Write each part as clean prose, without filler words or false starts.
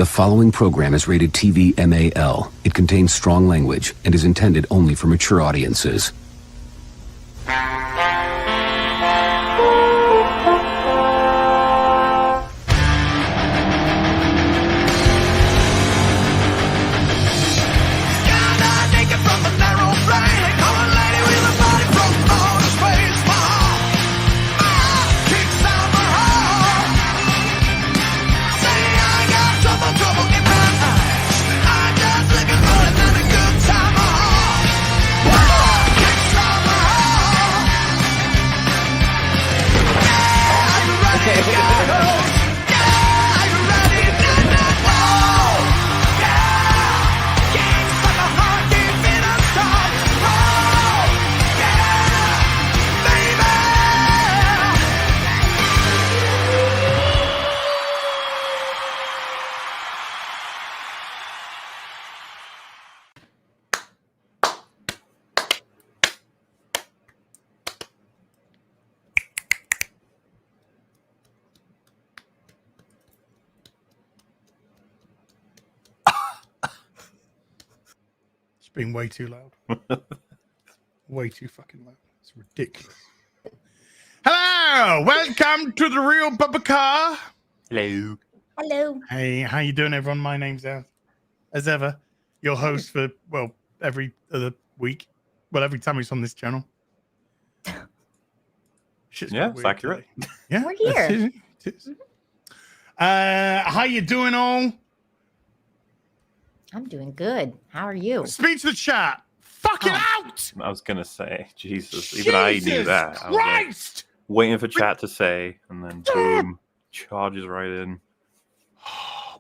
The following program is rated TV MAL. It contains strong language and is intended only for mature audiences. Being way too loud. Way too fucking loud. It's ridiculous. Hello! Welcome to the Real Bubba Car. Hello. Hello. Hey, how you doing, everyone? My name's as ever, your host for, well, every other week. Well, every time he's on this channel. Yeah, it's accurate. Yeah, we're here. It is. How you doing all? I'm doing good. How are you? Speak to the chat. Fuck it out! I was gonna say, Jesus. Even I knew that. Christ! I was like, waiting for chat to say, and then boom, charges right in.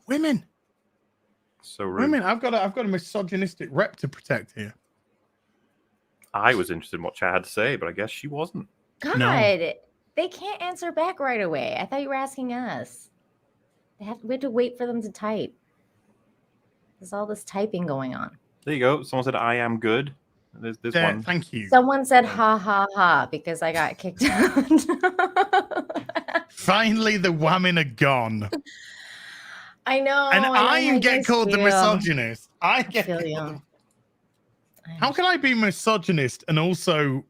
Women. So rude. Women. I've got a misogynistic rep to protect here. I was interested in what chat had to say, but I guess she wasn't. God, No. They can't answer back right away. I thought you were asking us. We had to wait for them to type. There's all this typing going on. There you go. Someone said, I am good. There's one. Thank you. Someone said ha ha ha because I got kicked out. Finally, the women are gone. I know. And I get called the feel. misogynist. I get feel called you. the... How can I be misogynist and also,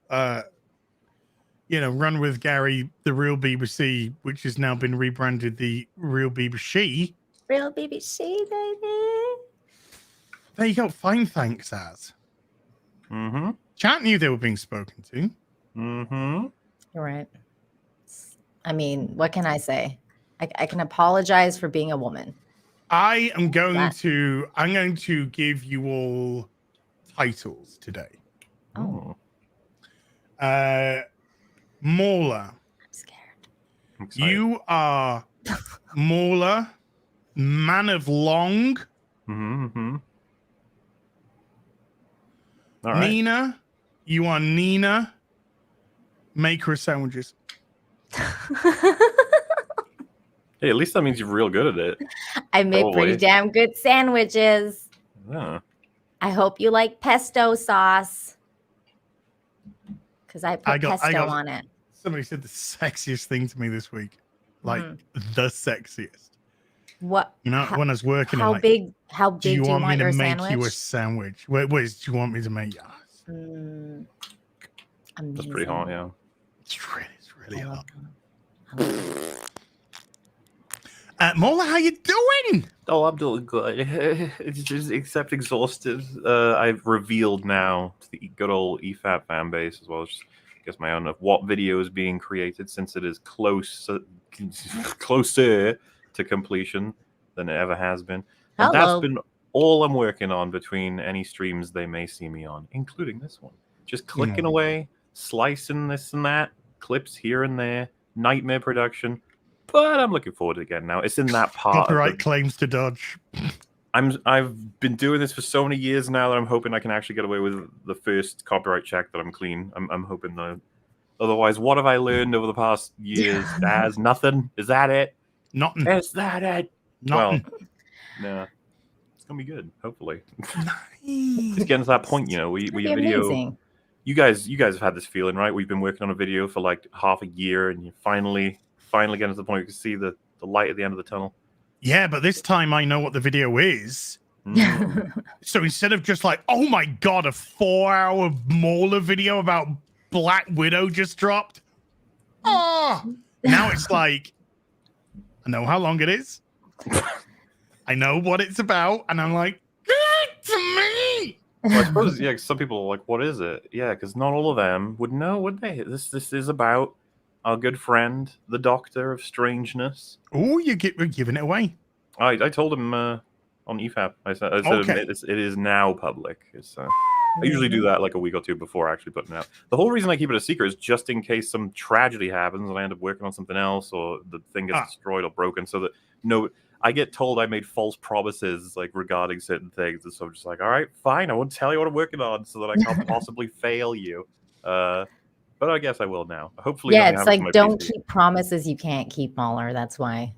run with Gary, the Real BBC, which has now been rebranded the Real BBC? Real BBC, baby. There you go. Fine, thanks, Az. Mm-hmm. Chat knew they were being spoken to. Mm-hmm. You're right. I mean, what can I say? I can apologize for being a woman. I'm going to give you all titles today. Oh. MauLer. I'm scared. I'm excited. You are MauLer, man of long. Mm-hmm. All right. Nina, you are Nina, maker of sandwiches. Hey, at least that means you're real good at it. I make pretty damn good sandwiches. Yeah. I hope you like pesto sauce. Because I put pesto on it. Somebody said the sexiest thing to me this week. Like, the sexiest. What? You know, when I was working, How like, big do you want me to your make sandwich? you a sandwich? Wait, do you want me to make yours? That's pretty hot, yeah. It's really hot. MauLer, how you doing? Oh, I'm doing good. It's just except exhausted. I've revealed now to the good old EFAP fan base, as well as just, I guess, my own, of what video is being created, since it is closer to completion than it ever has been. And that's been all I'm working on between any streams they may see me on, including this one. Just clicking away, slicing this and that, clips here and there, nightmare production. But I'm looking forward to it again now. It's in that part. Copyright claims to dodge. I've been doing this for so many years now that I'm hoping I can actually get away with the first copyright check that I'm clean. I'm hoping though. Otherwise, what have I learned over the past years? As nothing. Is that it? Nothing. Is that it? Nothing. Well, no. It's gonna be good. Hopefully. Nice. It's getting to that point, you know, where your video. Amazing. You guys have had this feeling, right? We've been working on a video for like half a year, and you finally getting to the point you can see the light at the end of the tunnel. Yeah, but this time I know what the video is. So instead of just like, oh my god, a 4-hour MauLer video about Black Widow just dropped. Oh, now it's like, I know how long it is. I know what it's about, and I'm like, give it to me. Well, I suppose, yeah, some people are like, what is it? Yeah, because not all of them would know, would they? This is about our good friend, the Doctor of Strangeness. Oh, you're giving it away. I told him on EFAP. I said Okay. it is now public. I usually do that like a week or two before actually putting it out. The whole reason I keep it a secret is just in case some tragedy happens and I end up working on something else, or the thing gets destroyed or broken, so that I get told I made false promises like regarding certain things, and so I'm just like, all right, fine, I won't tell you what I'm working on so that I can't possibly fail you. But I guess I will now. Hopefully, yeah, it's like don't keep promises you can't keep, MauLer. That's why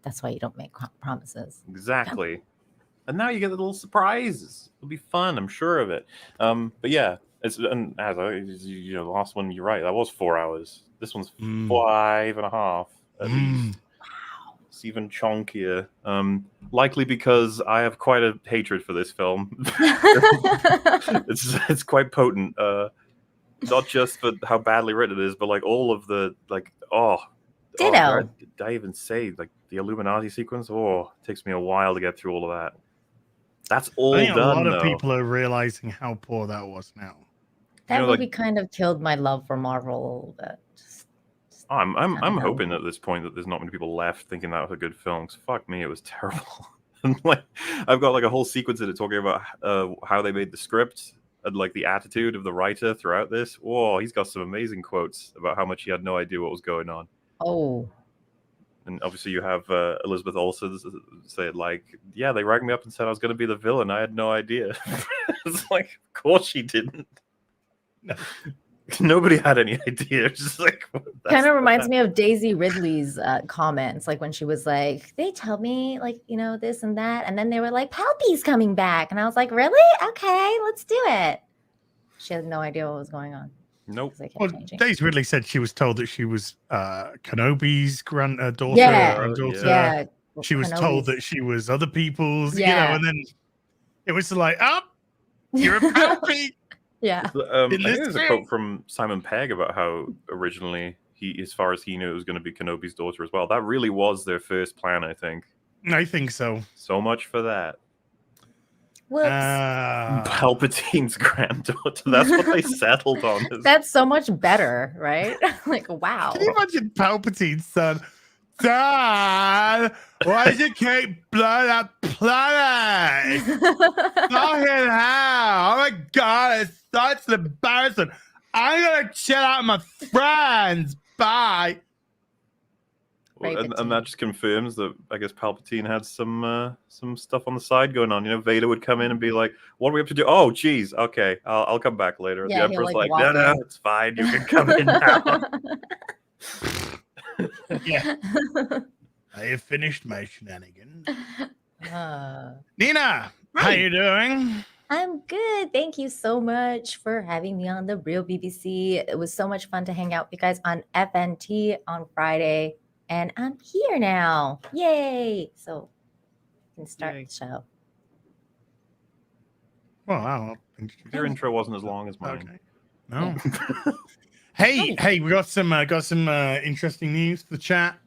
you don't make promises. Exactly. And now you get the little surprises. It'll be fun, I'm sure of it. But yeah, the last one, you're right. That was 4 hours. This one's 5.5 at least. Wow. It's even chunkier. Likely because I have quite a hatred for this film. It's quite potent. Not just for how badly written it is, but like all of the Ditto. Did I even say like the Illuminati sequence? Oh, it takes me a while to get through all of that. That's all I think done. A lot of people are realizing how poor that was now. That movie kind of killed my love for Marvel a little bit. I'm hoping at this point that there's not many people left thinking that was a good film. Cause fuck me, it was terrible. And like, I've got like a whole sequence in it talking about how they made the script and like the attitude of the writer throughout this. Whoa, he's got some amazing quotes about how much he had no idea what was going on. Oh. And obviously you have Elizabeth Olsen say like, yeah, they rang me up and said I was going to be the villain. I had no idea. It's like, of course she didn't. No. Nobody had any idea. Just like, kind of reminds me of Daisy Ridley's comments, like when she was like, they told me like, this and that, and then they were like, Palpy's coming back, and I was like, really? Okay, let's do it. She had no idea what was going on. Nope. Well, Daisy Ridley said she was told that she was Kenobi's granddaughter. Yeah. She was told that she was other people's, and then it was like, you're a Palpy. Yeah. I think there's a quote from Simon Pegg about how originally as far as he knew, it was going to be Kenobi's daughter as well. That really was their first plan, I think. I think so. So much for that. Whoops. Palpatine's granddaughter. That's what they settled on. That's so much better, right? Like, wow. Can you imagine Palpatine's son? Dad, why did you keep blowing up planet? Fucking hell. Oh my god, it's such an embarrassment. I'm gonna chill out with my friends. Bye. Well, and that just confirms that I guess Palpatine had some stuff on the side going on. Vader would come in and be like, "What do we have to do?" Oh, geez, okay, I'll come back later. Yeah, the Emperor's like, "No, it's fine. You can come in now." Yeah, I have finished my shenanigans. Nina, how you doing? I'm good. Thank you so much for having me on the Real BBC. It was so much fun to hang out with you guys on FNT on Friday. And I'm here now. Yay. So we can start the show. Well, your intro wasn't as long as mine. Okay. No. Hey, we got some interesting news for the chat.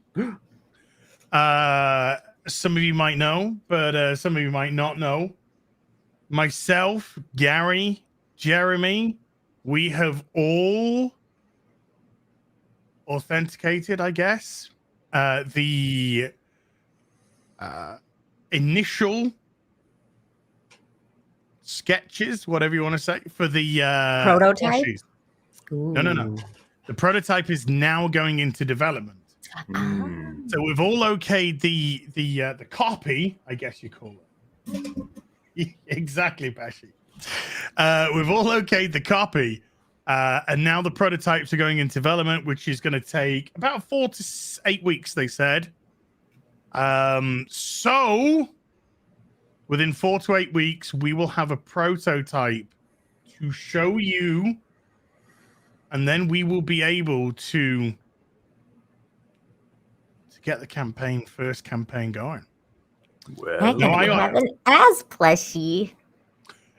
Some of you might know, but some of you might not know. Myself, Gary, Jeremy, we have all authenticated, I guess, the initial sketches, whatever you want to say, for the prototype. No. The prototype is now going into development. So we've all okayed the copy, I guess you call it. Exactly, Bashi. We've all okayed the copy, and now the prototypes are going into development, which is going to take about 4 to 8 weeks, they said. So within 4 to 8 weeks, we will have a prototype to show you, and then we will be able to get the first campaign going. Well, No, I have an as plushie.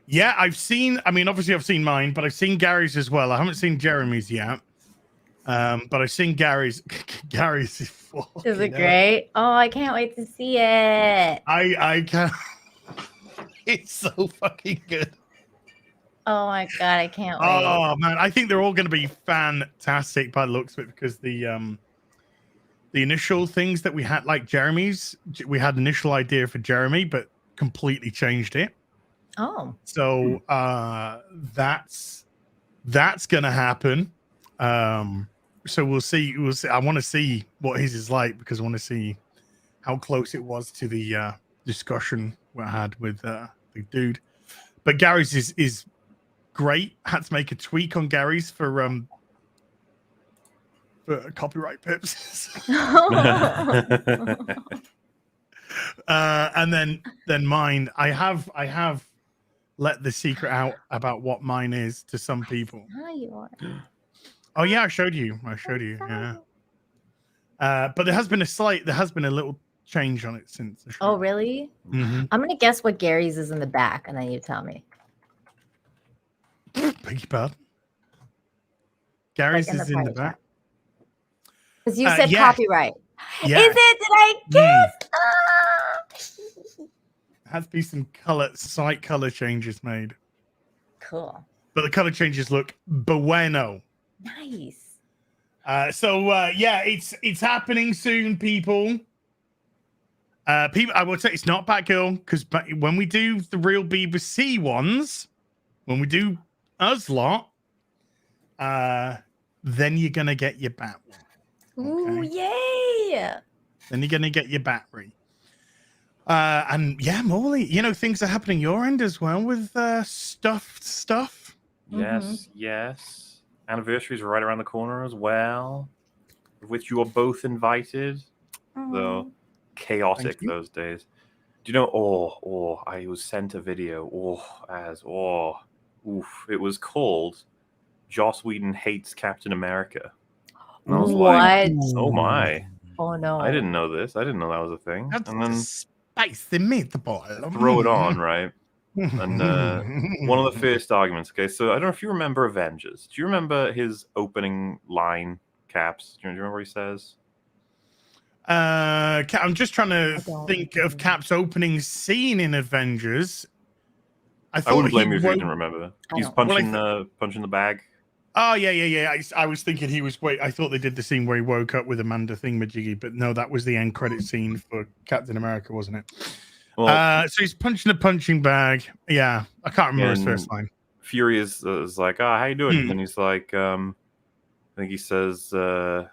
Yeah, I've seen. I mean, obviously, I've seen mine, but I've seen Gary's as well. I haven't seen Jeremy's yet, but I've seen Gary's. Gary's is Is it great? Oh, I can't wait to see it. I can't. It's so fucking good. Oh my god, I can't wait. Oh man, I think they're all going to be fantastic by the looks of it because the initial things that we had, like Jeremy's, we had an initial idea for Jeremy, but completely changed it. Oh, So that's going to happen. So we'll see. We'll see. I want to see what his is like because I want to see how close it was to the discussion we had with the dude. But Gary's is great. Had to make a tweak on Gary's for copyright purposes. And then mine. I have let the secret out about what mine is to some people. Oh yeah, I showed you. Yeah. But there has been a little change on it since the show. Oh really? Mm-hmm. I'm gonna guess what Gary's is in the back, and then you tell me. Beg your pardon. Gary's Like is in the back. Because you said yes. copyright. Yeah. Is it? Did I guess? Has to be some slight color changes made. Cool. But the color changes look bueno. Nice. Yeah, it's happening soon, people. I would say it's not Batgirl because when we do the real BBC ones, when we do us lot, then you're gonna get your Bat one. Ooh, yay! Then you're gonna get your battery. And yeah, MauLer, things are happening your end as well with stuff. Yes. Anniversaries are right around the corner as well, of which you are both invited. Though chaotic those days. Do you know? I was sent a video. It was called Joss Whedon Hates Captain America. And I was like, oh my. Oh no. I didn't know this. I didn't know that was a thing. That's and then spicy meatball. Throw it on, right? And one of the first arguments. Okay, so I don't know if you remember Avengers. Do you remember his opening line, Caps? Do you remember what he says? I'm just trying to think of Cap's opening scene in Avengers. I wouldn't blame you if you didn't remember. He's punching the bag. Oh yeah. I was thinking he was. I thought they did the scene where he woke up with Amanda Thingamajiggy, but no, that was the end credit scene for Captain America, wasn't it? Well, so he's punching a punching bag. Yeah, I can't remember his first line. Fury is like, how you doing? And he's like, I think he says, they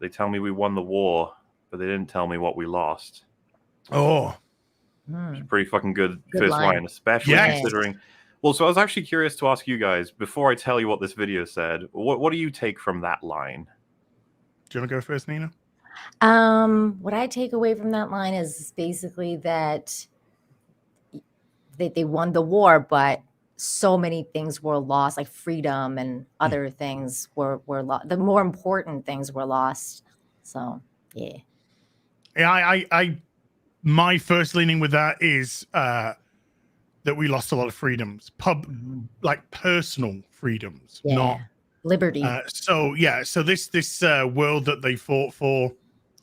tell me we won the war, but they didn't tell me what we lost. Oh, it's a pretty fucking good first line, especially considering. Well, so I was actually curious to ask you guys, before I tell you what this video said, what do you take from that line? Do you want to go first, Nina? What I take away from that line is basically that they won the war, but so many things were lost, like freedom and other things were lost. The more important things were lost. So, yeah. Yeah, my first leaning with that is that we lost a lot of freedoms, like personal freedoms, not liberty. So this world that they fought for,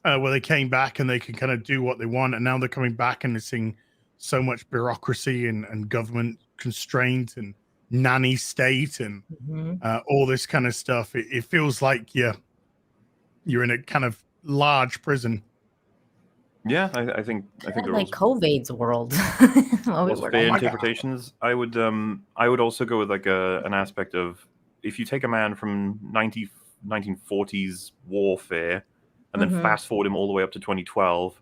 where they came back and they can kind of do what they want, and now they're coming back and they're seeing so much bureaucracy and government constraint and nanny state and all this kind of stuff. It feels like you're in a kind of large prison. Yeah, I think there like COVID's world. Fair interpretations. I would also go with like an aspect of, if you take a man from 1940s warfare and then fast forward him all the way up to 2012,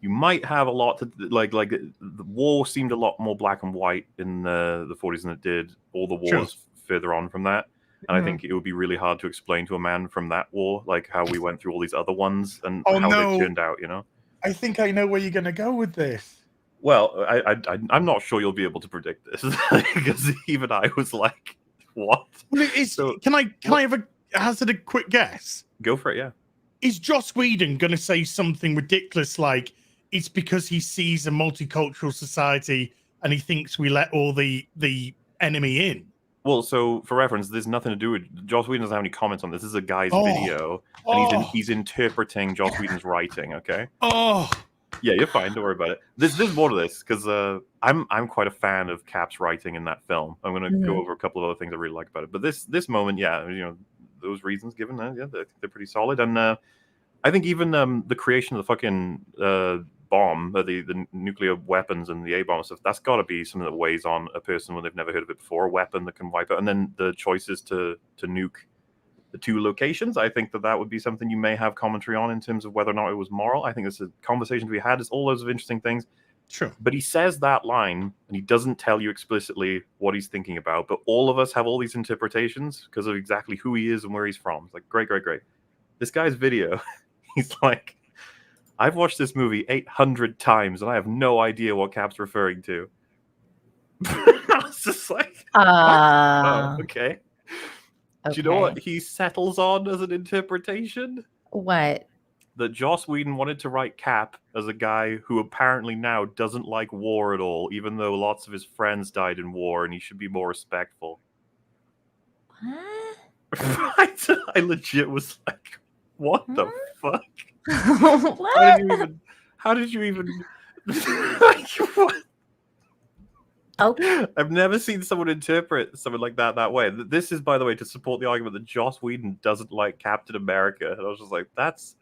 you might have a lot to like the war seemed a lot more black and white in the 40s than it did all the wars further on from that. And I think it would be really hard to explain to a man from that war like how we went through all these other ones and how they turned out, I think I know where you're going to go with this. Well, I'm not sure you'll be able to predict this because even I was like, "What?" Can I have hazard a quick guess? Go for it. Yeah. Is Joss Whedon going to say something ridiculous like, it's because he sees a multicultural society and he thinks we let all the enemy in. Well, so for reference, there's nothing to do with Joss Whedon doesn't have any comments on this. This is a guy's video, and he's interpreting Joss Whedon's writing. Okay. Oh. Yeah, you're fine. Don't worry about it. There's more to this because I'm quite a fan of Cap's writing in that film. I'm going to go over a couple of other things I really like about it. But this moment, yeah, those reasons given, yeah, they're pretty solid. And I think even the creation of the fucking bomb, the nuclear weapons and the A-bomb stuff, that's got to be something that weighs on a person when they've never heard of it before. A weapon that can wipe out, and then the choices to nuke the two locations. I think that would be something you may have commentary on in terms of whether or not it was moral. I think it's a conversation to be had. It's all those interesting things. Sure. But he says that line, and he doesn't tell you explicitly what he's thinking about. But all of us have all these interpretations because of exactly who he is and where he's from. It's like, great. This guy's video, he's like, I've watched this movie 800 times, and I have no idea what Cap's referring to. I was just like, oh, okay. Do you know what he settles on as an interpretation? What? That Joss Whedon wanted to write Cap as a guy who apparently now doesn't like war at all, even though lots of his friends died in war, and he should be more respectful. What? I legit was like, what the fuck? What? How did you even like, what? Okay. I've never seen someone interpret something like that way. This is, by the way, to support the argument that Joss Whedon doesn't like Captain America. And I was just like, that's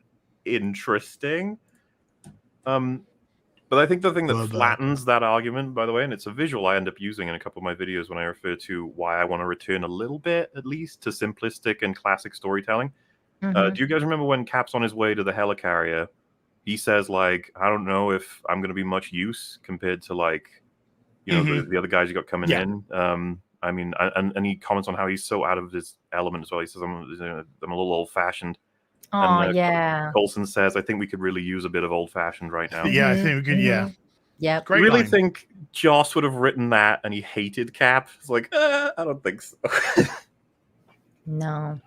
interesting. But I think the thing that flattens that argument, by the way, and it's a visual I end up using in a couple of my videos when I refer to why I want to return a little bit, at least, to simplistic and classic storytelling. Do you guys remember when Cap's on his way to the helicarrier? He says, like, I don't know if I'm going to be much use compared to, like, the other guys you got coming in. I mean, and he comments on how he's so out of his element as well. He says, I'm a little old-fashioned. Oh, and, yeah. Colson says, I think we could really use a bit of old-fashioned right now. Yeah, I think we could, yeah. Yep. Great You really line. think Joss would have written that and he hated Cap? It's like, I don't think so. No.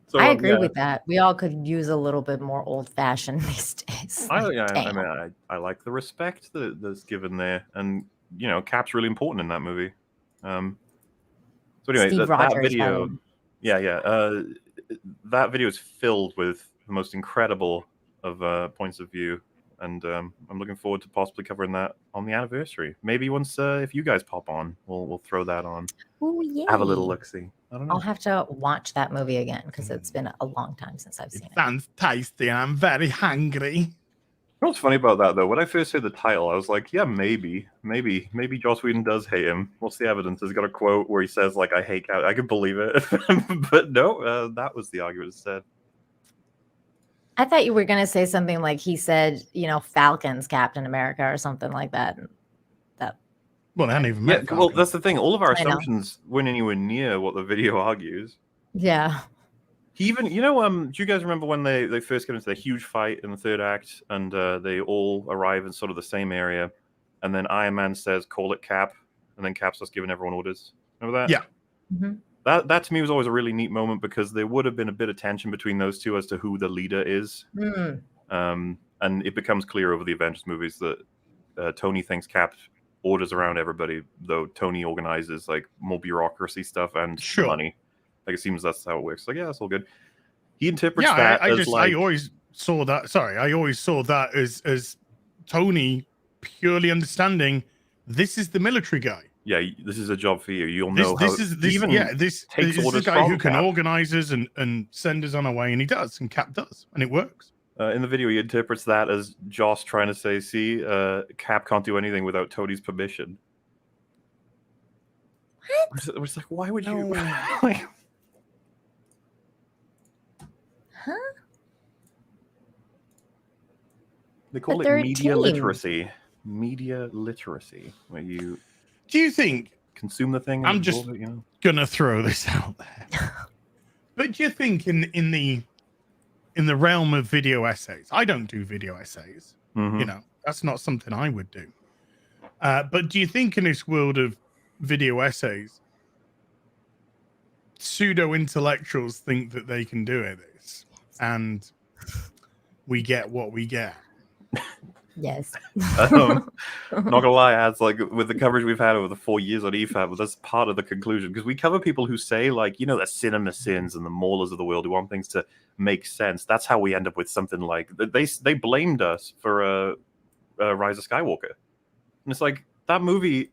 So, I agree with that. We all could use a little bit more old-fashioned these days. I mean, I like the respect that's given there. And, Cap's really important in that movie. So anyway, that video, that video is filled with the most incredible of points of view, and I'm looking forward to possibly covering that on the anniversary. Maybe once, if you guys pop on, we'll throw that on. Ooh, yeah. Have a little look-see. I don't know. I'll have to watch that movie again because it's been a long time since I've seen it. Sounds tasty. I'm very hungry. You know what's funny about that, though? When I first heard the title, I was like, yeah, maybe Joss Whedon does hate him. What's the evidence? He's got a quote where he says, like, I hate Cap. I can believe it. But no, that was the argument instead. I thought you were going to say something like he said, Falcon's Captain America or something like that. Well, I hadn't even met Falcon. Well, that's the thing. All of our assumptions weren't anywhere near what the video argues. Yeah. He even, do you guys remember when they first get into the huge fight in the third act and they all arrive in sort of the same area, and then Iron Man says, call it Cap, and then Cap starts giving everyone orders? Remember that? Yeah. Mm-hmm. That to me was always a really neat moment because there would have been a bit of tension between those two as to who the leader is. And it becomes clear over the Avengers movies that Tony thinks Cap orders around everybody, though Tony organizes like more bureaucracy stuff and money. Like it seems that's how it works. Like, yeah, that's all good. He interprets that as like... I always saw that. Sorry, I always saw that as Tony purely understanding this is the military guy. Yeah, this is a job for you. You'll know this is the guy who can organize us and send us on our way, and he does, and Cap does, and it works. In the video, he interprets that as Joss trying to say, see, Cap can't do anything without Tony's permission. What? It was like, why would you? Huh? They call it media literacy. Media literacy, where you... Do you think... Consume the thing? I'm just gonna throw this out there. But do you think in the realm of video essays, I don't do video essays. That's not something I would do. But do you think in this world of video essays, pseudo intellectuals think that they can do this, and we get what we get? Yes. Not gonna lie, as like with the coverage we've had over the 4 years on EFAB, that's part of the conclusion because we cover people who say like, the cinema sins and the MauLers of the world who want things to make sense. That's how we end up with something like they blamed us for Rise of Skywalker, and it's like that movie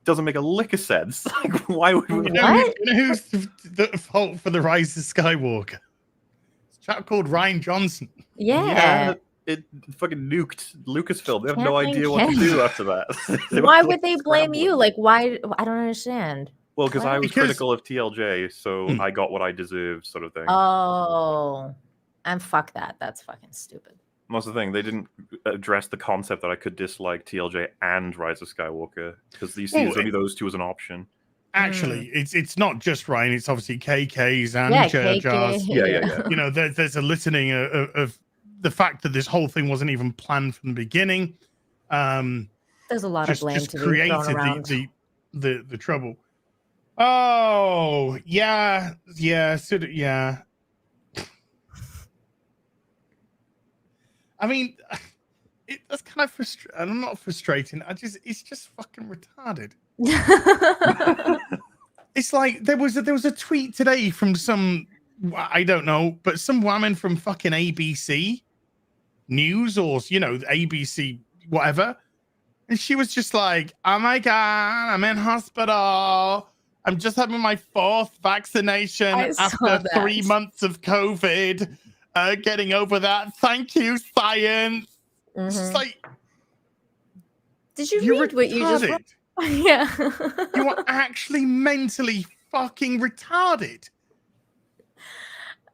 doesn't make a lick of sense. Like, why would we? Who's the fault for the Rise of Skywalker? It's a chap called Ryan Johnson. Yeah. It fucking nuked Lucasfilm. They have no idea what to do after that. Why would they blame you? Like, why? I don't understand. Well, because I was critical of TLJ, so I got what I deserved, sort of thing. Oh, and fuck that. That's fucking stupid. That's the thing. They didn't address the concept that I could dislike TLJ and Rise of Skywalker because these only those two as an option. Actually, it's not just Ryan. It's obviously KK's and Jar Jar's. Yeah. There's a litany of the fact that this whole thing wasn't even planned from the beginning. There's a lot of blame to be thrown around. the trouble. Oh yeah. I mean, that's kind of frustrating. I'm not frustrating. It's just fucking retarded. It's like there was a tweet today from some, I don't know, but some woman from fucking ABC News or ABC whatever, and she was just like, "Oh my god, I'm in hospital. I'm just having my 4th vaccination after 3 months of COVID. Getting over that. Thank you, science." It's just like, did you read what you just wrote? Yeah. You are actually mentally fucking retarded.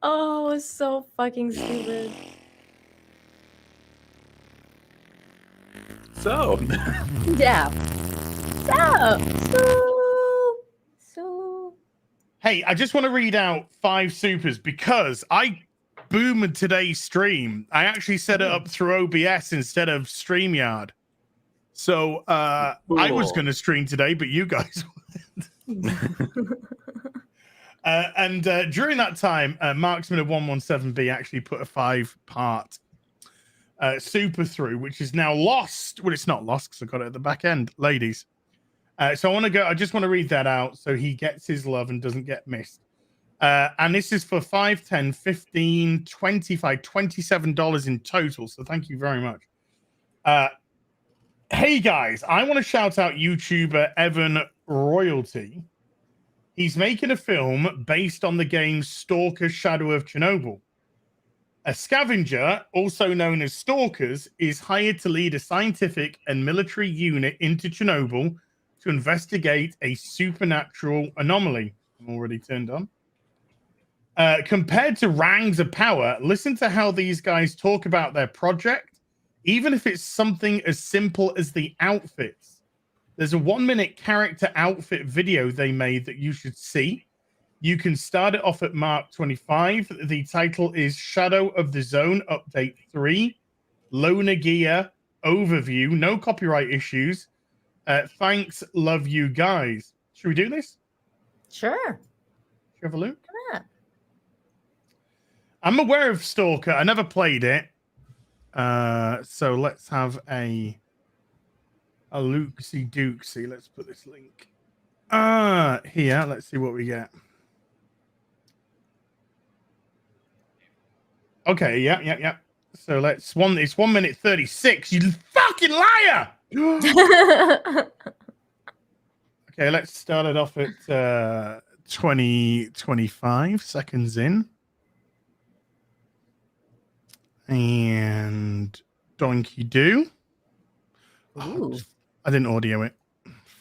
Oh, it's so fucking stupid. So. Yeah. So. Hey, I just want to read out 5 supers because I boomed today's stream. I actually set it up through OBS instead of StreamYard. So I was going to stream today, but you guys and during that time, Marksman of 117B actually put a 5-part super through, which is now lost. Well, it's not lost because I got it at the back end, ladies. So I just want to read that out so he gets his love and doesn't get missed. And this is for $5, $10, $15, $25, $27 in total. So thank you very much. Hey guys, I want to shout out YouTuber Evan Royalty. He's making a film based on the game Stalker Shadow of Chernobyl. A scavenger, also known as Stalkers, is hired to lead a scientific and military unit into Chernobyl to investigate a supernatural anomaly. I'm already turned on. Compared to Rangs of Power, listen to how these guys talk about their project, even if it's something as simple as the outfits. There's a 1-minute character outfit video they made that you should see. You can start it off at Mark 25. The title is Shadow of the Zone Update 3, Loner Gear Overview, no copyright issues. Thanks, love you guys. Should we do this? Sure. Should you have a look? Yeah. I'm aware of Stalker. I never played it. So let's have a Lukesy Dukesy. Let's put this link here. Let's see what we get. Okay, yeah. So it's 1 minute 36. You fucking liar! Okay, let's start it off at 25 seconds in. And donkey do. Oh, I didn't audio it.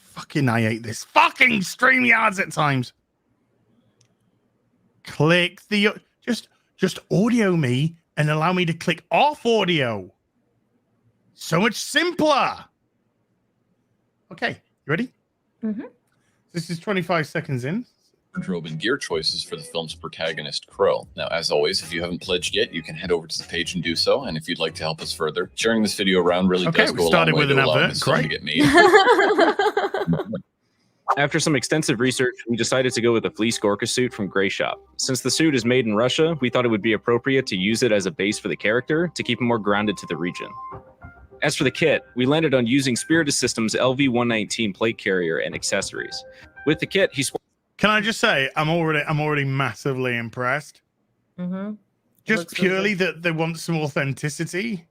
Fucking I hate this fucking StreamYards at times. Click the just audio me and allow me to click off audio. So much simpler. Okay, you ready? Mm-hmm. This is 25 seconds in. Wardrobe and gear choices for the film's protagonist, Crow. Now, as always, if you haven't pledged yet, you can head over to the page and do so. And if you'd like to help us further, sharing this video around really does go a long way to allowing this film to get made. After some extensive research, we decided to go with a fleece Gorka suit from Grey Shop. Since the suit is made in Russia, we thought it would be appropriate to use it as a base for the character to keep him more grounded to the region. As for the kit, we landed on using Spiritus Systems LV-119 plate carrier and accessories. With the kit, Can I just say, I'm already massively impressed. Mm-hmm. Just purely that they want some authenticity.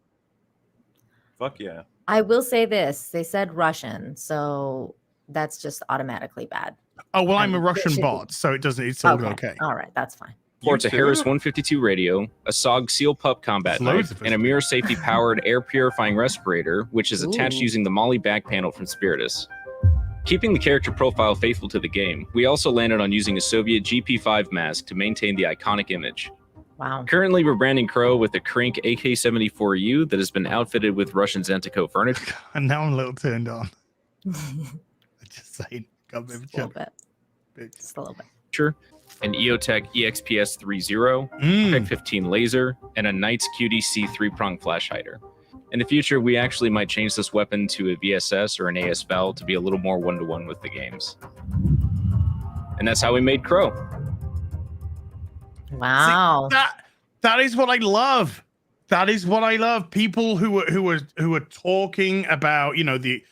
Fuck yeah. I will say this. They said Russian, so that's just automatically bad. Oh, well, I'm a Russian bot, so it's all okay. All right, that's fine. Ports a Harris 152 radio, a SOG Seal Pup combat knife, and a mirror safety powered air purifying respirator, which is attached using the MauLer back panel from Spiritus. Keeping the character profile faithful to the game, we also landed on using a Soviet GP5 mask to maintain the iconic image. Wow. Currently, we're branding Crow with a Krink AK-74U that has been outfitted with Russian Zentico furniture. And now I'm a little turned on. Just saying. Got a bit of Just a little bit. Just a little bit. Sure. An EOTech EXPS-30, Tech 15 laser, and a Knight's QDC 3-prong flash hider. In the future, we actually might change this weapon to a VSS or an ASVAL to be a little more one-to-one with the games. And that's how we made Crow. Wow. See, that is what I love. That is what I love. People who are talking about, you know, the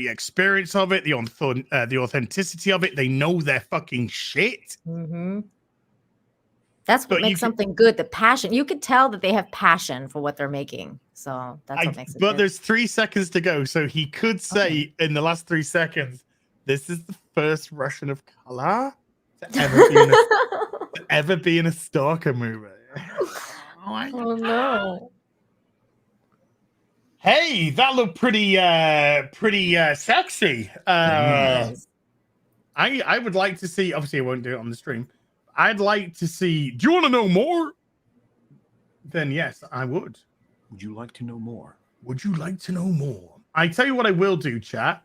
experience of it, the authenticity of it. They know their fucking shit. Mm-hmm. That's what makes something good. The passion. You could tell that they have passion for what they're making. So that's what makes it good. There's 3 seconds to go. So he could say in the last 3 seconds, this is the first Russian of color to ever be in a Stalker movie. Oh no. Hey, that looked pretty sexy. Yes. I would like to see, obviously I won't do it on the stream. I'd like to see, do you want to know more? Then yes, I would. Would you like to know more? Would you like to know more? I tell you what I will do, chat.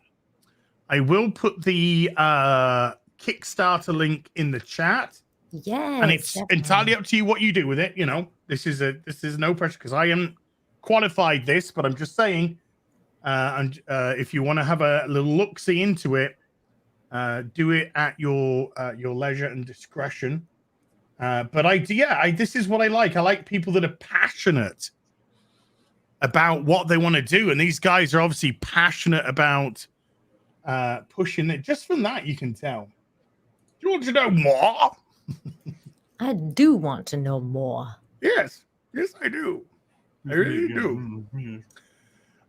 I will put the Kickstarter link in the chat. Yes. And it's entirely up to you what you do with it. You know, this is no pressure because I am qualified this, but I'm just saying, and if you want to have a little look-see into it, do it at your leisure and discretion. But this is what I like. I like people that are passionate about what they want to do, and these guys are obviously passionate about pushing it. Just from that, you can tell. Do you want to know more? I do want to know more. Yes, I do. I really do.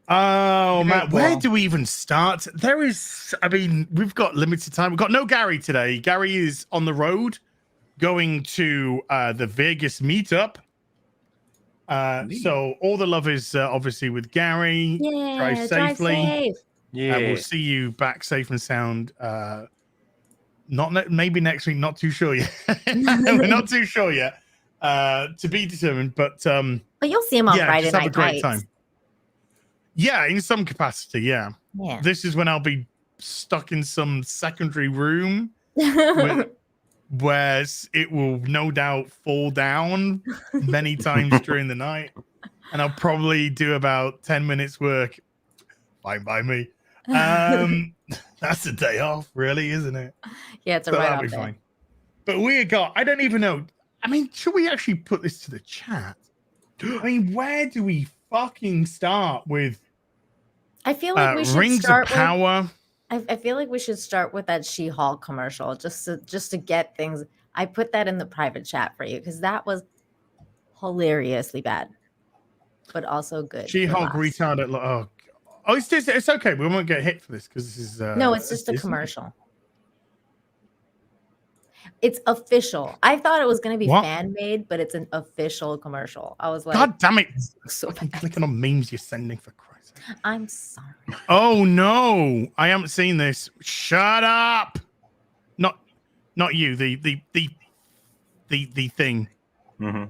Oh man, where do we even start? We've got limited time. We've got no Gary today. Gary is on the road going to the Vegas meetup. So all the love is obviously with Gary. Yeah, drive safely. safe. Yeah. We'll see you back safe and sound. Maybe next week. Not too sure yet. We're not too sure yet. To be determined, but you'll see him on Friday just have night. a great time. Yeah, in some capacity. Yeah. This is when I'll be stuck in some secondary room where it will no doubt fall down many times during the night, and I'll probably do about 10 minutes work. Fine by me. That's a day off, really, isn't it? Yeah, it's a that'll be fine. But I don't even know. I mean, should we actually put this to the chat? I mean, where do we fucking start with? I feel like we should Rings start of Power. I feel like we should start with that She-Hulk commercial just to get things. I put that in the private chat for you because that was hilariously bad, but also good. She-Hulk retarded. It's okay. We won't get hit for this because this is no, it's just a commercial. It's official. I thought it was going to be fan made, but it's an official commercial. I was like, God damn it! So I'm clicking on memes you're sending for Christ's sake. I'm sorry. Oh no, I haven't seen this. Shut up! Not you. The thing. Mm-hmm.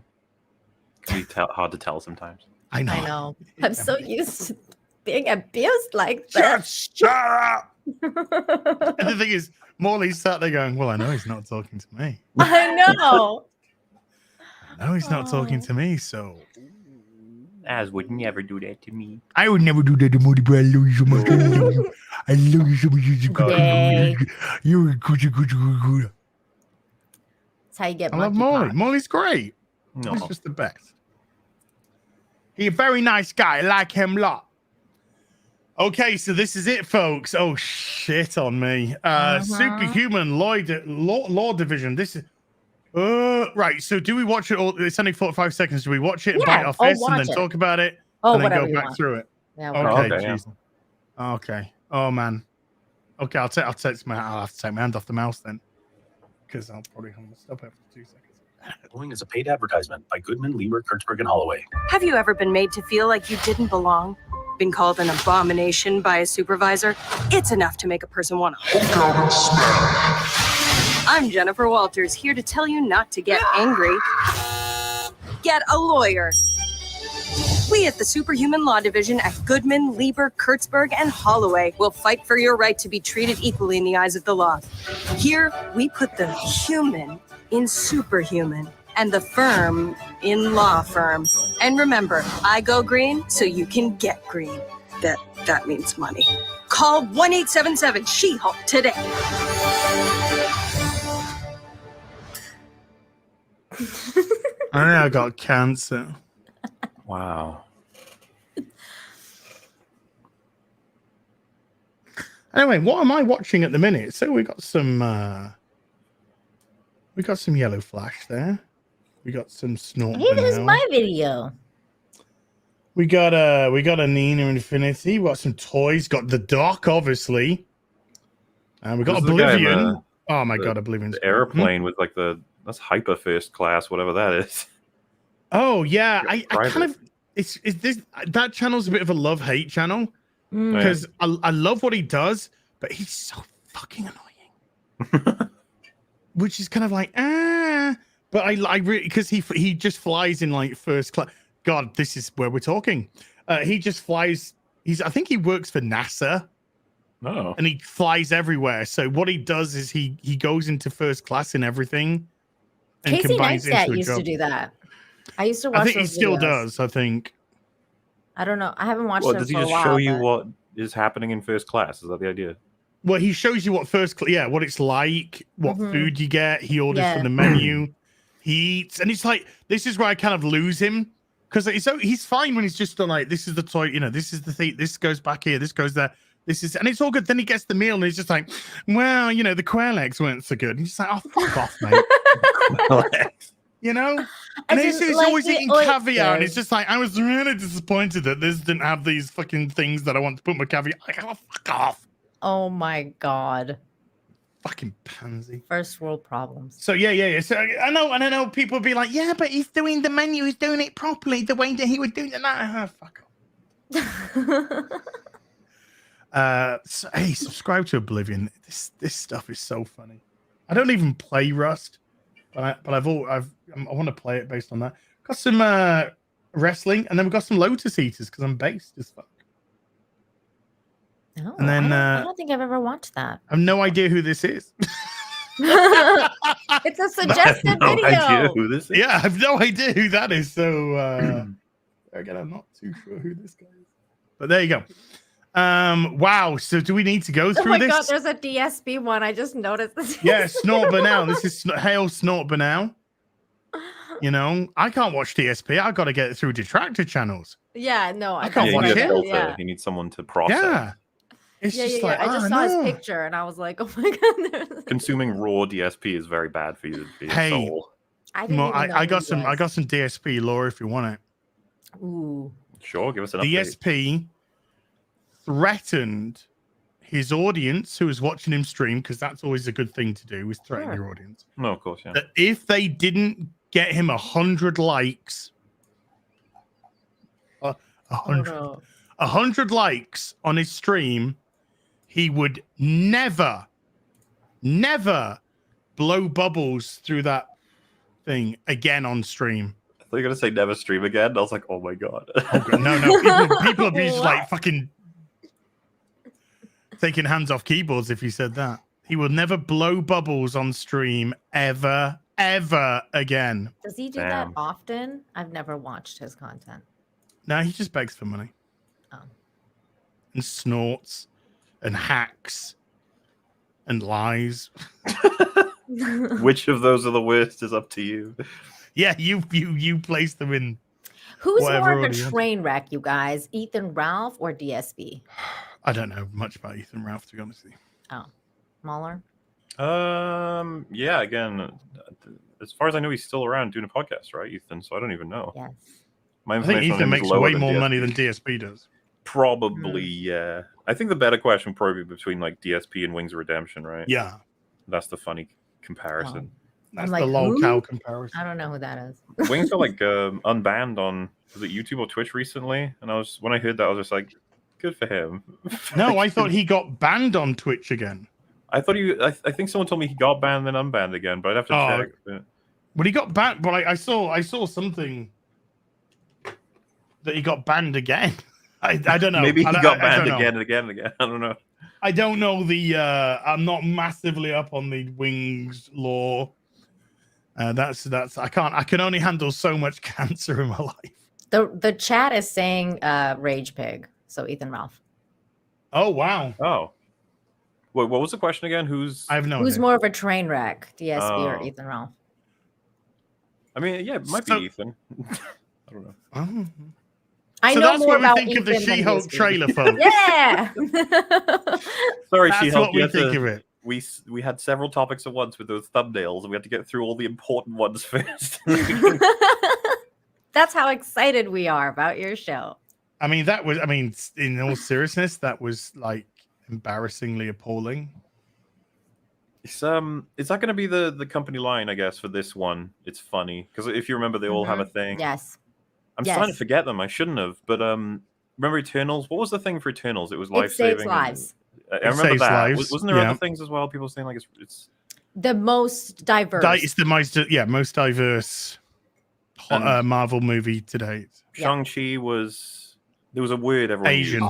Hard to tell sometimes. I know. I'm so used to being abused like that. Just shut up! And the thing is, Morley's sat there going, well, I know he's not talking to me. I know. I know he's not talking to me, so. Az would never do that to me. I would never do that to Morley, but I love you so much. I love you so much. You're a good. That's how you get I love Morley. Morley's great. No. He's just the best. He's a very nice guy. I like him a lot. Okay, so this is it, folks. Oh, shit on me. Superhuman Law Division. This is... right, so do we watch it all? It's only 45 seconds. Do we watch it and bite our fists and then talk about it? And then go back through it? Yeah, okay, okay. Oh, man. Okay, I'll have to take my hand off the mouse then. Because I'll probably stop after 2 seconds. Following is a paid advertisement by Goodman, Lieber, Kurtzberg, and Holloway. Have you ever been made to feel like you didn't belong? Been called an abomination by a supervisor? It's enough to make a person want to hold out and smash. I'm Jennifer Walters, here to tell you not to get angry. Get a lawyer. We at the Superhuman Law Division at Goodman, Lieber, Kurtzberg, and Holloway will fight for your right to be treated equally in the eyes of the law. Here, we put the human in superhuman and the firm in law firm. And remember, I go green so you can get green. That means money. Call 1-877-SHE-HULK today. I think I got cancer. Wow. Anyway, what am I watching at the minute? So we got some Yellow Flash there. We got some Snort. Hey, there's my video. We got a Nina Infinity. We got some toys. Got the Doc, obviously. And we got Oblivion. Oh my god, Oblivion. The airplane with like that's hyper first class, whatever that is. Oh yeah, I kind of it's this that channel's a bit of a love-hate channel because I love what he does, but he's so fucking annoying. Which is kind of like but I really because he just flies in like first class. God, this is where we're talking. He just flies. I think he works for NASA. Oh. And he flies everywhere. So what he does is he goes into first class in everything. And Casey Neistat used to do that. I used to watch. I think he still videos. Does. I think. I don't know. I haven't watched. Well, does he just show you what is happening in first class? Is that the idea? Well, he shows you what what it's like, what food you get. He orders from the menu. He eats, and it's like this is where I kind of lose him because he's fine when he's just like this is the toy, this is the thing. This goes back here. This goes there. This is, and it's all good. Then he gets the meal, and he's just like, well, the quail eggs weren't so good. And he's just like, oh, fuck off, mate. And he's always eating caviar, and it's just like, I was really disappointed that this didn't have these fucking things that I want to put my caviar. Like, oh, fuck off. Oh my god. Fucking pansy. First world problems. So yeah. So I know people be like, yeah, but he's doing the menu, he's doing it properly, the way that he would do that. Fuck off. So, hey, subscribe to Oblivion. This stuff is so funny. I don't even play Rust, but I want to play it based on that. Got some wrestling, and then we've got some Lotus Eaters because I'm based as fuck. No, and then I don't think I've ever watched that. I have no idea who this is. It's a suggested video. Idea who this is. Yeah, I have no idea who that is. So again, I'm not too sure who this guy is. But there you go. Wow. So do we need to go through this? Oh my god, there's a DSP one. I just noticed this. Yeah, Snort Banal. This is Hail Snort Banal. I can't watch DSP. I got to get it through detractor channels. Yeah, no, I can't watch it. Yeah. You need someone to process. Yeah. It's just like, I just saw his picture and I was like, oh my god. Consuming raw DSP is very bad for you. Hey, I got some DSP, Laura, if you want it. Ooh. Sure, give us an update. DSP threatened his audience who was watching him stream, because that's always a good thing to do, is threaten your audience. No, of course, yeah. That if they didn't get him 100 likes, 100 likes on his stream, he would never blow bubbles through that thing again on stream. I thought you were going to say never stream again. I was like, oh my god. No. People would be just like fucking taking hands off keyboards if you said that. He will never blow bubbles on stream ever again. Does he do that often? I've never watched his content. No, he just begs for money. Oh. And snorts and hacks and lies. Which of those are the worst is up to you. Yeah, you place them in. Who's whatever more of a order you want. train wreck, you guys? Ethan Ralph or DSB? I don't know much about Ethan Ralph, to be honest with you. Oh, MauLer? Yeah, again, as far as I know, he's still around doing a podcast, right, Ethan? So I don't even know. Yes. My I think information on Ethan him is makes lower way than more DSP. money than DSP does. Probably, yeah. I think the better question would probably be between like DSP and Wings of Redemption, right? Yeah. That's the funny comparison. That's like, the lol cow who? comparison. I don't know who that is. Wings got like unbanned on was it YouTube or Twitch recently, and when I heard that, I was just like, good for him. No, I thought he got banned on Twitch again. I thought I think someone told me he got banned then unbanned again, but I'd have to check. Yeah. But he got banned. But I saw something that he got banned again. I don't know. Maybe he got banned again and again and again. I don't know. I don't know the. I'm not massively up on the Wings law. That's. I can't. I can only handle so much cancer in my life. The chat is saying Rage Pig. So Ethan Ralph. Oh wow. Oh. Wait, what was the question again? Who's Who's more of a train wreck, DSB or Ethan Ralph? I mean, yeah, it might be Ethan. I don't know. I so know that's more what we about think Ethan of the than She-Hulk DSB. trailer, folks. Yeah. Sorry, That's She-Hulk. what we think of it. We had several topics at once with those thumbnails, and we had to get through all the important ones first. That's how excited we are about your show. I mean, in all seriousness, that was like embarrassingly appalling. Is that going to be the company line? I guess for this one, it's funny because if you remember, they all have a thing. Yes. I'm starting to forget them. I shouldn't have, but remember Eternals? What was the thing for Eternals? It was life saving. It saves lives. I remember that. Lives. Wasn't there other things as well? People saying like it's the most diverse. It's the most diverse Marvel movie to date. Shang-Chi was. There was a word everyone Asian.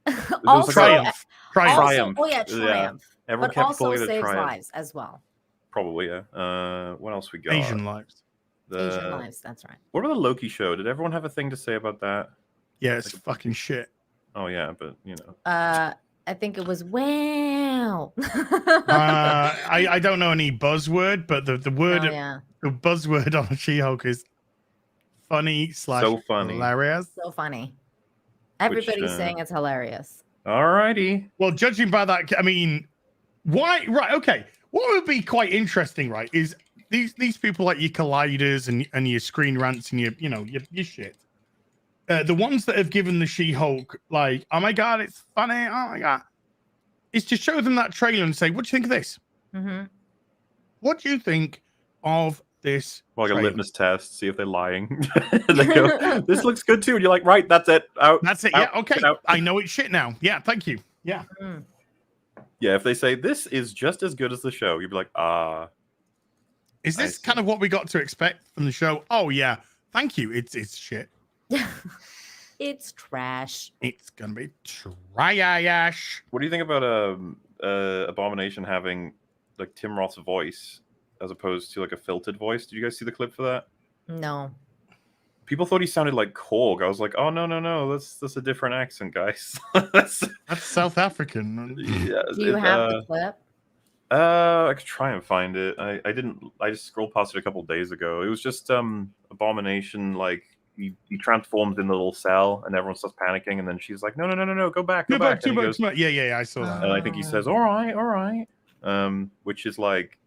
used. Also, Triumph. Triumph. Oh yeah, Triumph. Everyone but kept also calling it saves Triumph. lives as well. Probably, yeah. What else we got? Asian lives. Asian lives, that's right. What about the Loki show? Did everyone have a thing to say about that? Yeah, it's fucking shit. Oh yeah, but you know. I think it was wow. I don't know any buzzword, but the word the buzzword on She-Hulk is funny / so funny. Hilarious. So funny. Everybody's saying it's hilarious. Alrighty. Well, judging by that, I mean, why? Right. Okay. What would be quite interesting, right, is these people like your Colliders and your Screen Rants and your shit. The ones that have given the She-Hulk like, oh my god, it's funny. Oh my god, is to show them that trailer and say, what do you think of this? Mm-hmm. What do you think of this? Like a litmus test, see if they're lying. They go, this looks good too, and you're like, right, that's it. Out. That's it. Out, Yeah. Okay. out. I know it's shit now. Yeah. Thank you. Yeah. Mm. Yeah. If they say this is just as good as the show, you'd be like, Is this kind of what we got to expect from the show? Oh yeah. Thank you. It's shit. It's trash. It's gonna be trash. What do you think about Abomination having like Tim Roth's voice as opposed to like a filtered voice? Did you guys see the clip for that? No. People thought he sounded like Korg. I was like, oh no, that's a different accent, guys. that's South African. Yeah. Do you have the clip? I could try and find it. I didn't. I just scrolled past it a couple of days ago. It was just Abomination, like he transforms in the little cell, and everyone starts panicking, and then she's like, no, go back, go back. Go back. Yeah, I saw that. And I think he says, all right, which is like,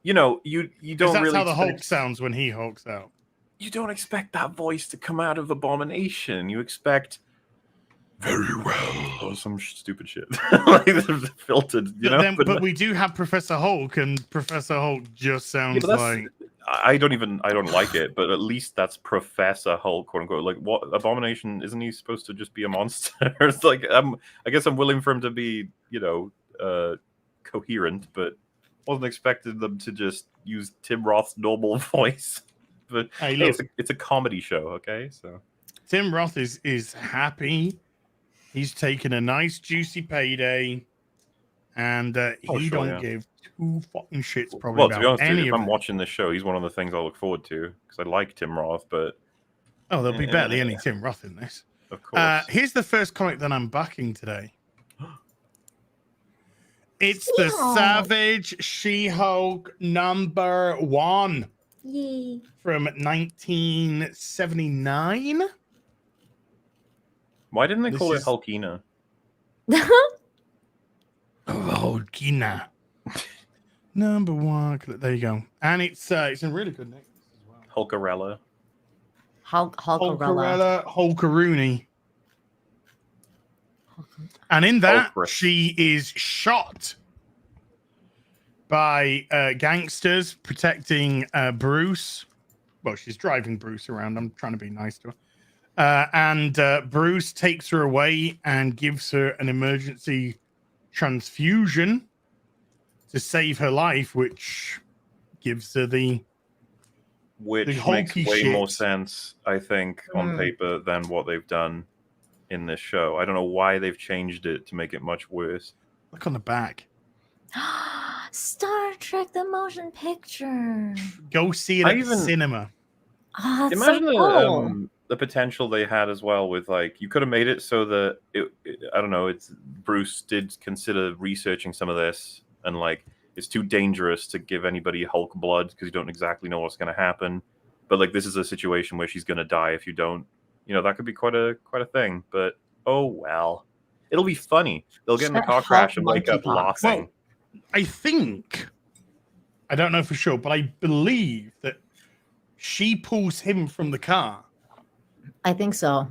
you don't that's really. How the Hulk sounds when he hulks out. You don't expect that voice to come out of Abomination. You expect very well or some stupid shit like filtered, but we do have Professor Hulk, and Professor Hulk just sounds like. I don't like it, but at least that's Professor Hulk, quote unquote. Like, what Abomination, isn't he supposed to just be a monster? It's like I guess I'm willing for him to be, coherent, but wasn't expecting them to just use Tim Roth's normal voice. But hey, it's a comedy show, okay? So Tim Roth is happy. He's taken a nice juicy payday, and he don't give two fucking shits probably about to be honest, any if of I'm watching this show, he's one of the things I look forward to because I like Tim Roth, but there'll be barely any Tim Roth in this. Of course. Here's the first comic that I'm backing today. It's the Savage She-Hulk #1. Yay. From 1979. Why didn't they call it Hulkina? Hulkina. Number 1. There you go. And it's a really good name as well. Hulkarella. Hulkarella. Hulkaroony. And in that, she is shot by gangsters protecting Bruce. Well, she's driving Bruce around. I'm trying to be nice to her. And Bruce takes her away and gives her an emergency transfusion to save her life, which gives her which makes way more sense, I think, on paper than what they've done in this show. I don't know why they've changed it to make it much worse. Look on the back. Star Trek the motion picture. Go see it at the cinema. Oh, imagine so cool. the potential they had as well with, like, you could have made it so that I don't know, it's Bruce did consider researching some of this, and like it's too dangerous to give anybody Hulk blood because you don't exactly know what's going to happen. But like this is a situation where she's going to die if you don't. You know, that could be quite a thing. But oh well, it'll be funny. They'll get in the car crash and wake up laughing. Well, I don't know for sure, but I believe that she pulls him from the car. I think so.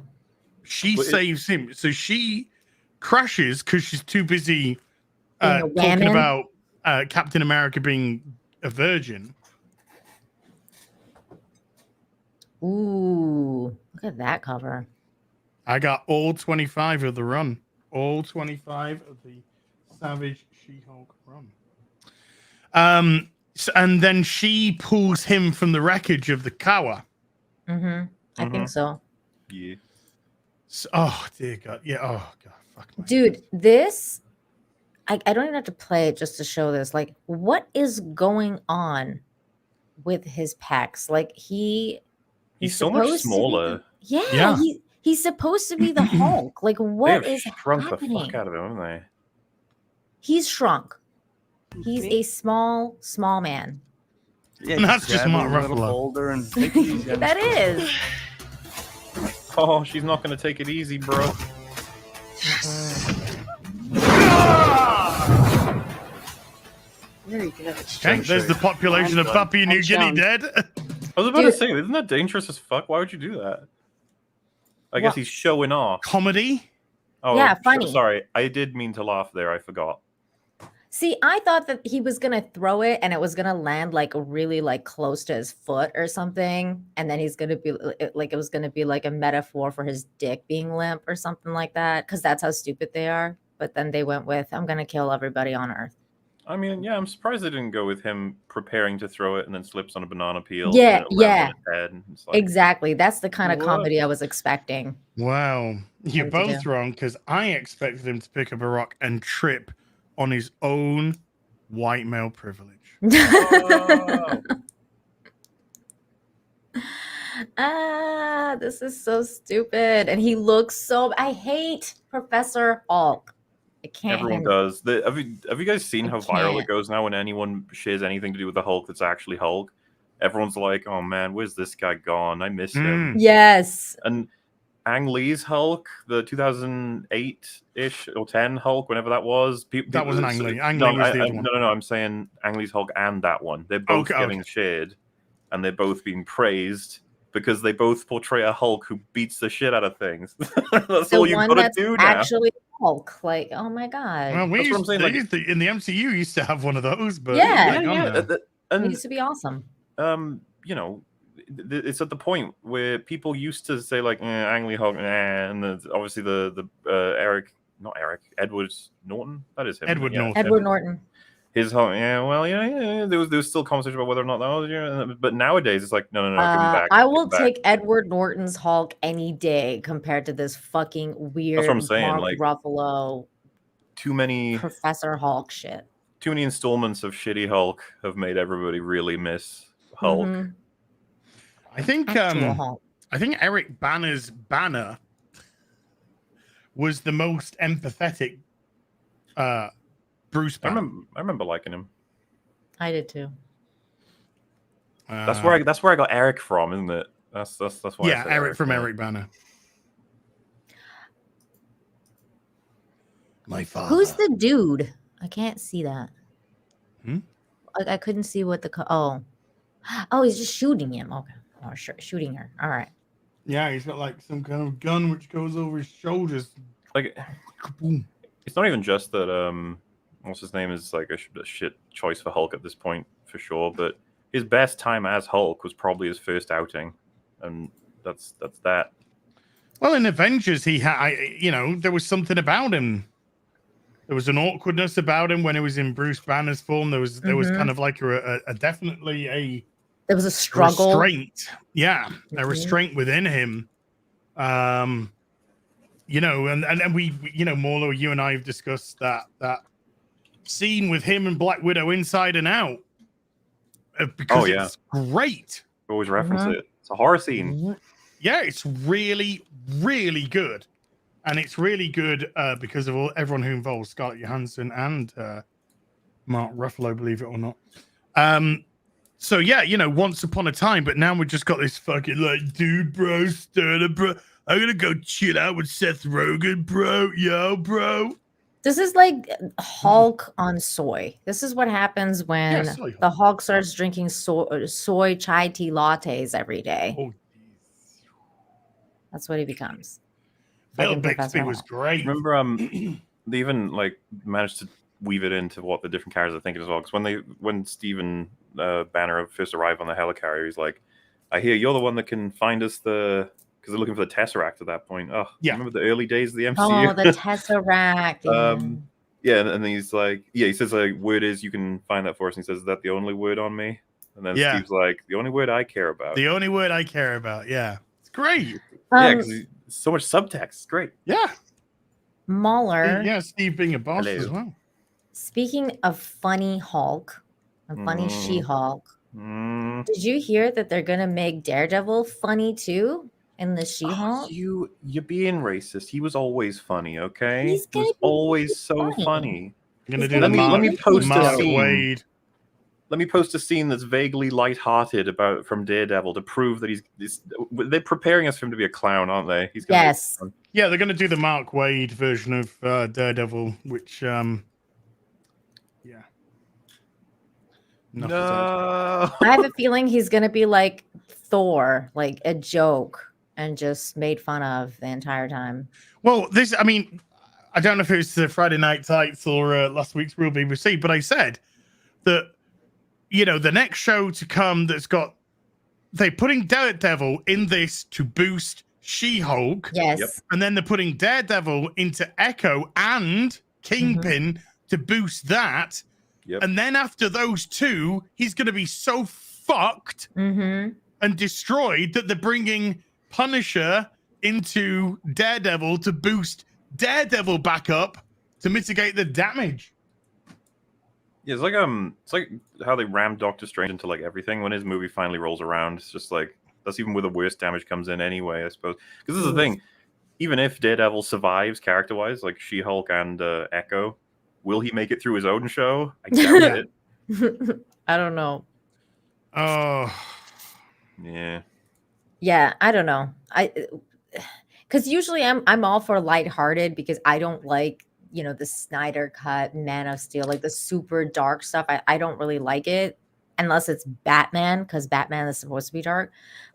She saves him. So she crashes because she's too busy talking about Captain America being a virgin. Ooh, look at that cover. I got all 25 of the run. All 25 of the Savage She-Hulk run. And then she pulls him from the wreckage of the Kawa. I think so. Yeah. So, oh, dear God. Yeah. Oh, God. Fuck my Dude, this... I don't even have to play it just to show this. Like, what is going on with his pecs? Like, he's so much smaller. He's supposed to be the Hulk. Like, what is shrunk happening? The fuck out of him, haven't they? He's shrunk. He's a small man. Yeah, and that's just Mark Ruffalo. That is. Oh, she's not going to take it easy, bro. Very good. Okay, there's the population of Papua New Guinea dead. I was about to say, isn't that dangerous as fuck? Why would you do that? I guess he's showing off. Comedy? Oh, yeah, funny. Sorry, I did mean to laugh there. I forgot. See, I thought that he was gonna throw it and it was gonna land like really like close to his foot or something, and then he's gonna be like, it was gonna be like a metaphor for his dick being limp or something like that, because that's how stupid they are. But then they went with, I'm gonna kill everybody on Earth. I mean, yeah, I'm surprised they didn't go with him preparing to throw it and then slips on a banana peel. Yeah. Like, exactly. That's the kind of comedy I was expecting. Wow. You're both wrong, because I expected him to pick up a rock and trip on his own white male privilege. This is so stupid. And he looks so... I hate Professor Hulk. I can't. Everyone does. Have you guys seen how viral it goes now when anyone shares anything to do with the Hulk that's actually Hulk? Everyone's like, oh man, where's this guy gone? I miss him. Yes. And Ang Lee's Hulk, the 2008-ish or 10 Hulk, whenever that was. That wasn't Ang Lee. Ang Lee was the other one. No, I'm saying Ang Lee's Hulk and that one. They're both getting shared, and they're both being praised because they both portray a Hulk who beats the shit out of things. That's all you've got to do now. Actually Hulk, like, oh my God. Well, in the MCU used to have one of those, but it used to be awesome. You know, it's at the point where people used to say like Ang Lee Hulk, and obviously Edward Norton. That is him. Edward Norton. His Hulk, there was still conversation about whether or not that was, but nowadays it's like no, give him back. I will take Edward Norton's Hulk any day compared to this fucking weird. That's what I'm saying. Mark like Ruffalo. Too many Professor Hulk shit. Too many installments of shitty Hulk have made everybody really miss Hulk. I think Eric Banner's Banner was the most empathetic Bruce Banner. I remember liking him. I did too. That's where I got Eric from, isn't it? That's why. Yeah, Eric from Eric Banner. My father. Who's the dude? I can't see that. Hmm? I couldn't see what the oh, he's just shooting him. Okay, oh, sure, shooting her. All right. Yeah, he's got like some kind of gun which goes over his shoulders. Like, it's not even just that. What's his name is like a shit choice for Hulk at this point for sure. But his best time as Hulk was probably his first outing, and that's that. Well, in Avengers, he had, there was something about him. There was an awkwardness about him when he was in Bruce Banner's form. There was kind of like a definitely a there was a struggle restraint. Yeah, a restraint within him. And we, MauLer, you and I have discussed that scene with him and Black Widow inside and out. Because it's great. Always reference it. It's a horror scene. Yeah, it's really, really good. And it's really good because of everyone who involves Scarlett Johansson and Mark Ruffalo, believe it or not. So yeah, once upon a time, but now we've just got this fucking like, dude, bro, Sterner, bro. I'm gonna go chill out with Seth Rogen, bro. Yo, bro. This is like Hulk on soy. This is what happens when the Hulk starts drinking soy chai tea lattes every day. Oh, that's what he becomes. Bill Bixby was great. Remember, they even like managed to weave it into what the different characters are thinking as well. Because when Stephen Banner first arrived on the helicarrier, he's like, "I hear you're the one that can find us because they're looking for the Tesseract at that point." Oh, yeah. Remember the early days of the MCU? Oh, the Tesseract. Yeah, and he's like, he says like, "Word is you can find that for us." And he says, "Is that the only word on me?" And then Steve's like, "The only word I care about." The only word I care about. Yeah, it's great. Yeah, because so much subtext. It's great. Yeah. MauLer. Yeah, Steve being a boss as well. Speaking of funny Hulk and funny She-Hulk, did you hear that they're gonna make Daredevil funny too in the She-Hulk? Oh, you're being racist. He was always funny, okay? He was always so funny. I'm gonna do let me post a scene. Wade. Let me post a scene that's vaguely lighthearted from Daredevil to prove that they're preparing us for him to be a clown, aren't they? He's gonna Yeah, they're going to do the Mark Wade version of Daredevil, which, No. I have a feeling he's going to be like Thor, like a joke and just made fun of the entire time. Well, I don't know if it was the Friday Night Tights or last week's Real BBC, but I said that, the next show to come they're putting Daredevil in this to boost She-Hulk. Yes. Yep. And then they're putting Daredevil into Echo and Kingpin to boost that. Yep. And then after those two, he's going to be so fucked and destroyed that they're bringing Punisher into Daredevil to boost Daredevil back up to mitigate the damage. Yeah, it's like how they rammed Doctor Strange into like everything. When his movie finally rolls around, it's just like that's even where the worst damage comes in anyway, I suppose. Because this is the thing, even if Daredevil survives character-wise, like She-Hulk and Echo, will he make it through his own show? I doubt it. I don't know. Oh, yeah. Yeah, I don't know. Because usually I'm all for lighthearted because I don't like the Snyder Cut, Man of Steel, like the super dark stuff. I don't really like it unless it's Batman, because Batman is supposed to be dark.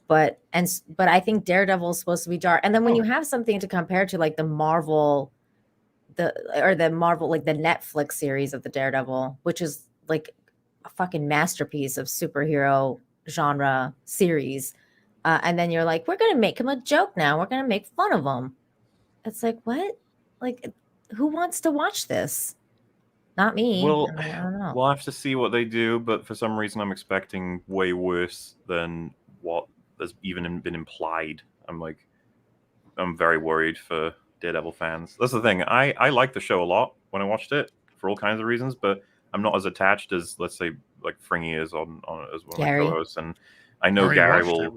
But I think Daredevil is supposed to be dark. And then when you have something to compare to like the Marvel like the Netflix series of the Daredevil, which is like a fucking masterpiece of superhero genre series. And then you're like, we're going to make him a joke now. We're going to make fun of him. It's like, what? Like, who wants to watch this? Not me. Well, I don't know. We'll have to see what they do, but for some reason I'm expecting way worse than what has even been implied. I'm very worried for Daredevil fans. That's the thing. I liked the show a lot when I watched it for all kinds of reasons, but I'm not as attached as, let's say, like Fringy is on as one of my co-hosts, and I know Gary will.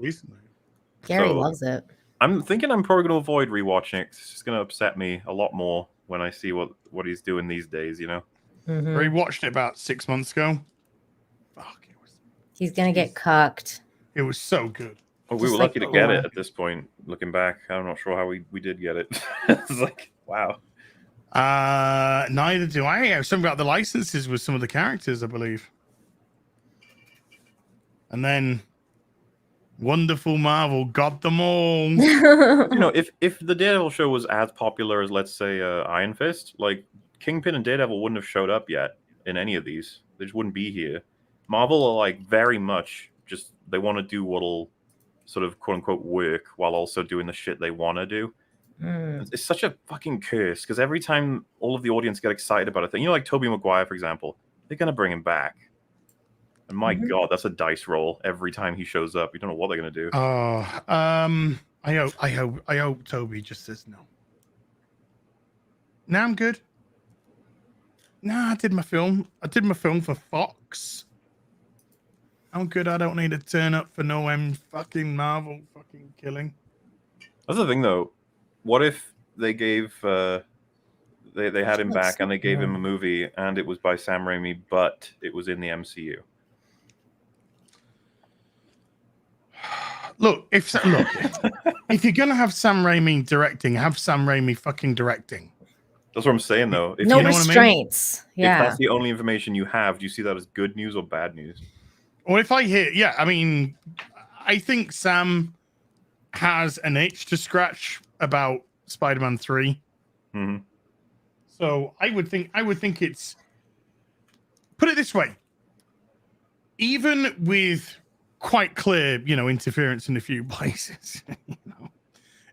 Gary loves it. I'm thinking I'm probably going to avoid rewatching it. It's just going to upset me a lot more when I see what he's doing these days, Rewatched it about 6 months ago. Fuck, He's gonna get cucked. It was so good. Well, we were lucky to get it at this point. Looking back, I'm not sure how we did get it. It's like, wow. Neither do I. I have something about the licenses with some of the characters, I believe. And then wonderful Marvel got them all. If the Daredevil show was as popular as, let's say, Iron Fist, like Kingpin and Daredevil wouldn't have showed up yet in any of these. They just wouldn't be here. Marvel are like very much just, they want to do what'll sort of quote unquote work while also doing the shit they want to do. It's such a fucking curse because every time all of the audience get excited about a thing, like Tobey Maguire, for example, they're gonna bring him back. And my God, that's a dice roll every time he shows up. You don't know what they're gonna do. I hope Toby just says no. Nah, I'm good. Nah, I did my film for Fox. I'm good. I don't need to turn up for no fucking Marvel fucking killing. That's the thing, though. What if they gave they had him back and they gave him a movie and it was by Sam Raimi, but it was in the MCU? Look, if you're gonna have Sam Raimi directing, have Sam Raimi fucking directing. That's what I'm saying, though. If no you know restraints. What I mean? Yeah. If that's the only information you have, do you see that as good news or bad news? Well, if I hear, I mean, I think Sam has an itch to scratch about Spider-Man 3. Mm-hmm. So I would think it's, put it this way, even with quite clear, interference in a few places,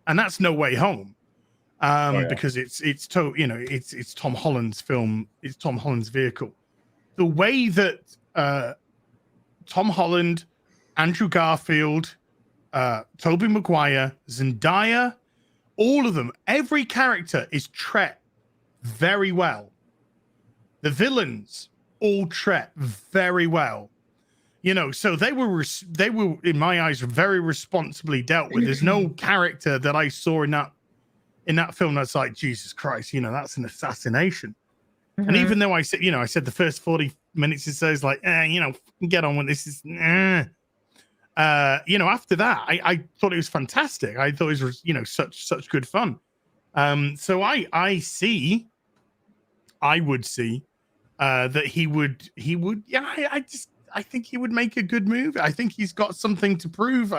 and that's No Way Home, because it's Tom Holland's film, it's Tom Holland's vehicle. The way that Tom Holland, Andrew Garfield, Tobey Maguire, Zendaya, all of them, every character is treated very well. The villains all treated very well. So they were in my eyes very responsibly dealt with. There's no character that I saw in that film that's like, Jesus Christ, that's an assassination. Mm-hmm. And even though I said the first 40 minutes or so is like, get on with this. Is after that, I thought it was fantastic. I thought it was, such good fun. So I would see that he would, I think he would make a good move. I think he's got something to prove.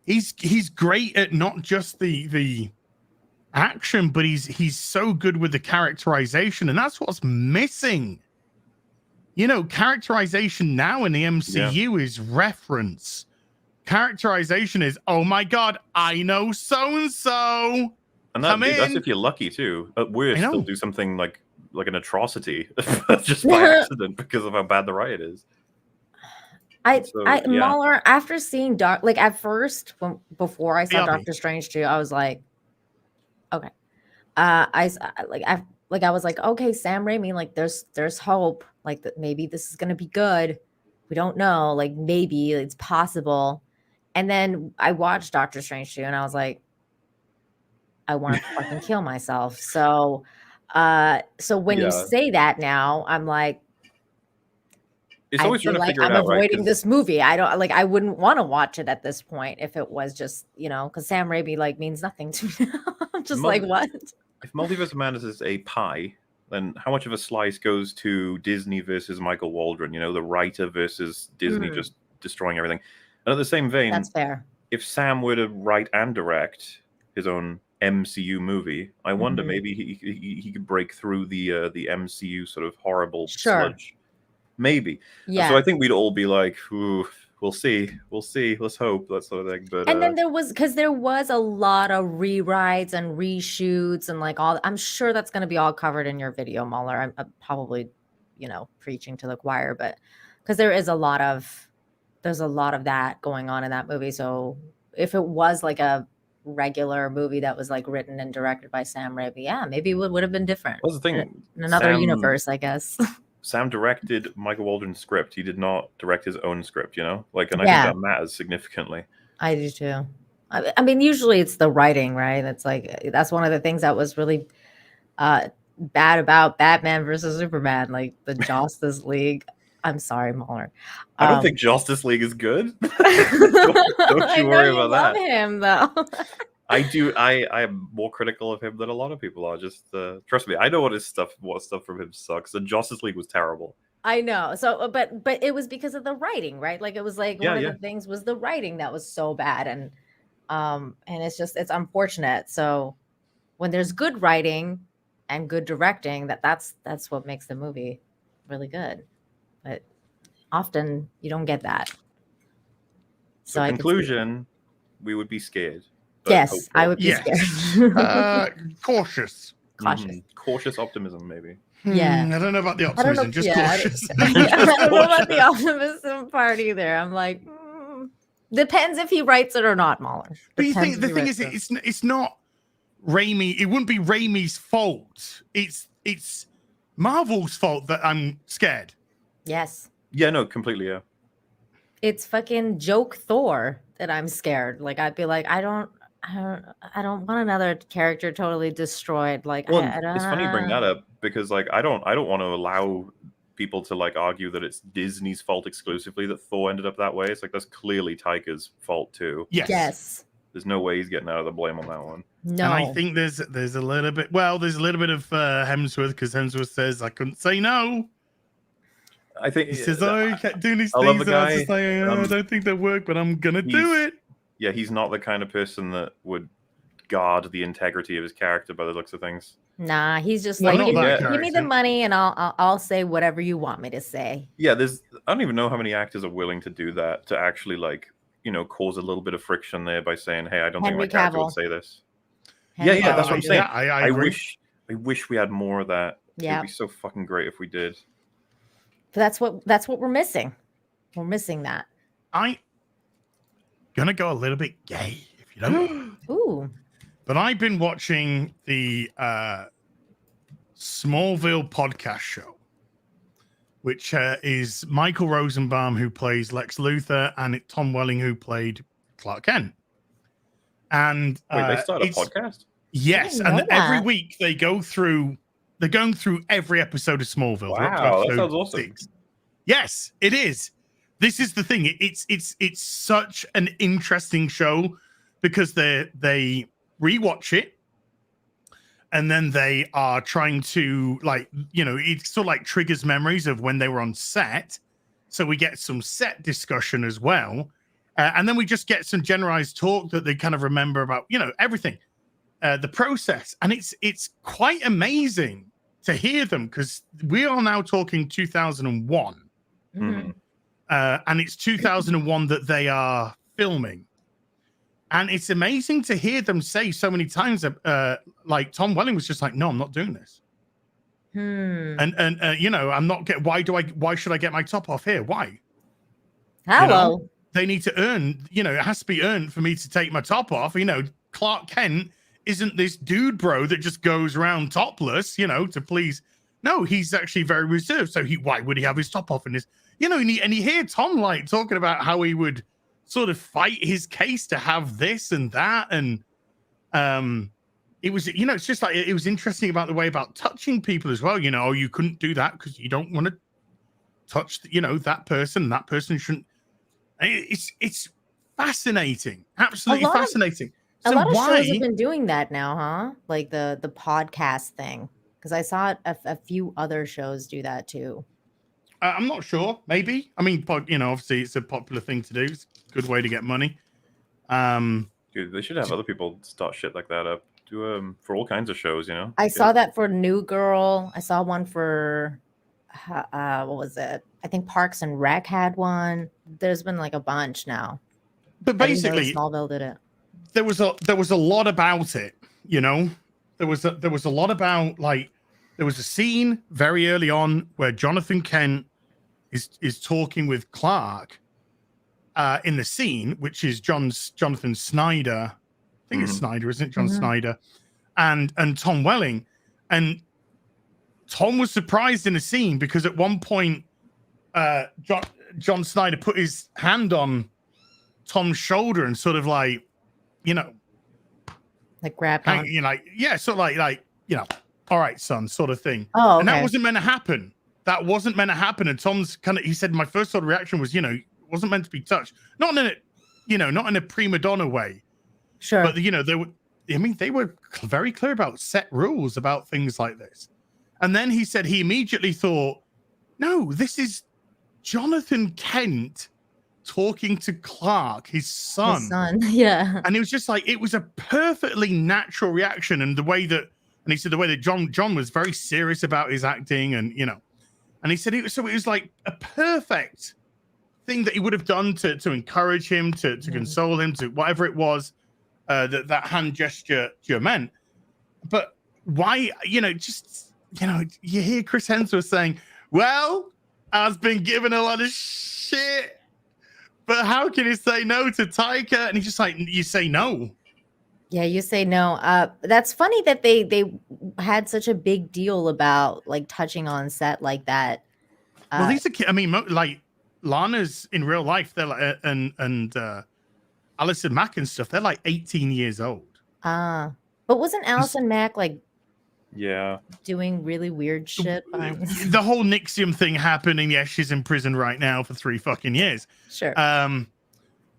He's great at not just the action, but he's so good with the characterization, and that's what's missing. Characterization now in the MCU is reference. Characterization is, oh my God, I know so and so. And that's if you're lucky too. At worst, they'll do something like an atrocity just by accident because of how bad the riot is. MauLer, after seeing at first, before I saw Doctor Strange 2, I was like, okay. I was like, okay, Sam Raimi, like there's hope, like that maybe this is gonna be good. We don't know, like maybe it's possible. And then I watched Doctor Strange 2 and I was like, I want to fucking kill myself. So when you say that now, I'm like, it's always trying to figure it out. I'm avoiding this movie. I wouldn't want to watch it at this point if it was just, because Sam Raimi means nothing to me. I'm just like, what? If Multiverse of Madness is a pie, then how much of a slice goes to Disney versus Michael Waldron? The writer versus Disney just destroying everything. And at the same vein, that's fair. If Sam were to write and direct his own MCU movie, I wonder maybe he could break through the MCU sort of horrible sludge. Maybe. Yeah. So I think we'd all be like, ooh, we'll see. Let's hope, that sort of thing. But then there was a lot of rewrites and reshoots and all. I'm sure that's going to be all covered in your video, MauLer. I'm probably, preaching to the choir, but because there's a lot of that going on in that movie. So if it was like a regular movie that was written and directed by Sam Raimi, maybe it would have been different. What's the thing? In another universe, I guess. Sam directed Michael Waldron's script. He did not direct his own script, and I think that matters significantly. I do too. I mean, usually it's the writing, right? That's one of the things that was really bad about Batman versus Superman, the Justice League. I'm sorry, MauLer. I don't think Justice League is good. don't you worry about that. I love him though. I do. I am more critical of him than a lot of people are. Just trust me. I know what stuff from him sucks. The Justice League was terrible. I know. So, but it was because of the writing, right? Like it was like one of the things was the writing that was so bad, and it's unfortunate. So when there's good writing and good directing, that's what makes the movie really good. But often you don't get that. So conclusion, we would be scared. Yes, hopeful. I would be scared. Cautious. Cautious optimism, maybe. Yeah. I don't know about the optimism, just cautious. I don't know about the optimism part either. I'm like, depends if he writes it or not, MauLer. But you think the thing is, it's not Raimi. It wouldn't be Raimi's fault. It's Marvel's fault that I'm scared. Yes. Yeah, no, completely, yeah. It's fucking joke Thor that I'm scared. Like I'd be like, I don't want another character totally destroyed. Like, well, it's funny you bring that up because like I don't want to allow people to like argue that it's Disney's fault exclusively that Thor ended up that way. It's like that's clearly Taika's fault too. Yes. There's no way he's getting out of the blame on that one. No. And I think there's a little bit. Well, there's a little bit of Hemsworth because Hemsworth says I couldn't say no. I think he says, "Oh, you kept doing these I things." love the guy. And I was just like, I don't think they work, but I'm gonna do it. Yeah, he's not the kind of person that would guard the integrity of his character by the looks of things. Nah, he's just like, give me the money and I'll say whatever you want me to say. Yeah, I don't even know how many actors are willing to do that to actually like, cause a little bit of friction there by saying, "Hey, I don't think my character would say this." Yeah, that's what I'm saying. I wish we had more of that. Yeah, it'd be so fucking great if we did. But that's what we're missing. We're missing that. I'm gonna go a little bit gay, if you don't. Ooh. But I've been watching the Smallville podcast show, which is Michael Rosenbaum, who plays Lex Luthor, and Tom Welling, who played Clark Kent. And wait, they started a podcast? Yes, and every week they're going through every episode of Smallville. Wow, that sounds awesome. 6. Yes, it is. This is the thing. It's such an interesting show because they rewatch it and then they are trying to it sort of like triggers memories of when they were on set. So we get some set discussion as well. And then we just get some generalized talk that they kind of remember about, everything, the process. And it's quite amazing to hear them because we are now talking 2001. Mm-hmm. And it's 2001 that they are filming. And it's amazing to hear them say so many times, like Tom Welling was just like, "No, I'm not doing this." And I'm not why should I get my top off here? Why? Hello. They need to earn, it has to be earned for me to take my top off. Clark Kent isn't this dude bro that just goes around topless, to please. No, he's actually very reserved. So why would he have his top off in this? And you hear Tom like talking about how he would sort of fight his case to have this and that. And it was, it's just like, it was interesting about the way about touching people as well. You couldn't do that because you don't want to touch, that person shouldn't. It's fascinating. Absolutely fascinating. So a lot of shows have been doing that now, huh? Like the podcast thing. Because I saw a few other shows do that too. I'm not sure. Maybe. I mean, obviously it's a popular thing to do. It's a good way to get money. Dude, they should have other people start shit like that up. Do for all kinds of shows, I saw that for New Girl. I saw one for what was it? I think Parks and Rec had one. There's been like a bunch now. But basically, Smallville did it. There was a lot about it. There was a lot about there was a scene very early on where Jonathan Kent is talking with Clark in the scene, which is Jonathan Snyder. I think it's Snyder, isn't it? John Snyder and Tom Welling. And Tom was surprised in a scene because at one point John Snyder put his hand on Tom's shoulder and sort of like grab him. sort of like all right, son, sort of thing. Oh, okay. And that wasn't meant to happen. that wasn't meant to happen. And Tom's he said, my first sort of reaction was, it wasn't meant to be touched. Not in a prima donna way. Sure. But, they were very clear about set rules about things like this. And then he said he immediately thought, no, this is Jonathan Kent talking to Clark, his son. Yeah. And it was just like, it was a perfectly natural reaction. And he said the way that John was very serious about his acting and, and he said, it was like a perfect thing that he would have done to encourage him, to console him, to whatever it was that hand gesture meant. But why, you hear Chris Hemsworth saying, well, I've been given a lot of shit, but how can you say no to Taika? And he's just like, you say no. Yeah, you say no. That's funny that they had such a big deal about like touching on set like that. Well, these are kids. I mean, like Lana's in real life. They're like, and Allison Mack and stuff. They're like 18 years old. But wasn't Allison Mack like? Yeah. Doing really weird shit. The whole Nixium thing happening. Yeah, she's in prison right now for 3 fucking years. Sure.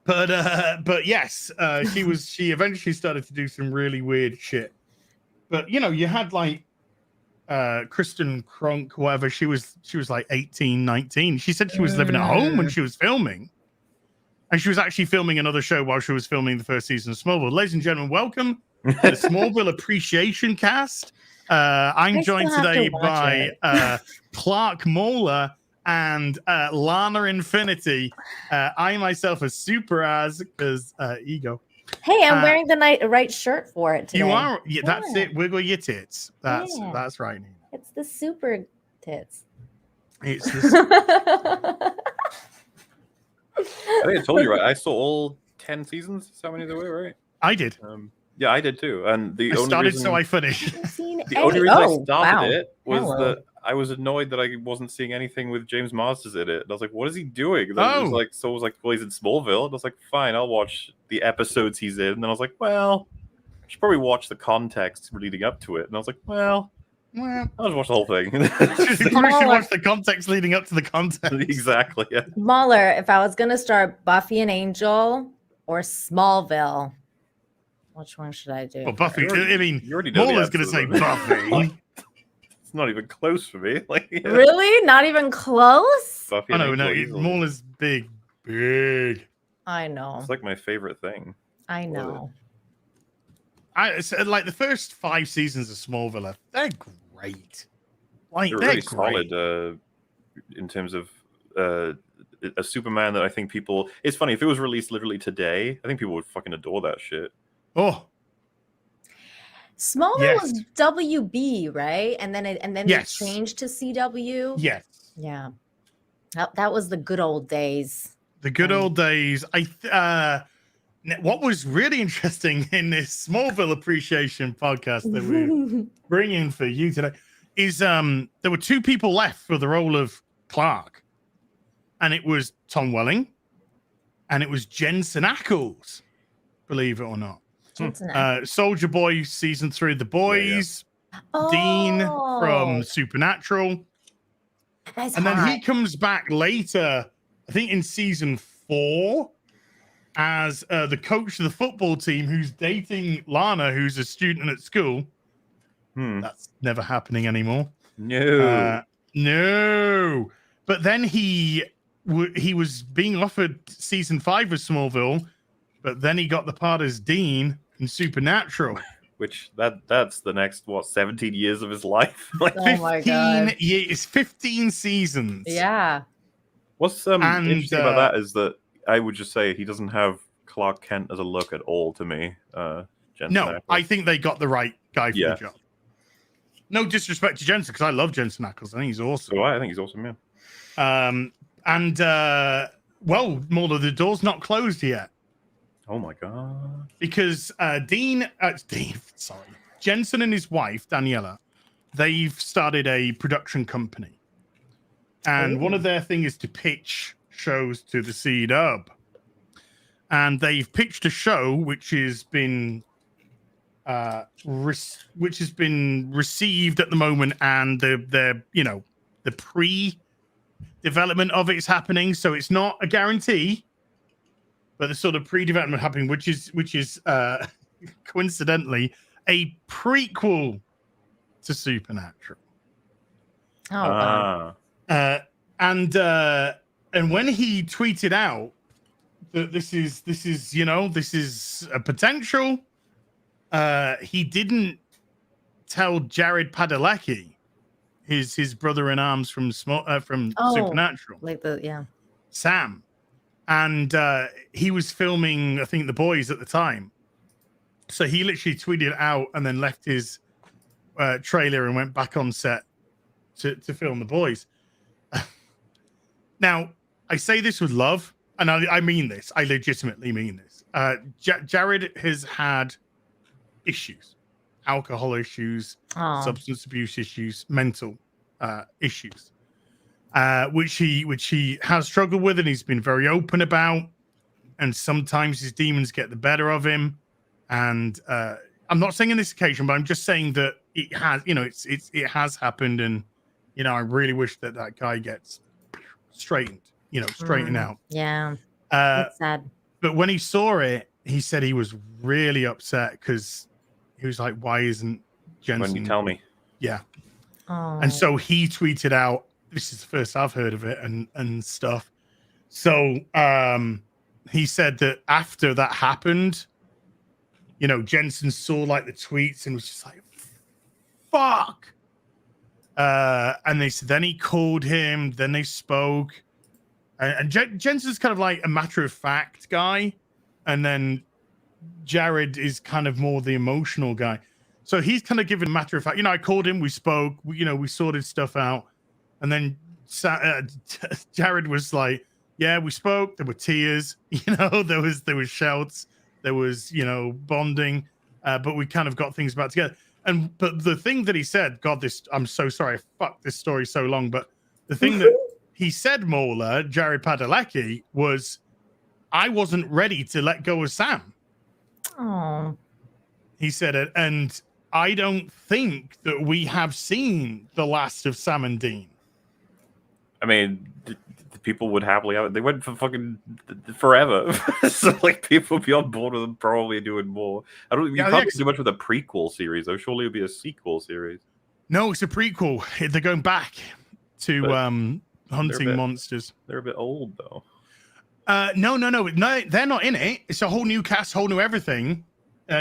But yes, she eventually started to do some really weird shit. But you had like Kristen Krunk, whatever, she was like 18, 19. She said she was living at home when she was filming. And she was actually filming another show while she was filming the first season of Smallville. Ladies and gentlemen, welcome to the Smallville Appreciation Cast. I'm joined today by Clark MauLer and Lana Infinity. I myself are Super Az because ego. Hey, I'm wearing the right shirt for it today. You are? Yeah, that's it. Wiggle your tits. That's right, Nina. It's the super tits. It's the I think I told you, right? I saw all 10 seasons. Is how many there were, right? I did. Yeah, I did too. And I started, so I finished. The only reason I started it was that I was annoyed that I wasn't seeing anything with James Marsters in it. And I was like, what is he doing? And I was like, well, he's in Smallville. And I was like, fine, I'll watch the episodes he's in. And then I was like, well, I should probably watch the context leading up to it. And I was like, well, I'll just watch the whole thing. You probably should watch the context leading up to the context. Exactly. Yeah. MauLer, if I was going to start Buffy and Angel or Smallville, which one should I do? Well, Buffy. I mean, MauLer's going to say Buffy. It's not even close for me. Like, yeah. Really? Not even close? Buffy no. MauLer's big. I know. It's like my favorite thing. I know. Like the first 5 seasons of Smallville, they're great. Like they're really solid in terms of a Superman that I think people. It's funny if it was released literally today, I think people would fucking adore that shit. Oh, Smallville was WB, right? And then they changed to CW. Yes. Yeah. That was the good old days. The good old days. What was really interesting in this Smallville appreciation podcast that we're bringing for you today is there were 2 people left for the role of Clark, and it was Tom Welling and it was Jensen Ackles, believe it or not. Soldier Boy season 3 of The Boys, Dean from Supernatural, then he comes back later, I think in season 4, as the coach of the football team who's dating Lana, who's a student at school. That's never happening anymore. No. But then he was being offered season 5 of Smallville, but then he got the part as Dean in Supernatural. Which that's the next 17 years of his life. Like 15 years, 15 seasons. Yeah. What's interesting about that is that I would just say he doesn't have Clark Kent as a look at all to me. Jensen Ackles. I think they got the right guy for the job. No disrespect to Jensen, because I love Jensen Ackles. I think he's awesome. I think he's awesome, yeah. MauLer, the door's not closed yet. Oh my god. Because Jensen and his wife, Daniela, they've started a production company. And one of their things is to pitch shows to the C-Dub. And they've pitched a show which has been received at the moment, and they're the pre-development of it is happening. So it's not a guarantee, but the sort of pre-development happening, which is coincidentally a prequel to Supernatural. Oh, wow. And when he tweeted out that this is a potential, he didn't tell Jared Padalecki, his brother in arms from Supernatural, Sam, and he was filming, I think, The Boys at the time. So he literally tweeted it out and then left his trailer and went back on set to film The Boys. Now, I say this with love, and I mean this. I legitimately mean this. Jared has had issues, alcohol issues, substance abuse issues, mental issues, which he has struggled with, and he's been very open about. And sometimes his demons get the better of him. And I'm not saying in this occasion, but I'm just saying that it has, it has happened, and I really wish that guy gets straightened out. Yeah, that's sad. But when he saw it, he said he was really upset because he was like, "Why isn't Jensen?" When you tell me, yeah. And so he tweeted out, "This is the first I've heard of it," and stuff. So he said that after that happened, Jensen saw like the tweets and was just like, "Fuck." And they said then he called him, then they spoke, and Jensen's kind of like a matter of fact guy, and then Jared is kind of more the emotional guy. So he's kind of given matter of fact. I called him, we spoke, we sorted stuff out, and then Jared was like, "Yeah, we spoke. There were tears, there was shouts, there was bonding, but we kind of got things back together." But the thing that he said, God, I'm so sorry, I fucked this story so long, but the thing that he said, MauLer, Jared Padalecki, was, "I wasn't ready to let go of Sam." Oh. He said it, and I don't think that we have seen the last of Sam and Dean. I mean, people would happily have it. They went for fucking forever. So like people would be on board with them probably doing more. I don't think you can't do much with a prequel series, though. Surely it would be a sequel series. No, it's a prequel. They're going back to hunting monsters. They're a bit old though. No, they're not in it. It's a whole new cast, whole new everything,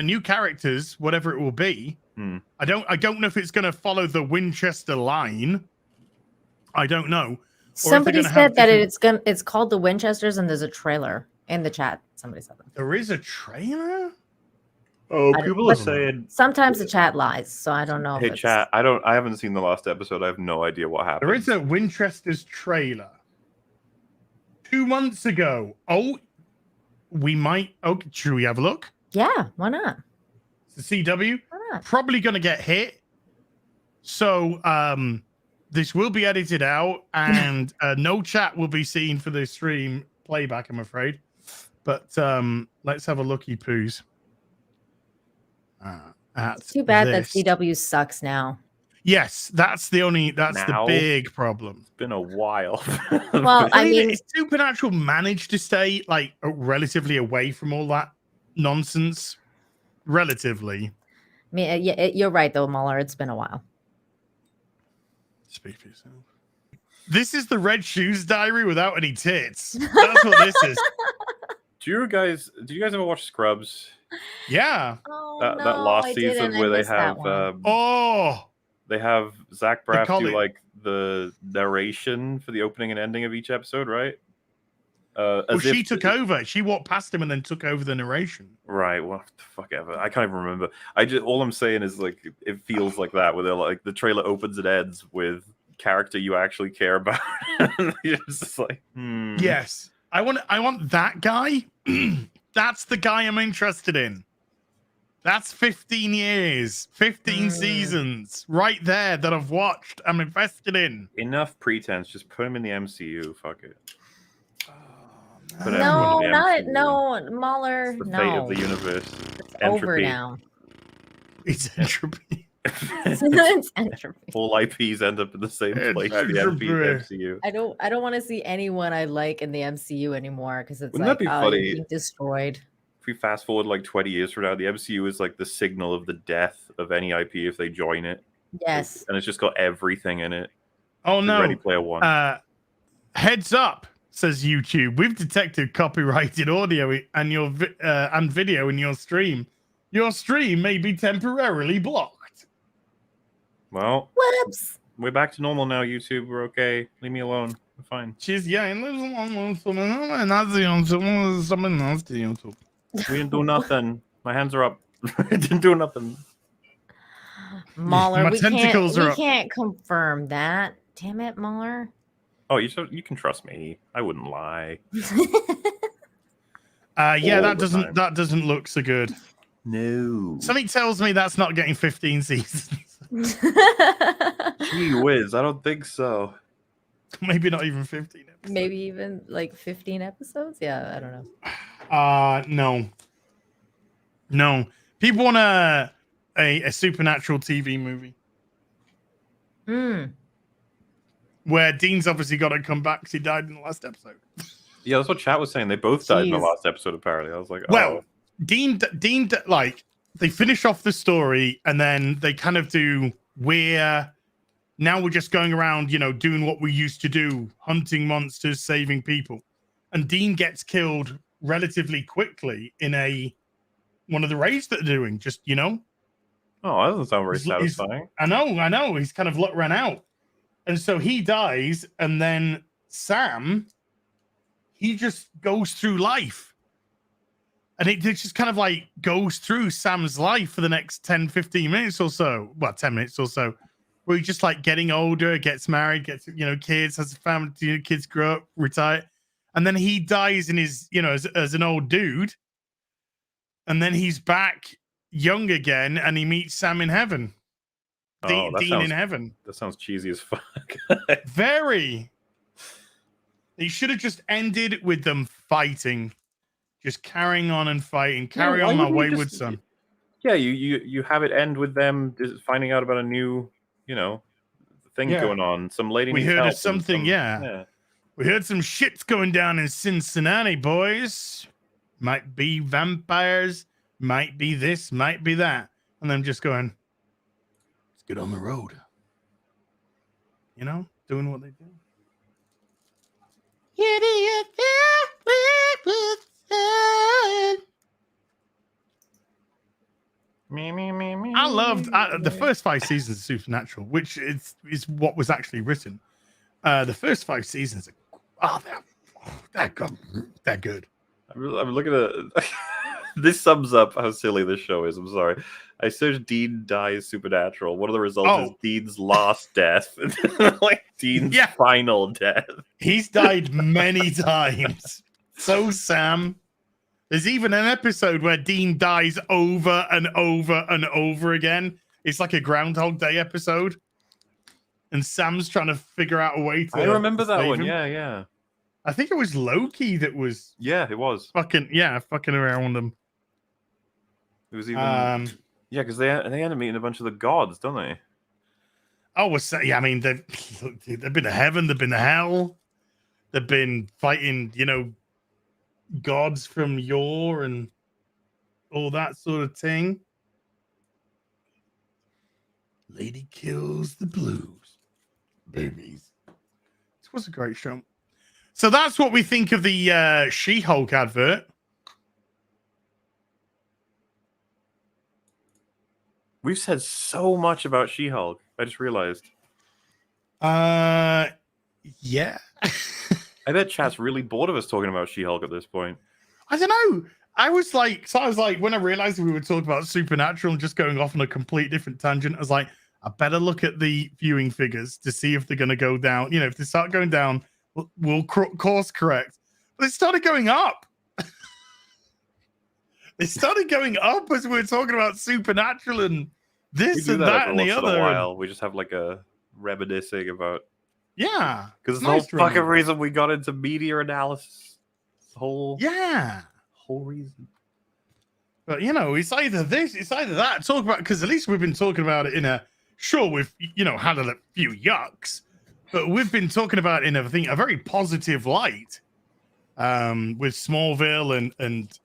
new characters, whatever it will be. I don't know if it's going to follow the Winchester line. I don't know. Somebody said that it's called the Winchesters, and there's a trailer in the chat. Somebody said that. There is a trailer? Oh, people are saying sometimes the chat lies, so I don't know. Hey, chat, I haven't seen the last episode. I have no idea what happened. There is a Winchester's trailer 2 months ago. Oh, we might. Oh, should we have a look? Yeah, why not? It's the CW. Why not? Probably going to get hit. So, this will be edited out, and no chat will be seen for the stream playback, I'm afraid. But let's have a looky poos. It's too bad that CW sucks now. Yes, that's the big problem. It's been a while. Well, I mean, Supernatural managed to stay like relatively away from all that nonsense. Relatively. I mean, you're right though, MauLer. It's been a while. Speak for yourself. This is the Red Shoes Diary without any tits. That's what this is. Do you guys ever watch Scrubs? Yeah. Oh, that last season where they have they have Zach Braff do like the narration for the opening and ending of each episode, right? Well, she took over. She walked past him and then took over the narration. Right. What the fuck ever. I can't even remember. All I'm saying is like it feels like that, where they're like the trailer opens and ends with character you actually care about. You're just like, Yes. I want that guy. That's the guy I'm interested in. That's 15 years, 15 seasons right there that I've watched. I'm invested in. Enough pretense. Just put him in the MCU. Fuck it. No, MauLer. It's the no. fate of the universe. It's over now. It's entropy. It's entropy. All IPs end up in the same place. The MCU. I don't want to see anyone I like in the MCU anymore because it's Wouldn't that be funny? You're being destroyed. If we fast forward like 20 years from now, the MCU is like the signal of the death of any IP if they join it. Yes. And it's just got everything in it. Oh no! Ready Player One. Heads up, says YouTube. We've detected copyrighted audio and your and video in your stream. Your stream may be temporarily blocked. Well, whoops. We're back to normal now, YouTube. We're okay. Leave me alone. We're fine. She's something else to YouTube. We didn't do nothing. My hands are up. I didn't do nothing. MauLer, we can't confirm that. Damn it, MauLer. Oh, you can trust me. I wouldn't lie. Yeah, that doesn't look so good. No. Something tells me that's not getting 15 seasons. Gee whiz, I don't think so. Maybe not even 15 episodes. Maybe even like 15 episodes? Yeah, I don't know. No. People want a supernatural TV movie. Where Dean's obviously got to come back because he died in the last episode. Yeah, that's what chat was saying. They both died in the last episode, apparently. I was like, oh. Well, Dean, like, they finish off the story and then they kind of do, now we're just going around, doing what we used to do, hunting monsters, saving people. And Dean gets killed relatively quickly in one of the raids that they're doing, just, Oh, that doesn't sound very satisfying. I know. He's kind of run out. And so he dies, and then Sam, he just goes through life. And it just kind of like goes through Sam's life for the next 10, 15 minutes or so. Well, 10 minutes or so. Where he's just like getting older, gets married, gets, kids, has a family, kids grow up, retire. And then he dies in his, as an old dude. And then he's back young again, and he meets Sam in heaven. Dean in heaven. That sounds cheesy as fuck. Very. He should have just ended with them fighting. Just carrying on and fighting. Carry on, my wayward son. Yeah, you have it end with them finding out about a new, thing going on. Some lady needs help. We heard of something, yeah. We heard some shit's going down in Cincinnati, boys. Might be vampires, might be this, might be that. And them just going, let's get on the road. Doing what they do. I loved the first 5 seasons of Supernatural, which is what was actually written. The first 5 seasons they're good. I'm looking at this sums up how silly this show is. I'm sorry. I searched Dean dies Supernatural. One of the results is Dean's last death. Like Dean's final death. He's died many times. So Sam. There's even an episode where Dean dies over and over and over again. It's like a Groundhog Day episode. And Sam's trying to figure out a way to. I remember that one. Him. Yeah. I think it was Loki that was. Yeah, it was. Fucking around them. It was even. Because they end up meeting a bunch of the gods, don't they? Oh, I mean, they've been to heaven, they've been to hell, they've been fighting, gods from yore and all that sort of thing. Lady kills the blues, babies. This was a great show. So that's what we think of the She-Hulk advert. We've said so much about She-Hulk. I just realized. Yeah. I bet chat's really bored of us talking about She-Hulk at this point. I don't know. I was like, when I realized we were talking about Supernatural and just going off on a complete different tangent, I was like, I better look at the viewing figures to see if they're going to go down. If they start going down, we'll course correct. But it started going up. It started going up as we were talking about Supernatural and this and that and the other. While. We just have like a reminiscing about. Yeah. Because it's the whole fucking reason we got into media analysis. Whole reason. But it's either this, it's either that. Talk about, because at least we've been talking about it in a we've had a few yucks, but we've been talking about it in a very positive light. With Smallville and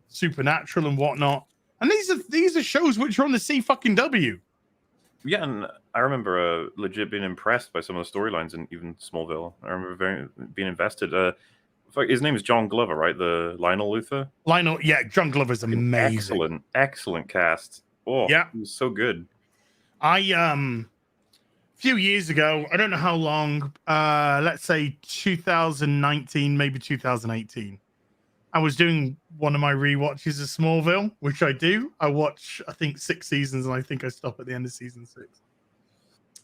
Supernatural and whatnot. And these are shows which are on the C-fucking-W. Yeah, and I remember legit being impressed by some of the storylines in even Smallville. I remember being invested. His name is John Glover, right? The Lionel Luthor? Lionel, yeah, John Glover's amazing. Excellent cast. Oh, yeah. He was so good. A few years ago, I don't know how long, let's say 2019, maybe 2018, I was doing one of my rewatches of Smallville, which I do. I watch, I think, 6 seasons, and I think I stop at the end of season 6.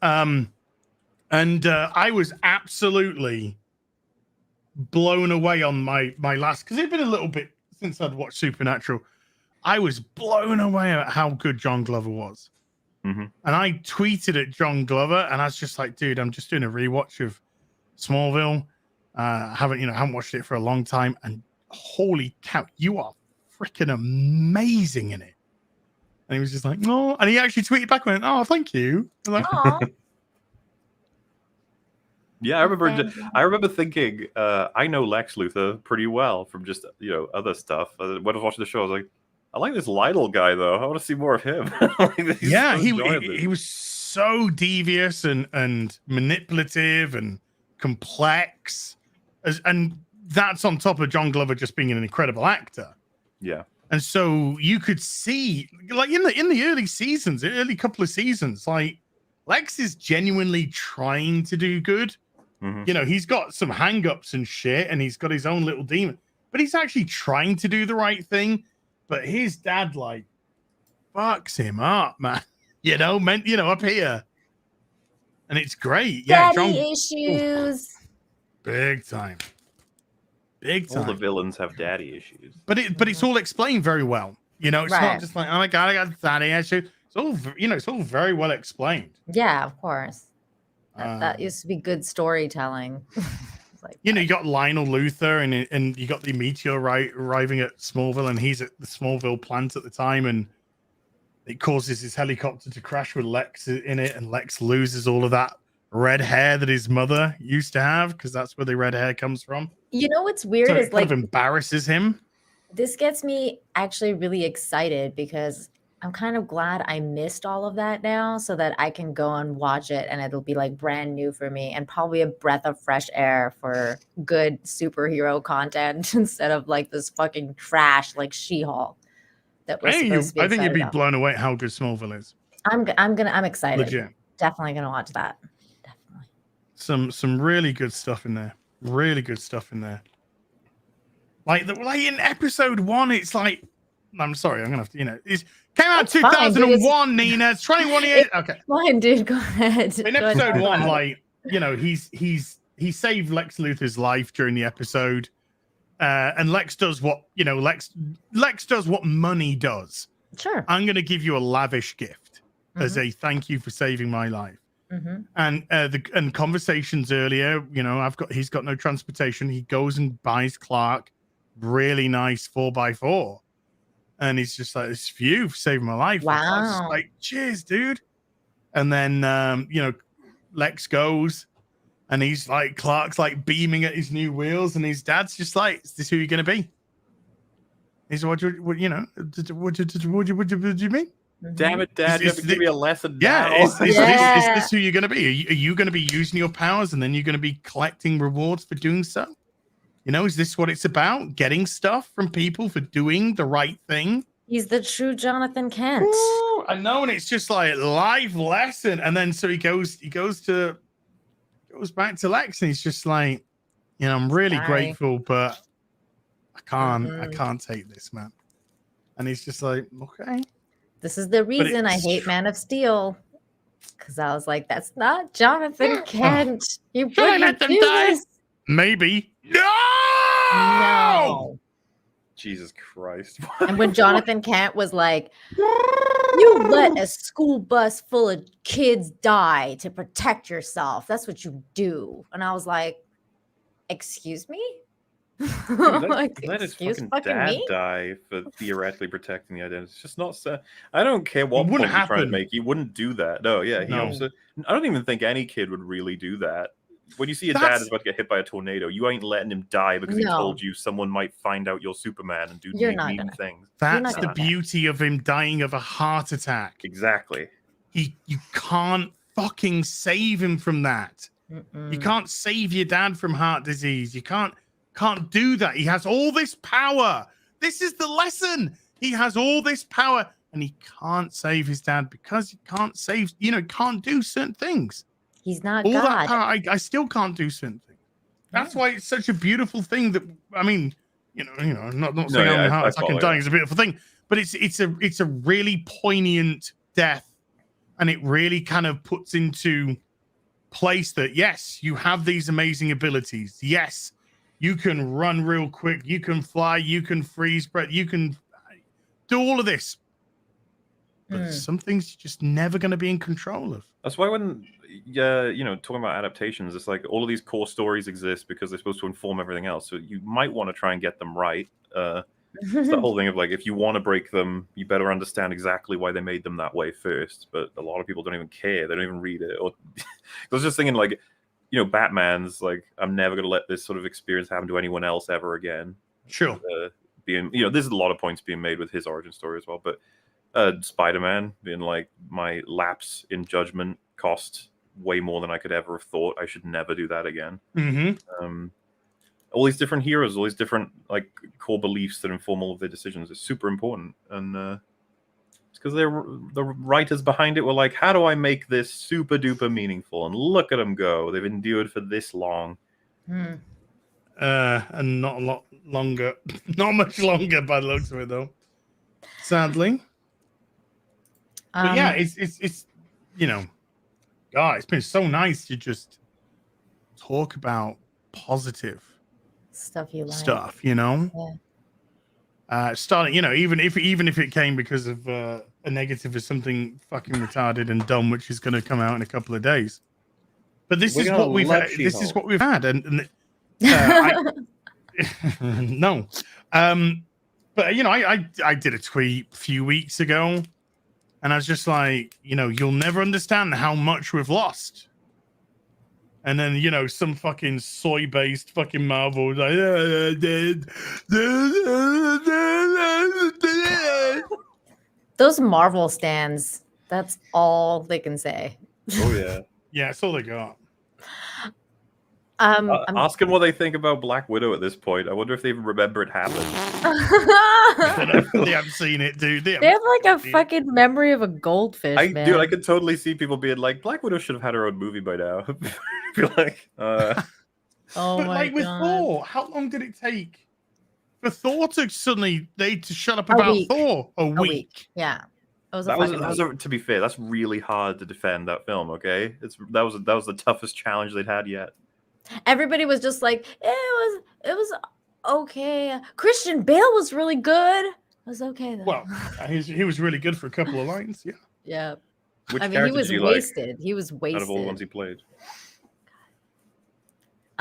And I was absolutely blown away on my last, because it'd been a little bit since I'd watched Supernatural. I was blown away at how good John Glover was. Mm-hmm. And I tweeted at John Glover, and I was just like, dude, I'm just doing a rewatch of Smallville. Haven't watched it for a long time, and holy cow, you are freaking amazing in it. And he was just like, no, and he actually tweeted back and went, oh, thank you. I was like, yeah, I remember thinking, I know Lex Luthor pretty well from just other stuff. When I was watching the show, I was like, I like this Lionel guy though. I want to see more of him. Yeah, he was so devious and manipulative and complex, and that's on top of John Glover just being an incredible actor. Yeah, and so you could see, like in the early seasons, the early couple of seasons, like Lex is genuinely trying to do good. Mm-hmm. He's got some hang-ups and shit, and he's got his own little demon, but he's actually trying to do the right thing. But his dad, like, fucks him up, man. Up here. And it's great. Yeah, daddy issues. Big time. Big time. All the villains have daddy issues. But it's all explained very well. It's not just like, oh my God, I got daddy issues. It's all, it's all very well explained. Yeah, of course. That used to be good storytelling. You got Lionel Luthor and you got the meteor arriving at Smallville, and he's at the Smallville plant at the time, and it causes his helicopter to crash with Lex in it, and Lex loses all of that red hair that his mother used to have, because that's where the red hair comes from. What's weird is it kind of embarrasses him. This gets me actually really excited, because I'm kind of glad I missed all of that now, so that I can go and watch it, and it'll be like brand new for me, and probably a breath of fresh air for good superhero content instead of like this fucking trash like She-Hulk that was supposed to be. I think you'd be blown away at how good Smallville is. I'm excited. Legit. Definitely gonna watch that. Definitely. Some really good stuff in there. Really good stuff in there. Like in episode 1, it's like, I'm sorry, I'm gonna have to, it came out 2001, Nina. It's 21 years. Okay. Fine, dude, go ahead. In episode 1, like, he saved Lex Luthor's life during the episode. And Lex does what, Lex does what money does. Sure. I'm gonna give you a lavish gift as a thank you for saving my life. Mm-hmm. And conversations earlier, he's got no transportation. He goes and buys Clark really nice 4x4. And he's just like, it's for you for saving my life. Wow. Like, cheers, dude. And then, Lex goes, and he's like, Clark's like beaming at his new wheels, and his dad's just like, is this who you're going to be? He's like, what do you mean? Damn it, Dad, you have to give me a lesson. Yeah, now. Is this who you're going to be? Are you going to be using your powers, and then you're going to be collecting rewards for doing so? Is this what it's about? Getting stuff from people for doing the right thing? He's the true Jonathan Kent. Ooh, I know, and it's just like life lesson. And then so he goes back to Lex, and he's just like, I'm really grateful, but I can't take this, man. And he's just like, okay. This is the reason I hate Man of Steel. Because I was like, that's not Jonathan Kent. You wouldn't let them die. Maybe. No! Jesus Christ. And when Jonathan Kent was like, you let a school bus full of kids die to protect yourself. That's what you do. And I was like, excuse me? Let his fucking dad die for theoretically protecting the identity. It's just not so. I don't care what point you're trying to make. He wouldn't do that. No, yeah. He also. I don't even think any kid would really do that. When you see your dad is about to get hit by a tornado, you ain't letting him die because he told you someone might find out you're Superman and do mean things. That's the beauty of him dying of a heart attack. Exactly. You can't fucking save him from that. You can't save your dad from heart disease. You can't do that. He has all this power. This is the lesson. He has all this power and he can't save his dad because he can't save, can't do certain things. He's not all God. That power, I still can't do certain things. That's why it's such a beautiful thing that, I mean, I'm not saying having a heart attack and dying is a beautiful thing, but it's a really poignant death, and it really kind of puts into place that, yes, you have these amazing abilities. Yes, you can run real quick, you can fly, you can freeze breath, you can do all of this. But some things you're just never going to be in control of. That's why when, talking about adaptations, it's like all of these core stories exist because they're supposed to inform everything else. So you might want to try and get them right. It's the whole thing of like, if you want to break them, you better understand exactly why they made them that way first. But a lot of people don't even care. They don't even read it. Or I was just thinking like, Batman's like, I'm never going to let this sort of experience happen to anyone else ever again. Sure. There's a lot of points being made with his origin story as well. But Spider-Man being like, my lapse in judgment cost way more than I could ever have thought. I should never do that again. All these different heroes, all these different like core beliefs that inform all of their decisions is super important. And it's because the writers behind it were like, how do I make this super duper meaningful? And look at them go. They've endured for this long. And not a lot longer. Not much longer by the looks of it, though. Sadly. But yeah, it's God, it's been so nice to just talk about positive stuff you like. Starting, even if it came because of a negative or something fucking retarded and dumb, which is going to come out in a couple of days. But this is what we've had. This is what we've had, and no. But I did a tweet a few weeks ago, and I was just like, you'll never understand how much we've lost. And then, some fucking soy-based fucking Marvel was like, those Marvel stands, that's all they can say. Oh, yeah. Yeah, that's all they got. Ask them what they think about Black Widow at this point. I wonder if they even remember it happened. They haven't seen it, dude. They have like a fucking memory of a goldfish, man. Dude, I could totally see people being like, Black Widow should have had her own movie by now. Be like, oh but my God. With Thor, how long did it take for Thor to suddenly to shut up A about week. Thor? A week. Yeah. To be fair, that's really hard to defend that film. Okay, that was the toughest challenge they'd had yet. Everybody was just like, it was okay. Christian Bale was really good. It was okay though. Well, he was really good for a couple of lines. Yeah. Yeah. Which I mean, he was wasted. He was wasted. Out of all the ones he played.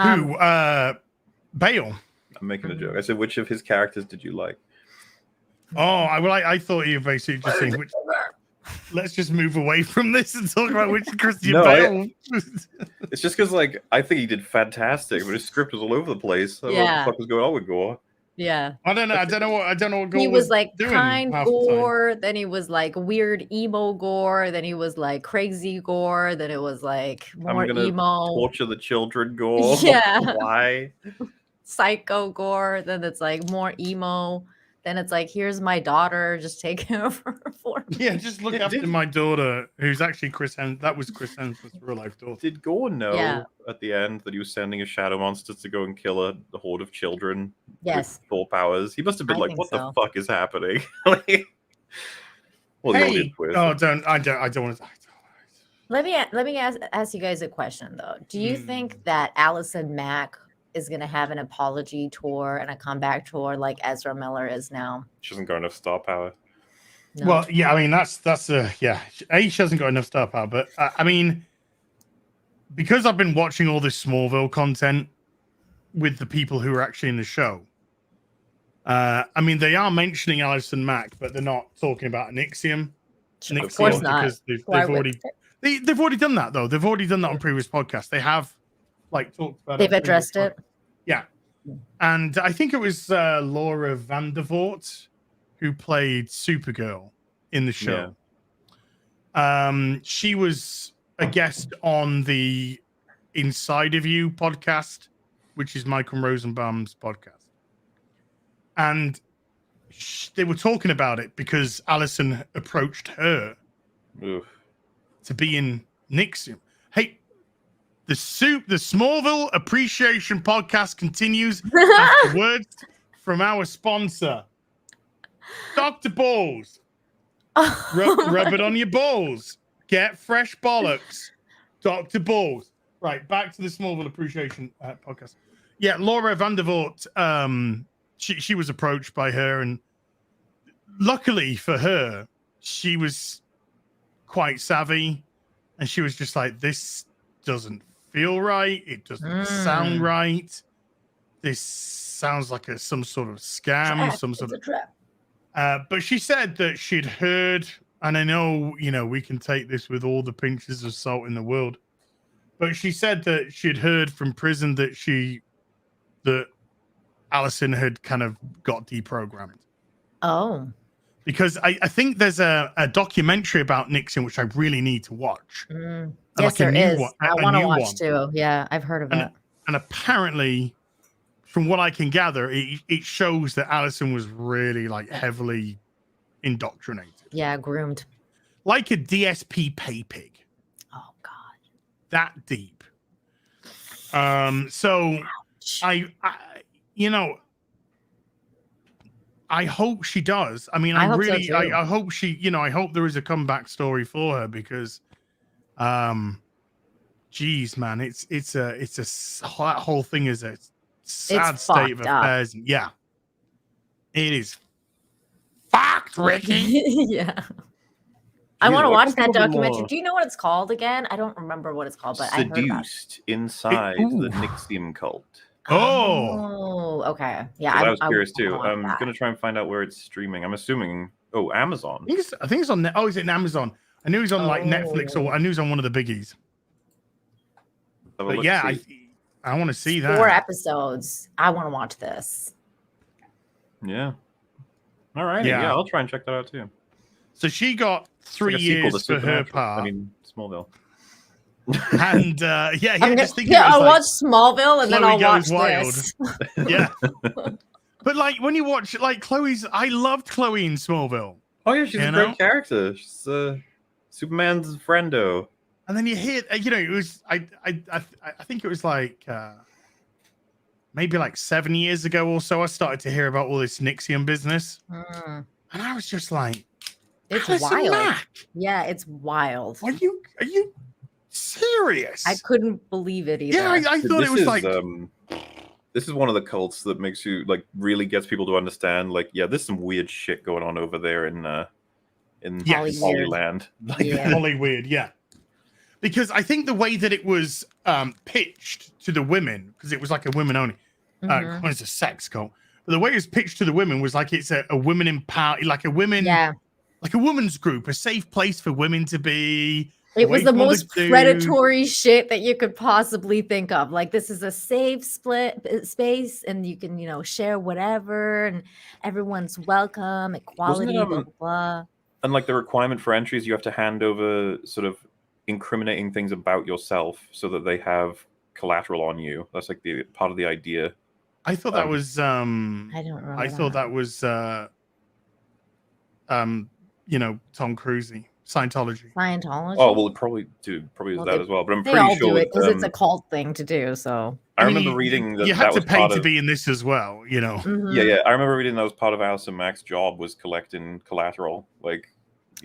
Who? Bale. I'm making a joke. I said, which of his characters did you like? Oh, I thought you were basically just saying which. Let's just move away from this and talk about which Christian Bale. It's just because, like, I think he did fantastic, but his script was all over the place. I don't know what the fuck was going on with Gore. Yeah. I don't know what Gore he was like doing kind Gore, then he was like weird emo Gore, then he was like crazy Gore, then it was like more emo. Torture the children Gore. Yeah. Why? Psycho Gore, then it's like more emo. Then it's like, here's my daughter, just take care of her for me. Yeah, just look after my daughter, who's actually Chris Hemsworth. That was Chris Hemsworth's real life daughter. Did Gore know at the end that he was sending his shadow monsters to go and kill a horde of children with Thor powers? He must have been like, what the fuck is happening? Well, hey, I don't want to. Let me ask you guys a question though. Do you think that Allison Mack is going to have an apology tour and a comeback tour like Ezra Miller is now? She hasn't got enough star power. No. Well, yeah, I mean that's yeah. She hasn't got enough star power, but I mean, because I've been watching all this Smallville content, with the people who are actually in the show. I mean, they are mentioning Allison Mack, but they're not talking about Nixium. Of course not. Because they've already done that though. They've already done that on previous podcasts. They have talked about. They've addressed it. Yeah, and I think it was Laura Vandervoort who played Supergirl in the show. Yeah. She was a guest on the Inside of You podcast, which is Michael Rosenbaum's podcast, and they were talking about it because Allison approached her to be in Nixium. Hey, the Smallville Appreciation Podcast continues after words from our sponsor, Dr. Balls. Rub it on your balls. Get fresh bollocks. Dr. Balls. Right, back to the Smallville Appreciation Podcast. Yeah, Laura Vandervoort, she was approached by her, and luckily for her, she was quite savvy, and she was just like, this doesn't feel right. It doesn't sound right. This sounds like some sort of scam, some sort of trap. But she said that she'd heard, and I know, we can take this with all the pinches of salt in the world, but she said that she'd heard from prison that Allison had kind of got deprogrammed. Oh. Because I think there's a documentary about Nixium which I really need to watch. Yes, there is. I want to watch too. Yeah, I've heard of it. And apparently, from what I can gather, it shows that Allison was really heavily indoctrinated. Yeah, groomed. Like a DSP pay pig. Oh God. That deep. So ouch. I hope she does. I mean, I hope she, I hope there is a comeback story for her because, geez, man, that whole thing is a sad state of affairs. Yeah, it is fucked, Ricky. Yeah. I want to watch that documentary. Do you know what it's called again? I don't remember what it's called, but Seduced inside the Nixium cult. Oh, okay. Yeah, I was curious too. I'm gonna try and find out where it's streaming. I'm assuming, Amazon. I think it's on. Oh, is it in Amazon? I knew he's on Netflix, or I knew he's on one of the biggies. But yeah, I want to see that. 4 episodes. I want to watch this. Yeah. All right. Yeah, I'll try and check that out too. So she got 3 years for her part. I mean, Smallville. And I'll watch Smallville and then I'll watch this. Yeah. But when you watch I loved Chloe in Smallville. Oh yeah, she's a great character. She's Superman's friendo. And then you hear, it was I think it was maybe 7 years ago or so. I started to hear about all this Nixium business, and I was just like, it's wild. Yeah, it's wild. Are you serious? I couldn't believe it either. Yeah, I thought it was this is one of the cults that makes you really gets people to understand there's some weird shit going on over there in Hollyland. Hollyweird, yeah. Because I think the way that it was pitched to the women, because it was a women only, it's a sex cult, but the way it was pitched to the women was it's a women empower, a women's group, a safe place for women to be. It was the most predatory shit that you could possibly think of. This is a safe space, and you can, share whatever, and everyone's welcome, equality, blah, blah, blah. And the requirement for entries, you have to hand over sort of incriminating things about yourself so that they have collateral on you. That's the part of the idea. I thought that was I don't remember. I thought that was Tom Cruise. Scientology. Oh well, probably is that as well. But I'm pretty all sure do it because it's a cult thing to do. So I remember reading that you had to was pay to be in this as well. Yeah. I remember reading that was part of Allison Mack's job was collecting collateral.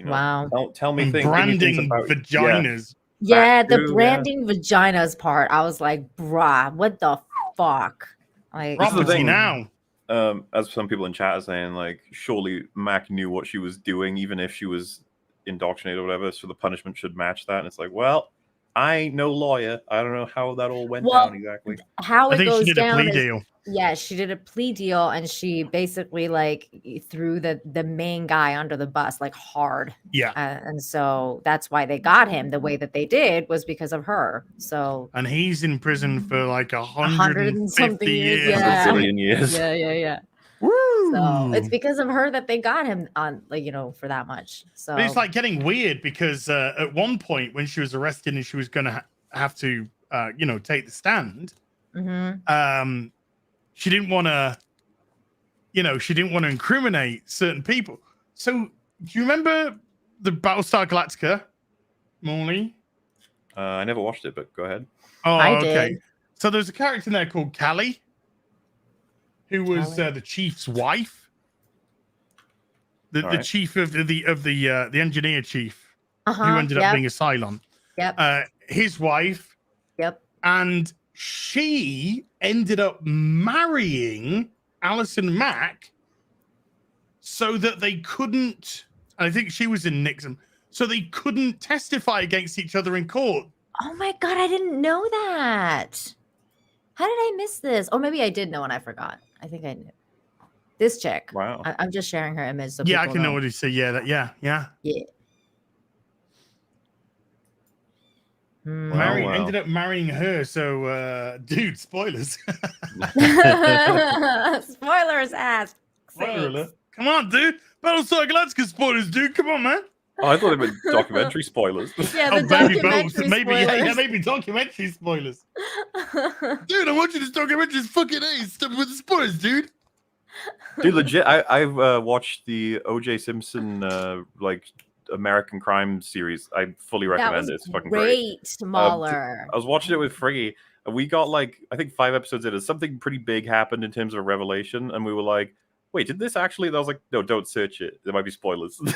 Wow. Tell me things. Branding vaginas. Yeah, the branding vaginas part. I was like, bruh, what the fuck? Property now. As some people in chat are saying, surely Mac knew what she was doing, even if she was indoctrinated or whatever, so the punishment should match that. And it's well, I ain't no lawyer. I don't know how that all went down exactly. How I it think goes she did a down plea is, deal. yeah, she did a plea deal, and she basically like threw the main guy under the bus like hard. Yeah. And so that's why they got him the way that they did, was because of her. So And he's in prison for like 100 and 150 something years. Yeah. A billion years. Yeah. Woo! So it's because of her that they got him on, like, for that much. So But it's like getting weird because at one point when she was arrested and she was going to have to, take the stand, she didn't want to, incriminate certain people. So do you remember the Battlestar Galactica, Morley? I never watched it, but go ahead. Oh, I okay. did. So there's a character in there called Callie, who was the chief's wife, the chief of the engineer chief, who ended up being a Cylon. Yep. His wife. Yep. And she ended up marrying Allison Mack so that they couldn't. I think she was in Nixon, so they couldn't testify against each other in court. Oh my God, I didn't know that. How did I miss this? Or maybe I did know and I forgot. I think I knew. This chick. Wow. I'm just sharing her image. So Yeah, I people can know what you say. Yeah, yeah. Ended up marrying her. So, dude, spoilers. Spoilers, ass. Spoiler alert. Come on, dude. Battlestar Galactica spoilers, dude. Come on, man. Oh, I thought they meant documentary spoilers. Yeah, the documentary maybe documentary spoilers. Dude, I want you to documentary is fucking ace. Stop with the spoilers, dude. Dude, legit. I've watched the O.J. Simpson American crime series. I fully recommend it. It's fucking great. MauLer. I was watching it with Friggy, and we got I think 5 episodes in, and something pretty big happened in terms of a revelation, and we were like, wait, did this actually? And I was like, no, don't search it. There might be spoilers. Which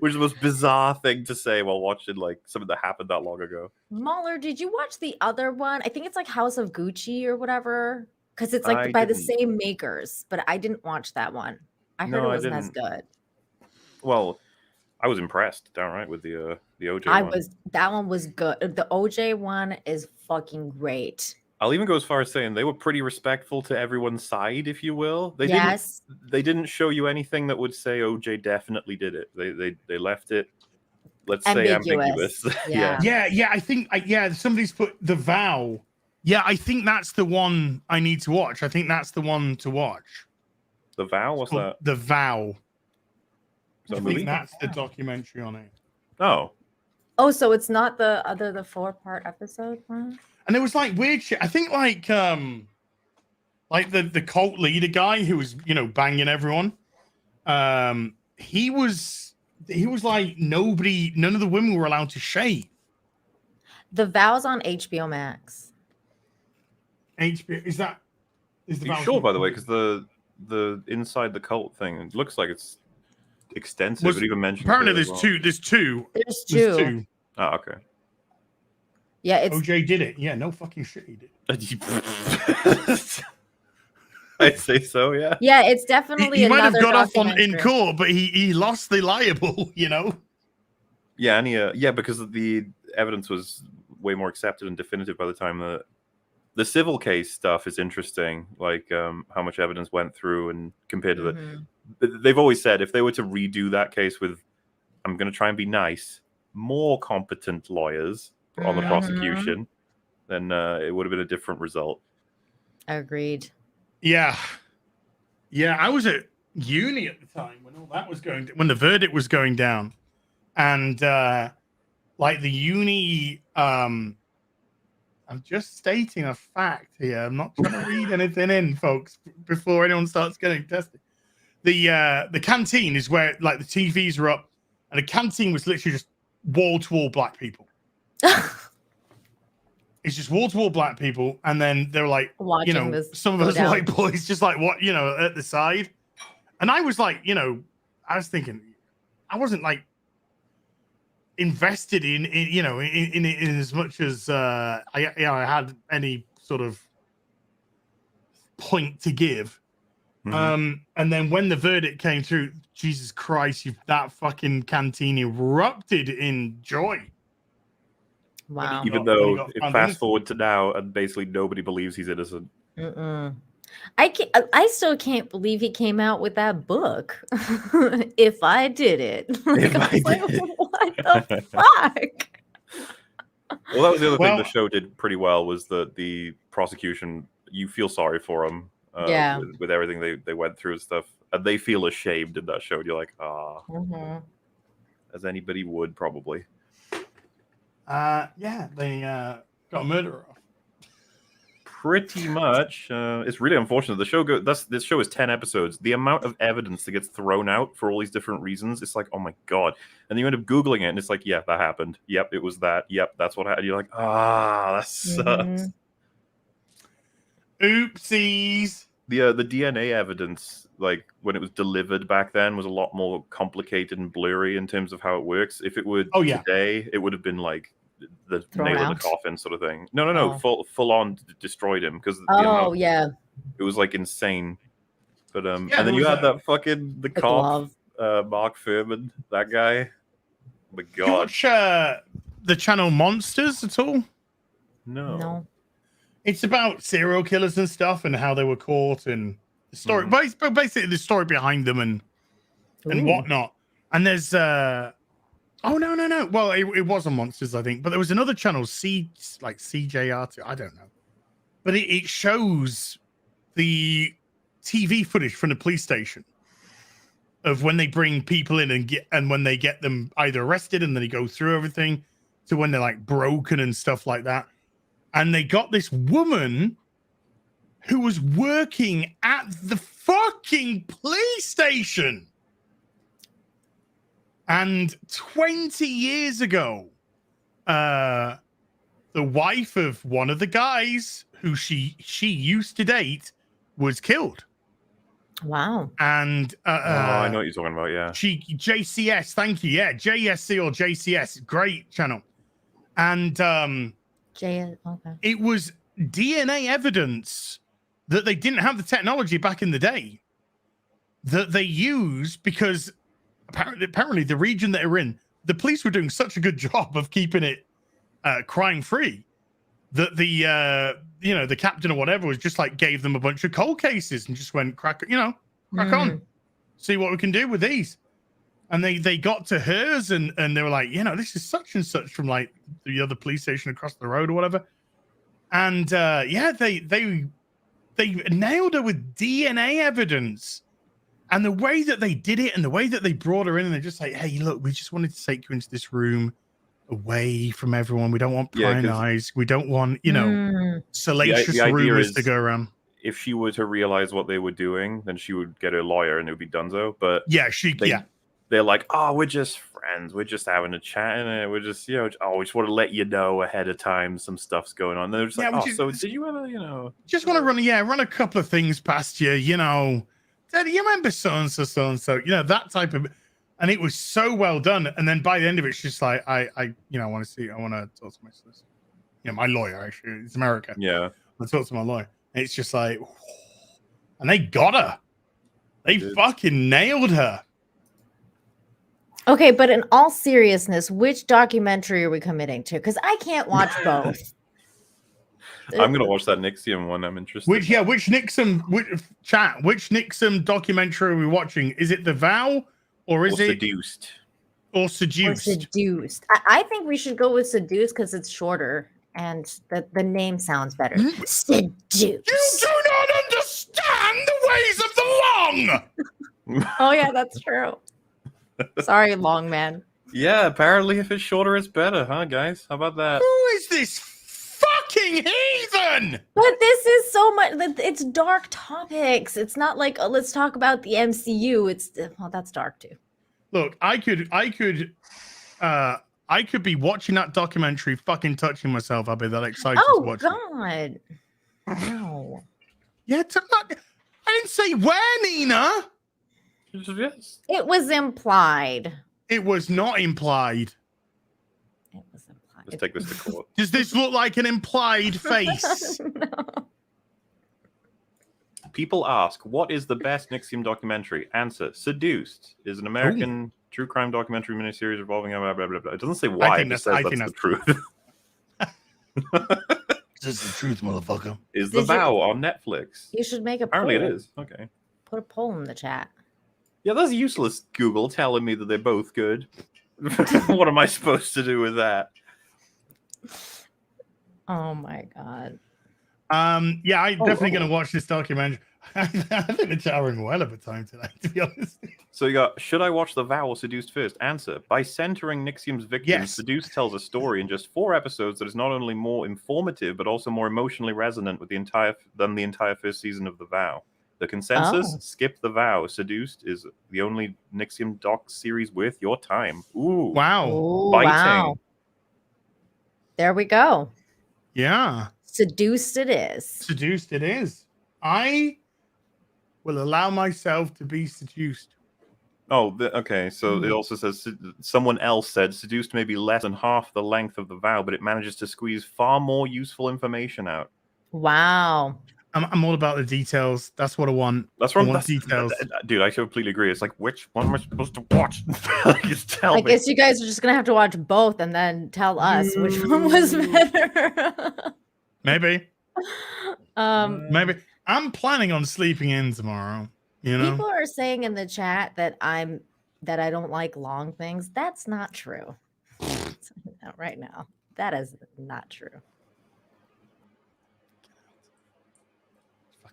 is the most bizarre thing to say while watching something that happened that long ago. MauLer, did you watch the other one? I think it's like House of Gucci or whatever, because it's by the same makers. But I didn't watch that one. I heard it wasn't as good. Well, I was impressed downright with the OJ one. That one was good. The OJ one is fucking great. I'll even go as far as saying they were pretty respectful to everyone's side, if you will. They didn't show you anything that would say OJ definitely did it. They left it, let's say, ambiguous. Yeah. I think somebody's put The Vow. Yeah, I think that's the one I need to watch. I think that's the one to watch. The Vow? What's that? The Vow. I movie? think that's the documentary on it. Oh, so it's not the 4-part episode one? And it was weird shit. I think the cult leader guy who was, banging everyone. He was like none of the women were allowed to shave. The Vow's on HBO Max. HBO is the you sure, by the way, because the inside the cult thing, it looks like it's extensive. It even mentions apparently there's two. There's two. Oh, okay. Yeah, it's OJ did it. Yeah, no fucking shit he did. I'd say so, yeah. Yeah, it's definitely he might have got off in court, but he lost the liable, Yeah, and because the evidence was way more accepted and definitive by the time the civil case stuff is interesting, how much evidence went through and compared to they've always said if they were to redo that case with, I'm going to try and be nice, more competent lawyers on the prosecution, then it would have been a different result. Agreed. Yeah, I was at uni at the time when all that was when the verdict was going down, and the uni. I'm just stating a fact here. I'm not trying to read anything in, folks, before anyone starts getting tested. The canteen is where the TVs are up, and the canteen was literally just wall to wall black people. It's just wall to wall black people, and then they're watching some of us white boys just at the side. And I was I was thinking, I wasn't invested in as much as I had any sort of point to give. And then when the verdict came through, Jesus Christ, that fucking canteen erupted in joy. Wow. Even though fast forward to now, and basically nobody believes he's innocent. I still can't believe he came out with that book. If I did it. Like, If I did it. What the fuck? Well, that was the other thing the show did pretty well, was that the prosecution, you feel sorry for them with everything they went through and stuff. And they feel ashamed in that show. And you're like, as anybody would probably. Yeah, they got a murderer. Pretty much. It's really unfortunate. This show is 10 episodes. The amount of evidence that gets thrown out for all these different reasons, it's like, oh my god. And then you end up Googling it, and it's like, yeah, that happened. Yep, it was that. Yep, that's what happened. You're like, that sucks. Oopsies. The DNA evidence, like when it was delivered back then, was a lot more complicated and blurry in terms of how it works. If it were today, it would have been like the nail in the coffin sort of thing. No, full on destroyed him, because it was like insane. But and then you had that fucking the cop, Mark Furman, that guy. Oh my god. You watch the channel Monsters at all? No. It's about serial killers and stuff and how they were caught and the story, basically the story behind them and whatnot. And there's no. Well, it was on Monsters, I think, but there was another channel, CJR2. I don't know, but it shows the TV footage from the police station of when they bring people in and when they get them either arrested and then they go through everything to when they're like broken and stuff like that. And they got this woman who was working at the fucking police station. And 20 years ago, the wife of one of the guys who she used to date was killed. Wow. And I know what you're talking about, yeah. JCS, thank you. Yeah, JSC or JCS, great channel. And it was DNA evidence that they didn't have the technology back in the day that they used, because apparently the region that they're in, the police were doing such a good job of keeping it crime free that the captain or whatever was just like gave them a bunch of cold cases and just went crack on, see what we can do with these. And they got to hers and they were like, this is such and such from like the other police station across the road or whatever. And they nailed her with DNA evidence. And the way that they did it and the way that they brought her in, and they're just like, hey, look, we just wanted to take you into this room away from everyone. We don't want prying eyes. We don't want, salacious rumors to go around. If she were to realize what they were doing, then she would get a lawyer and it would be donezo. But they're like, oh, we're just friends. We're just having a chat. And we're just, we just want to let you know ahead of time some stuff's going on. And they're just like, so did you ever, just want to run a couple of things past you, Daddy, you remember so-and-so, that type of, and it was so well done. And then by the end of it, it's just like, I want to talk to my sister. My lawyer, actually, it's America. Yeah. I talk to my lawyer. And it's just like, and they got her. They fucking nailed her. Okay, but in all seriousness, which documentary are we committing to? Because I can't watch both. I'm gonna watch that Nixium one. I'm interested. Which Nixon documentary are we watching? Is it The Vow or is it Seduced? Or Seduced. I think we should go with Seduced because it's shorter and the name sounds better. Seduced. You do not understand the ways of the long. Oh yeah, that's true. Sorry, long man. Yeah, apparently if it's shorter, it's better, huh, guys? How about that? Who is this fucking heathen? But this is so much. It's dark topics. It's not like let's talk about the MCU. That's dark too. Look, I could be watching that documentary, fucking touching myself. I'll be that excited to watch it. Oh God, no. Yeah, I didn't say where, Nina. Yes. It was implied. It was not implied. It was implied. Let's take this to court. Does this look like an implied face? No. People ask, what is the best Nixium documentary? Answer, Seduced is an American true crime documentary miniseries revolving blah, blah, blah, blah. It doesn't say why. It just says that's the truth. This is the truth, motherfucker. Is The Vow on Netflix? You should make a Apparently poll. it is. Okay. Put a poll in the chat. Yeah, that's useless, Google, telling me that they're both good. What am I supposed to do with that? Oh my god. Yeah, I'm definitely going to watch this documentary. I think it's showering well of a time tonight, to be honest. So you got, should I watch The Vow or Seduced first? Answer, by centering Nixium's victims, Yes. Seduced tells a story in just 4 episodes that is not only more informative, but also more emotionally resonant with the entire first season of The Vow. The consensus, skip The Vow. Seduced is the only Nixium doc series worth your time. Ooh. Wow. Ooh, Biting. wow. There we go. Yeah. Seduced it is. Seduced it is. I will allow myself to be seduced. Oh, okay. So it also says someone else said Seduced may be less than half the length of The Vow, but it manages to squeeze far more useful information out. Wow. I'm all about the details. That's what I want. That's what I want details. Dude, I completely agree. It's like, which one am I supposed to watch? Just tell me. I guess you guys are just gonna have to watch both and then tell us which one was better. Maybe. Maybe. I'm planning on sleeping in tomorrow. You know, people are saying in the chat that I don't like long things. That's not true. Right now, that is not true.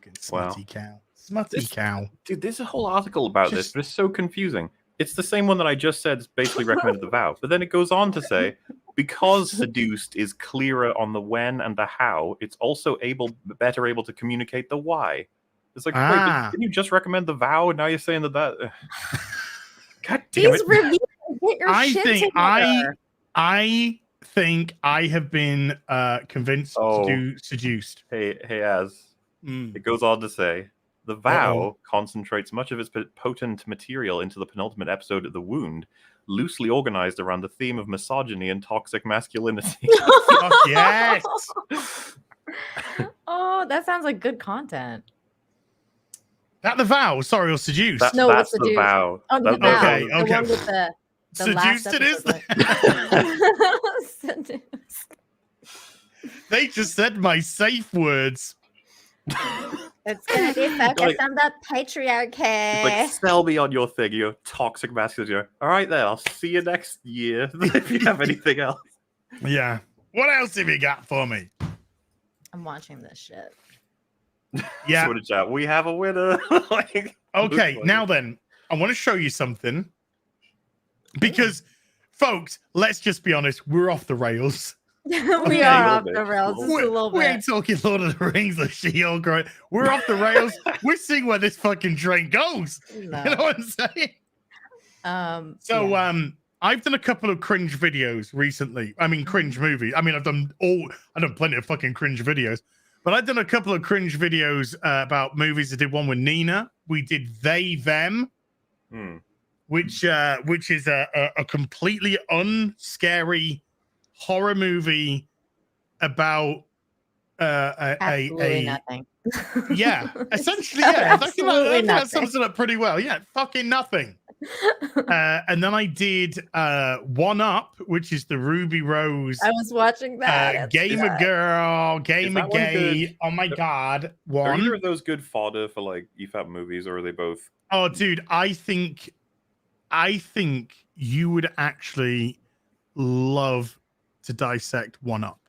fucking smutty cow. Smutty cow. Dude, there's a whole article about this, but it's so confusing. It's the same one that I just said basically recommended The Vow. But then it goes on to say, because Seduced is clearer on the when and the how, it's also better able to communicate the why. It's like, wait, but didn't you just recommend The Vow? And now you're saying that... God damn it. Reviews, get your shit together. I think I have been convinced to do Seduced. Hey, Az. It goes on to say, The Vow concentrates much of its potent material into the penultimate episode of The Wound, loosely organized around the theme of misogyny and toxic masculinity. Fuck yes! Oh, that sounds like good content. That The Vow? Sorry, or Seduced? That's The Vow. Oh, The Vow. Okay, the one with the Seduced it is? Seduced. They just said my safe words. It's gonna be focused on the patriarchy. It's like, sell me on your thing, your toxic masculinity. All right, then, I'll see you next year if you have anything else. Yeah. What else have you got for me? I'm watching this shit. Yeah. We have a winner. Okay, now then, I want to show you something. Because, folks, let's just be honest, we're off the rails. We are off the rails just a little bit. We ain't talking Lord of the Rings or She-Hulk, right? We're off the rails. We're seeing where this fucking train goes. No. You know what I'm saying? I've done a couple of cringe videos recently. I mean, cringe movies. I mean, I've done plenty of fucking cringe videos. But I've done a couple of cringe videos about movies. I did one with Nina. We did They, Them. Which is a completely unscary horror movie about absolutely nothing. Yeah, essentially, yeah. That sums it up pretty well. Yeah, fucking nothing. And then I did One Up, which is the Ruby Rose. I was watching that. Gamer Girl, Gamer Gay. Oh my god, Are either of those good fodder for like EFAP movies, or are they both? Oh, dude, I think you would actually love to dissect One Up.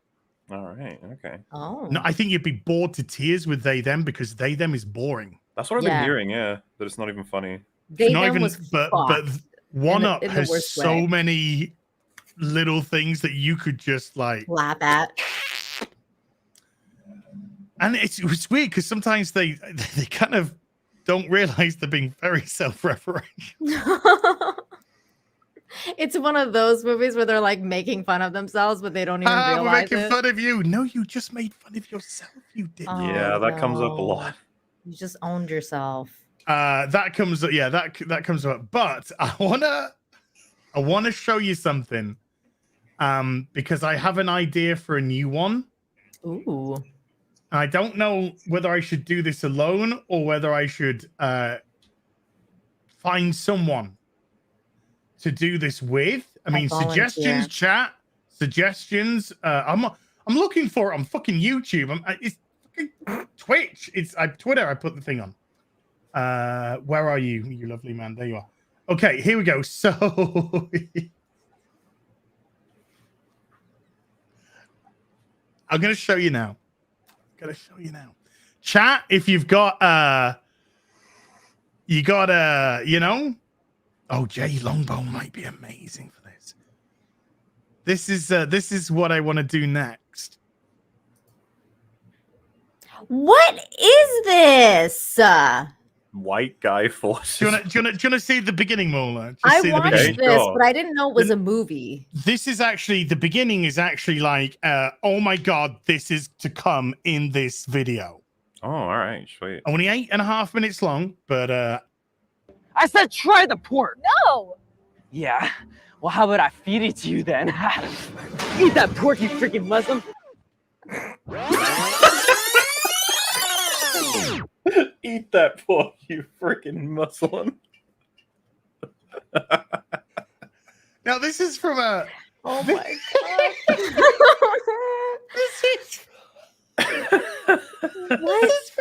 All right, okay. Oh. No, I think you'd be bored to tears with They Them because They Them is boring. That's what I've been hearing, yeah. But it's not even funny. They Them was but One Up has so many little things that you could just like laugh at. And it's weird because sometimes they kind of don't realize they're being very self-referential. It's one of those movies where they're like making fun of themselves, but they don't even realize we're making fun of you. No, you just made fun of yourself. You did. Oh, yeah, that comes up a lot. You just owned yourself. That comes up. Yeah, that comes up. But I wanna show you something. Because I have an idea for a new one. Ooh. I don't know whether I should do this alone or whether I should find someone to do this with. I mean, suggestions, chat, suggestions. I'm I'm looking for it on fucking YouTube. It's fucking Twitch. It's Twitter. I put the thing on. Where are you, you lovely man? There you are. Okay, here we go. So I'm gonna show you now. Chat, if you've got you know. Oh, Jay Longbow might be amazing for this. This is what I want to do next. What is this? White guy forces. Do you want to see the beginning, MauLer? I watched this, but I didn't know it was a movie. This is actually the beginning. Is actually like, oh my god, this is to come in this video. Oh, all right, sweet. Only 8.5 minutes long, but I said try the pork. No. Yeah. Well, how about I feed it to you then? Eat that pork, you freaking Muslim. Eat that pork, you freaking Muslim. Now this is from a. Oh my god. This is. What is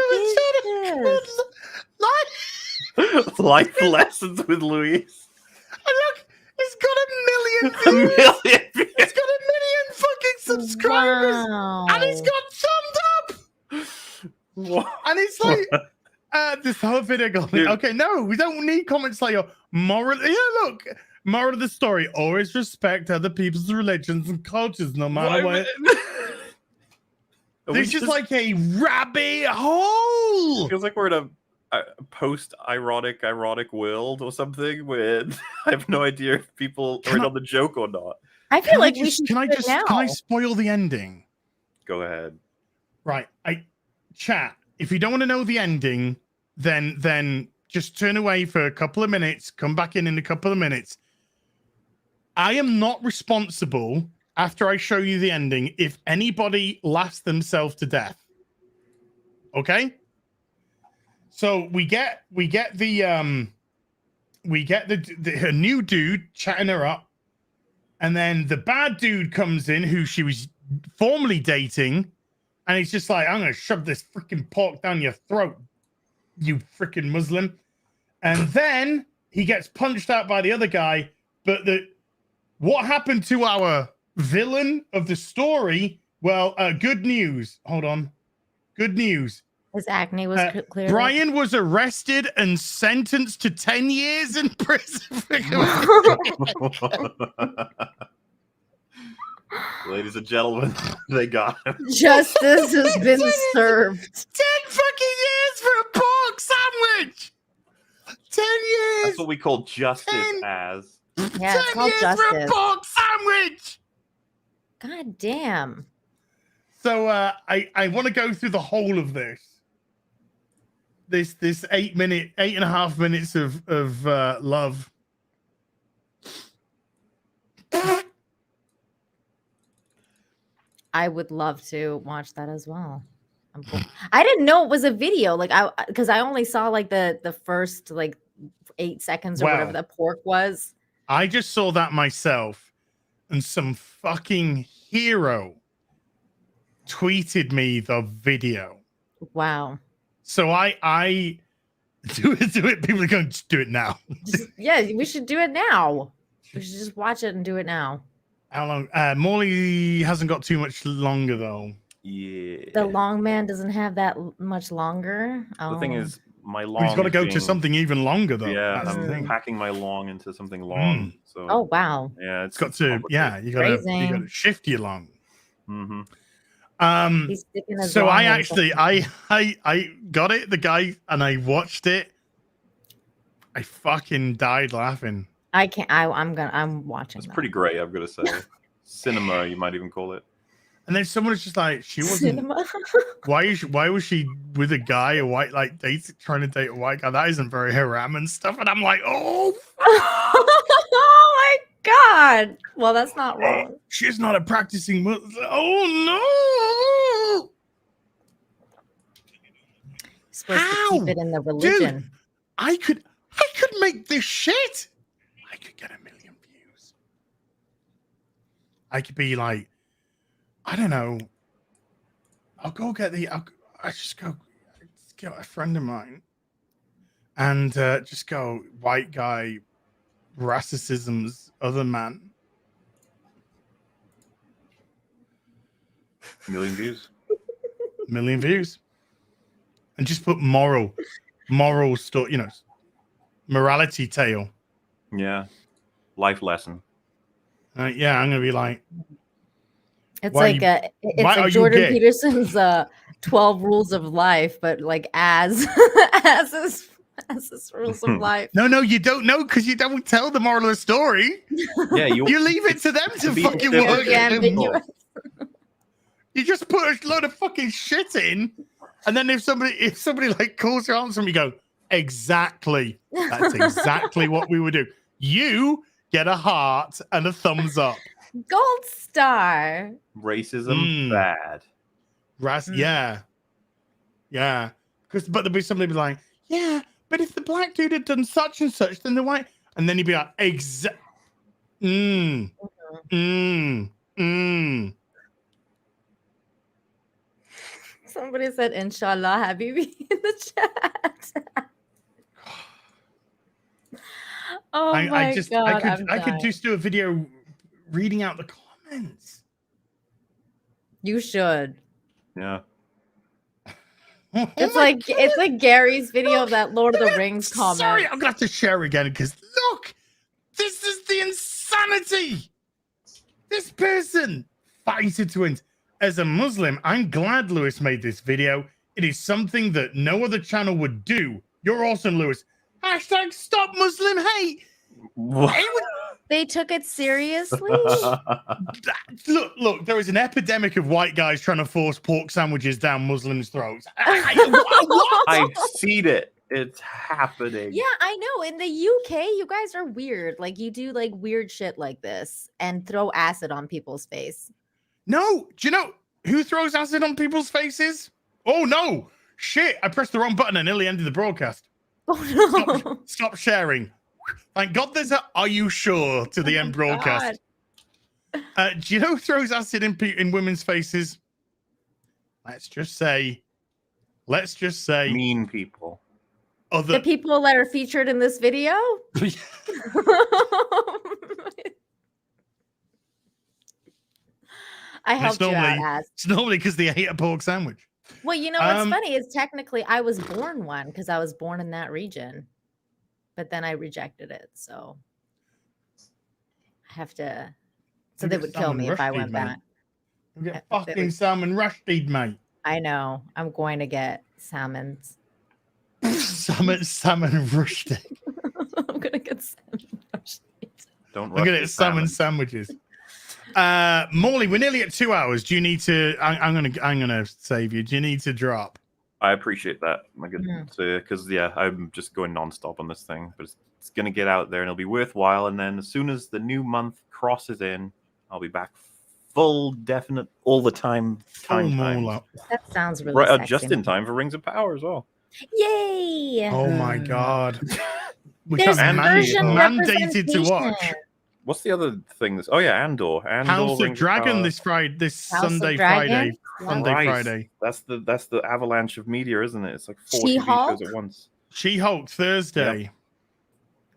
this? Life lessons with Luis. And look, it's got a million views. It's got 1 million fucking subscribers. Wow. And it's got thumbs up. What? And it's like this whole video going, okay, no, we don't need comments like your moral. Yeah, look, moral of the story: always respect other people's religions and cultures, no matter what. This is like a rabbit hole. Feels like we're in a post-ironic world or something where I have no idea if people are in on the joke or not. I feel like we should. Can I spoil the ending? Go ahead. Right, chat. If you don't want to know the ending, then just turn away for a couple of minutes. Come back in a couple of minutes. I am not responsible after I show you the ending if anybody laughs themselves to death. Okay. So we get the her new dude chatting her up, and then the bad dude comes in who she was formerly dating, and he's just like, I'm gonna shove this freaking pork down your throat, you freaking Muslim. And then he gets punched out by the other guy. But what happened to our villain of the story? Well, good news. Hold on. Good news. His acne was clear. Brian was arrested and sentenced to 10 years in prison. Ladies and gentlemen, they got him. Justice has been served. 10 fucking years for a pork sandwich. 10 years. That's what we call justice as. Yeah, it's called justice. For a pork sandwich. God damn. So I want to go through the whole of this. This 8.5 minutes of love. I would love to watch that as well. I'm cool. I didn't know it was a video, because I only saw like the first like 8 seconds or whatever the pork was. I just saw that myself, and some fucking hero tweeted me the video. Wow. So I do it. People are going to do it now. Yeah, we should do it now. We should just watch it and do it now. How long? Morley hasn't got too much longer though. Yeah. The long man doesn't have that much longer. The thing is, my long. He's got to go to something even longer though. Yeah, I'm packing my long into something long. So. Oh wow. Yeah, it's got to. Yeah, you got to shift your long. Mm-hmm. So I actually I got it, the guy, and I watched it. I fucking died laughing. I can't. I'm watching. It's pretty great. I'm gonna say, cinema. You might even call it. And then someone was just like, she wasn't. Cinema? Why was she with a guy, a white trying to date a white guy? That isn't very haram and stuff. And I'm like, oh. Oh my god. Well, that's not wrong. She's not a practicing Muslim. Oh no. Supposed to keep it in the religion. Dude, I could make this shit. I could get 1 million views. I could be like, I don't know, I'll go get I just get a friend of mine and just go white guy racism's other man. Million views. Million views. And just put moral stuff, you know, morality tale. Yeah. Life lesson. Yeah, I'm gonna be like, it's like Jordan Peterson's 12 rules of life, but like as his rules of life. No, you don't know because you don't tell the moral of the story. Yeah, you leave it to them to fucking work it. You just put a load of fucking shit in, and then if somebody like calls you out, somebody go, exactly. That's exactly what we would do. You get a heart and a thumbs up. Gold star. Racism bad. Yeah. But there'll be somebody be like, yeah, but if the black dude had done such and such, then the white, and then he'd be like, Somebody said, Inshallah, Habibi in the chat. Oh my God. I could just do a video reading out the comments. You should. Yeah. It's like Gary's video of that Lord of the Rings comment. Sorry, I'm gonna have to share again because look, this is the insanity. This person fighted to win. As a Muslim, I'm glad Lewis made this video. It is something that no other channel would do. You're awesome, Lewis. Hashtag stop Muslim hate. They took it seriously. Look, there is an epidemic of white guys trying to force pork sandwiches down Muslims' throats. What? I've seen it. It's happening. Yeah, I know. In the UK, you guys are weird. Like you do like weird shit like this and throw acid on people's face. No, do you know who throws acid on people's faces? Oh no! Shit! I pressed the wrong button and nearly ended the broadcast. Oh no! Stop sharing. Thank God there's a "Are you sure?" to the end broadcast. Do you know who throws acid in women's faces? Let's just say mean people. The people that are featured in this video. I helped you out, Az. It's normally because they ate a pork sandwich. Well, you know what's funny is technically I was born one because I was born in that region, but then I rejected it. So I have to. So they would kill me if I went back. You get fucking salmon rushed, mate. I know. I'm going to get salmons. salmon rushed. I'm gonna get salmon rushed. Don't. I'm gonna get salmon sandwiches. Morley, we're nearly at 2 hours. Do you need to? I'm gonna save you. Do you need to drop? I appreciate that. My goodness, because I'm just going nonstop on this thing, but it's gonna get out there and it'll be worthwhile. And then as soon as the new month crosses in, I'll be back full, definite, all the time. That sounds really sexy. Just in time for Rings of Power as well. Yay! Oh my God, we There's mandated to watch. What's the other thing? Andor. House of Dragon this Sunday, Friday. That's the avalanche of media, isn't it? It's like 40 She-Hulk? shows at once. She-Hulk Thursday. Yep.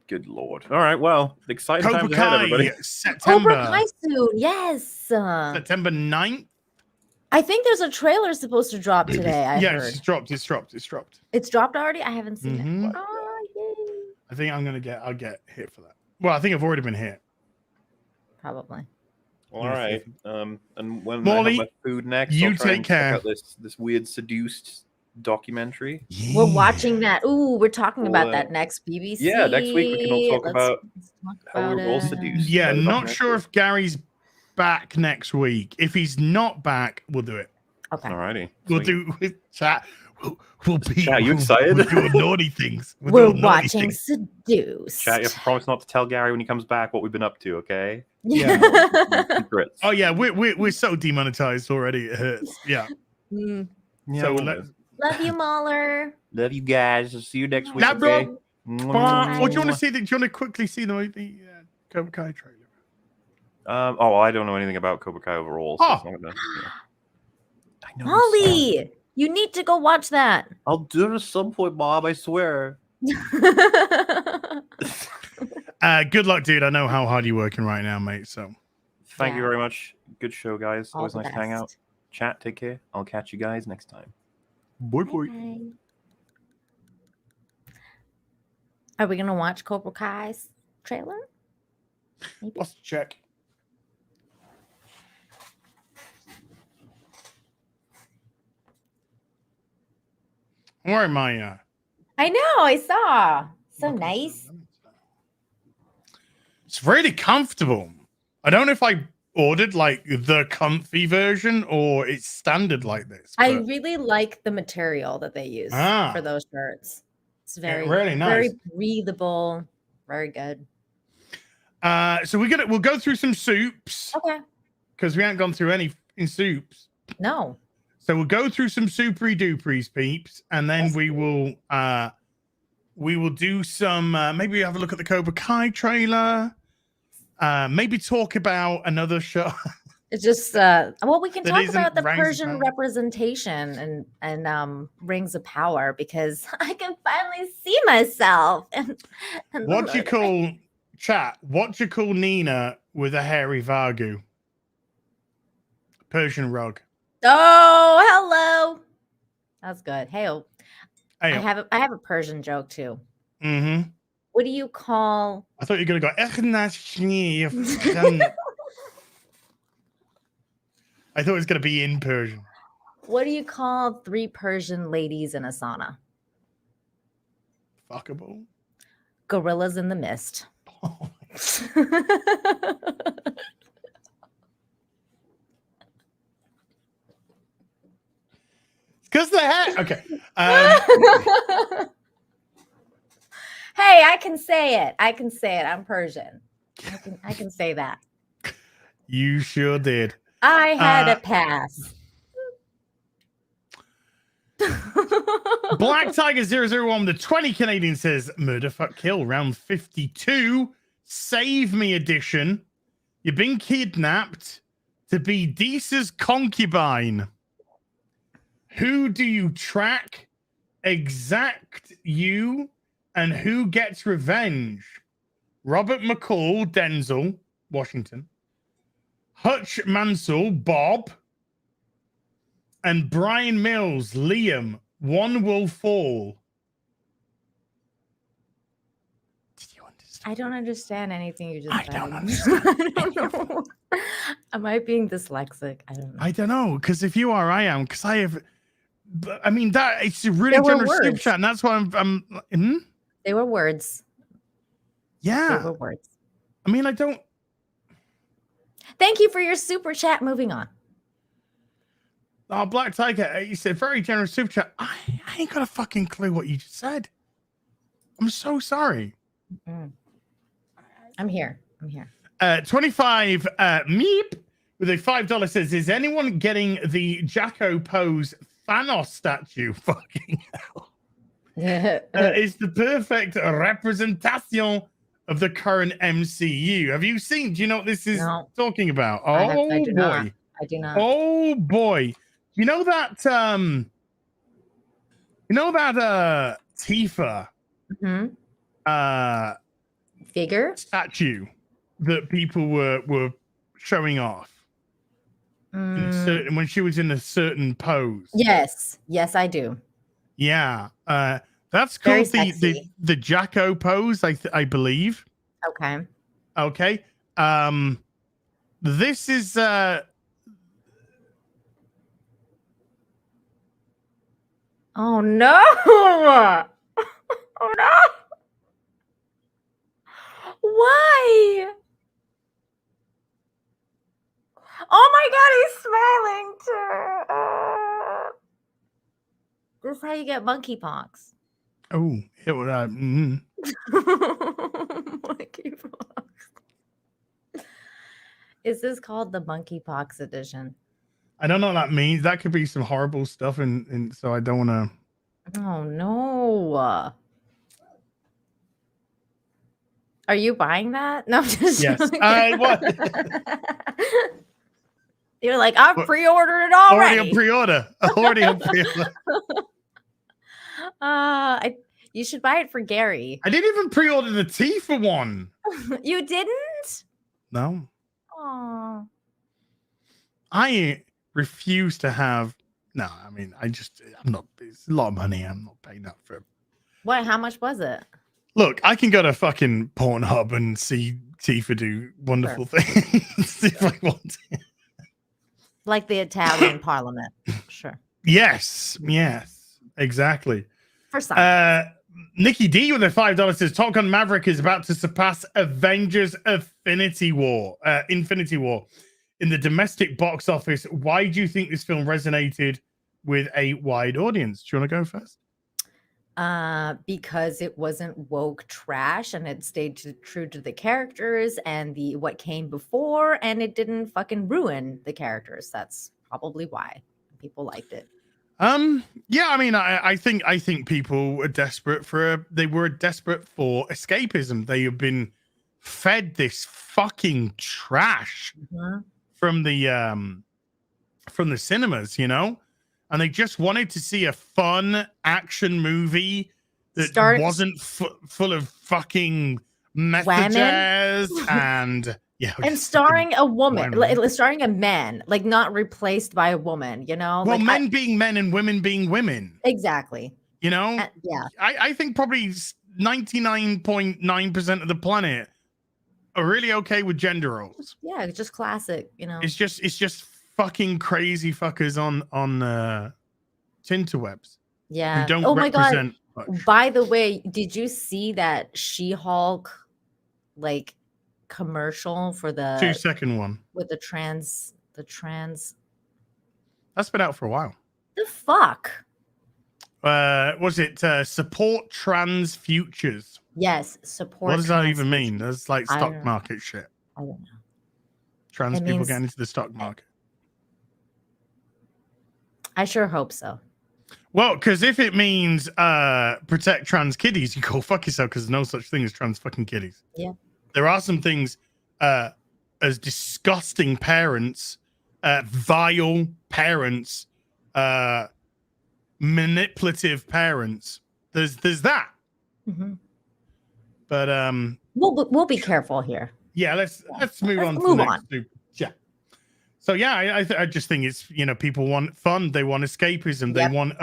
Good Lord. All right, well, exciting Cobra times ahead, everybody. September. Cobra Kai soon, yes. September 9th. I think there's a trailer supposed to drop today. I heard. It's dropped. It's dropped already? I haven't seen it. Oh, yay. I think I'll get hit for that. Well, I think I've already been hit. Probably. All right. And when Morley, I have my food next, you I'll try take and care. check out this weird seduced documentary. Yeah. We're watching that. Ooh, we're talking about that next BBC. Yeah, next week we can all talk about how we're all seduced. Yeah, not sure if Gary's back next week. If he's not back, we'll do it. Okay. All righty. We'll do chat. We'll be. Chat, you excited? We're doing naughty things. We're watching Seduce. Chat, you have to promise not to tell Gary when he comes back what we've been up to, okay? Yeah. Secrets. Oh yeah, we're so demonetized already. It hurts. Yeah. Yeah, So love you, MauLer. Love you guys. I'll see you next week. Nah, bro. Okay? Or do you want to see do you want to quickly see the Cobra Kai trailer? I don't know anything about Cobra Kai overall. So it's not gonna, know. Holly, you need to go watch that. I'll do it at some point, Mom. I swear. Good luck, dude. I know how hard you're working right now, mate. So, thank you very much. Good show, guys. All Always the nice to hang out. best. Chat. Take care. I'll catch you guys next time. Bye bye. Bye. Are we gonna watch Cobra Kai's trailer? Maybe. let's check. Where am I? I know. I saw. So nice. It's really comfortable. I don't know if I ordered like the comfy version or it's standard like this. I but- really like the material that they use for those shirts. It's very really nice. very breathable, very good. So we'll go through some soups. Okay. Because we haven't gone through any in soups. No. So we'll go through some supery duperies, peeps, and then we will do some maybe have a look at the Cobra Kai trailer. Maybe talk about another show. It's just well, we can That talk isn't about the Rings of Persian Power. representation and Rings of Power because I can finally see myself. And What do you call chat? What do you call Nina with a hairy Vagu? Persian rug. Oh, hello. That's good. Hey, Hey, I have a Persian joke too. mm-hmm. What do you call? I thought you were gonna go. I thought it was gonna be in Persian. What do you call 3 Persian ladies in a sauna? Fuckable. Gorillas in the mist. Oh, because the hat. Okay. Hey, I can say it. I can say it. I'm Persian. I can say that. You sure did. I had a pass. Black Tiger 001, the 20 Canadian says, Murder, Fuck, Kill, round 52, Save Me edition. You've been kidnapped to be Deesa's concubine. Who do you track? Exact you? And who gets revenge? Robert McCall, Denzel, Washington. Hutch Mansell, Bob. And Brian Mills, Liam, One Will Fall. Did you understand? I don't understand anything you just I said. don't understand. I don't know. Am I being dyslexic? I don't know. I don't know, because if you are, I am, because I have. But, I mean, that it's a really There were generous super words. chat, and that's why I'm They were words. yeah. They were words. I mean, I don't. Thank you for your super chat. Moving on. Oh, Black Tiger, you said very generous super chat. I ain't got a fucking clue what you just said. I'm so sorry. I'm here. I'm here. 25 Meep with a $5 says, is anyone getting the Jacko pose Thanos statue? Fucking hell. It's the perfect representation of the current MCU. Have you seen? Do you know what this is talking about? Oh, I do boy. not. I do not. Oh boy. You know that Tifa figure statue that people were showing off when she was in a certain pose. Yes, I do. Yeah, that's Very called the Jacko pose, I believe. Okay. This is Oh no! Oh no! Why? Oh my god, he's smiling too. This is how you get monkeypox. oh, it would Monkeypox. Is this called the monkeypox edition? I don't know what that means. That could be some horrible stuff, and so I don't want to. Oh no! Are you buying that? No, I'm just Yes. joking. What? You're like, I've pre-ordered it already. Already on pre-order. Already on pre-order. You should buy it for Gary. I didn't even pre-order the tea for one. You didn't? No. Oh. I refuse to have. No, I mean, I'm not. It's a lot of money. I'm not paying that for. What? How much was it? Look, I can go to fucking Pornhub and see Tifa do wonderful things if I want to. Like the Italian Parliament. Sure. Yes, exactly. For some. Nikki D with a $5 says Top Gun Maverick is about to surpass Avengers Infinity War in the domestic box office. Why do you think this film resonated with a wide audience? Do you want to go first? Because it wasn't woke trash and it stayed true to the characters and what came before, and it didn't fucking ruin the characters. That's probably why people liked it. Yeah, I mean, I think people were desperate for escapism. They have been fed this fucking trash from the cinemas, you know, and they just wanted to see a fun action movie that wasn't full of fucking messages and and starring a woman, starring a man, like not replaced by a woman, you know. Well, like, men being men and women being women. Exactly. You know. Yeah. I think probably 99.9% of the planet are really okay with gender roles. Yeah, it's just classic, you know. It's just fucking crazy fuckers on Tinterwebs. Yeah. Who don't represent much. By the way, did you see that She-Hulk like commercial for the 2-second one with the trans? That's been out for a while. The fuck? Was it support trans futures? Yes, support. What does that even mean? That's like stock market shit. I don't know. Trans people getting into the stock market. I sure hope so. Well, because if it means protect trans kiddies, you go fuck yourself, because there's no such thing as trans fucking kiddies. Yeah. There are some things as disgusting parents, vile parents, manipulative parents. There's that. But we'll be careful here. Yeah, let's move on. Yeah. So yeah, I just think it's, you know, people want fun, they want escapism, they want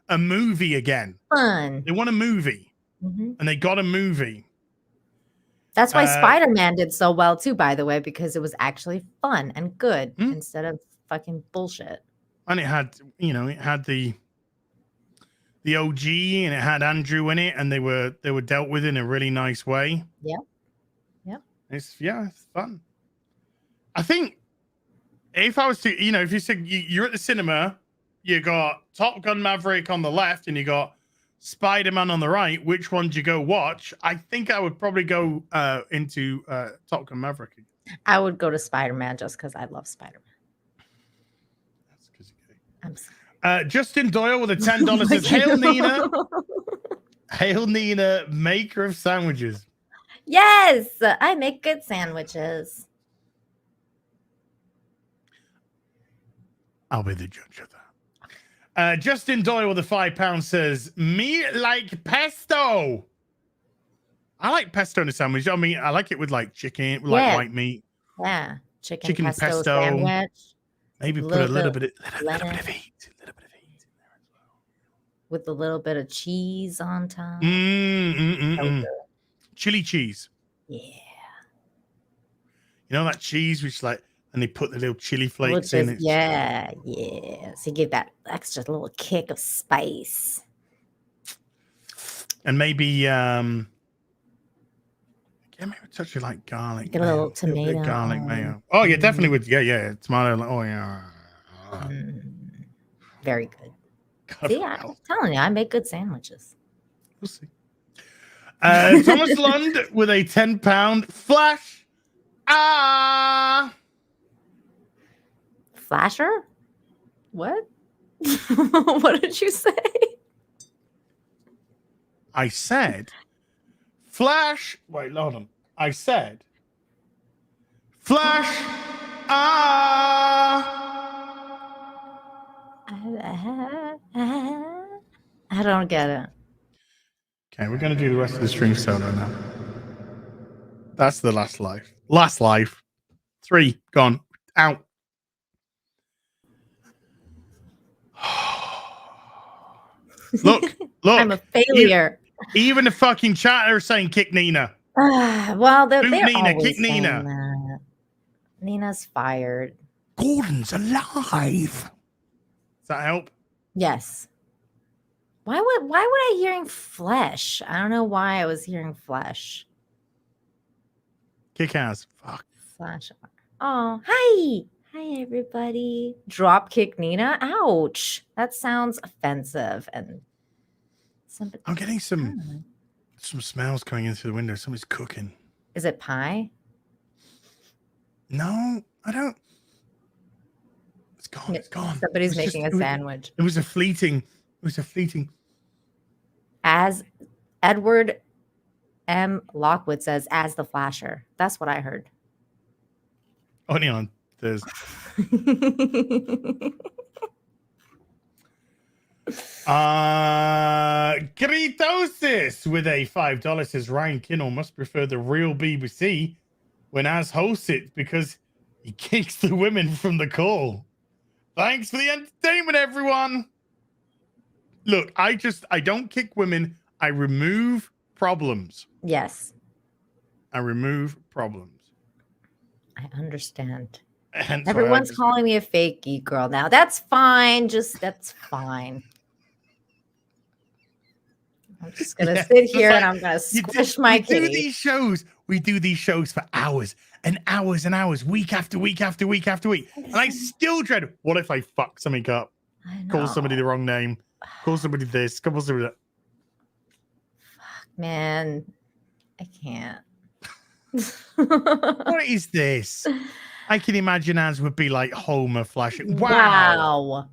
a movie again. Fun. They want a movie, and they got a movie. That's why Spider-Man did so well too, by the way, because it was actually fun and good instead of fucking bullshit. And it had, you know, it had the OG and it had Andrew in it, and they were dealt with in a really nice way. Yeah. Yeah. It's fun. I think if I was to, you know, if you said you're at the cinema, you got Top Gun Maverick on the left and you got Spider-Man on the right, which one do you go watch? I think I would probably go into Top Gun Maverick. I would go to Spider-Man just because I love Spider-Man. That's because you're gay. I'm sorry. Justin Doyle with a $10 says, Hail Nina. Hail Nina, maker of sandwiches. Yes, I make good sandwiches. I'll be the judge of that. Justin Doyle with a £5 says, me like pesto. I like pesto in a sandwich. I mean, I like it with like chicken, like white meat. Yeah, chicken pesto sandwich. Maybe put a little bit of heat. With a little bit of cheese on top. Chili cheese. Yeah. You know that cheese which like, and they put the little chili flakes in it. Yeah. So you give that extra little kick of spice. And maybe maybe a touch of like garlic. Get a little tomato. Garlic mayo. Oh yeah, definitely with tomato. Oh yeah. Very good. See, I'm telling you, I make good sandwiches. We'll see. Thomas Lund with a £10 flash. Flasher? What? What did you say? I said flash. Wait, hold on. I said flash. I don't get it. Okay, we're gonna do the rest of the stream solo now. That's the last life. Last life. 3 gone. Out. Look. I'm a failure. Even the fucking chat are saying kick Nina. Well, they're Nina, always kick saying Nina. that. Nina's fired. Gordon's alive. Does that help? Yes. Why would I hearing flesh? I don't know why I was hearing flesh. Kick ass. Fuck. Flash. Oh, hi. Hi, everybody. Drop kick Nina. Ouch. That sounds offensive. And somebody. I'm getting some smells coming in through the window. Somebody's cooking. Is it pie? No, I don't. It's gone. It's gone. Somebody's making a sandwich. It was a fleeting. As Edward M. Lockwood says, as the Flasher. That's what I heard. Only on Thursday. Gritosis with a $5 says Ryan Kinnell must prefer the real BBC when Az hosts it because he kicks the women from the call. Thanks for the entertainment, everyone. Look, I don't kick women. I remove problems. Yes. I remove problems. I understand. Hence Everyone's calling me a fake geek girl now. That's fine. That's fine. I'm just going to sit here and I'm going to squish my kitty. We do these shows for hours and hours and hours, week after week after week after week. And I still dread, what if I fuck something up? Call somebody the wrong name. Call somebody this. Call somebody that. Fuck, man. I can't. What is this? I can imagine Az would be like Homer flashing. Wow.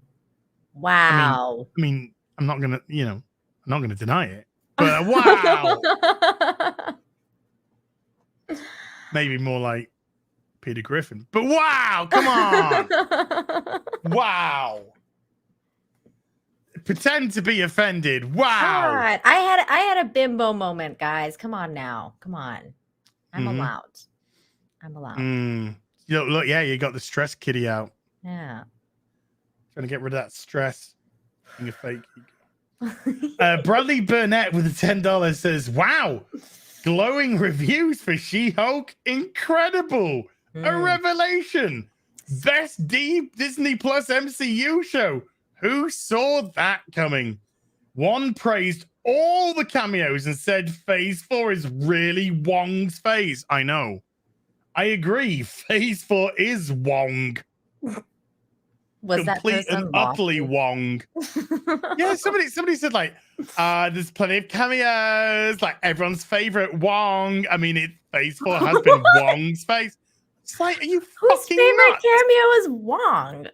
I mean, I'm not gonna, I'm not gonna deny it. But wow. Maybe more like Peter Griffin. But wow, come on. Wow. Pretend to be offended. Wow. God. I had a bimbo moment, guys. Come on now. Come on. I'm allowed. Look, yeah, you got the stress kitty out. Yeah. Trying to get rid of that stress. Being a fake. Bradley Burnett with a $10 says, wow, glowing reviews for She-Hulk. Incredible. A revelation. Best Disney Plus MCU show. Who saw that coming? One praised all the cameos and said Phase 4 is really Wong's phase. I know. I agree. Phase 4 is Wong. Was complete and utterly Wong. Yeah, somebody said like, there's plenty of cameos, like everyone's favorite Wong. I mean, Phase 4 has been Wong's face. It's like, are you whose favorite nuts? cameo is Wong?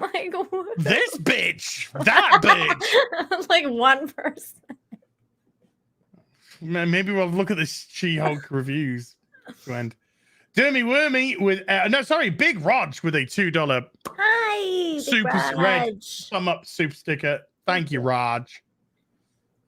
Like what? This bitch, that bitch. Like one person. Maybe we'll look at the She-Hulk reviews to end. Dirmy Wormy with Big Rog with a $2 Hi, super red thumb up super sticker. Thank you, Raj.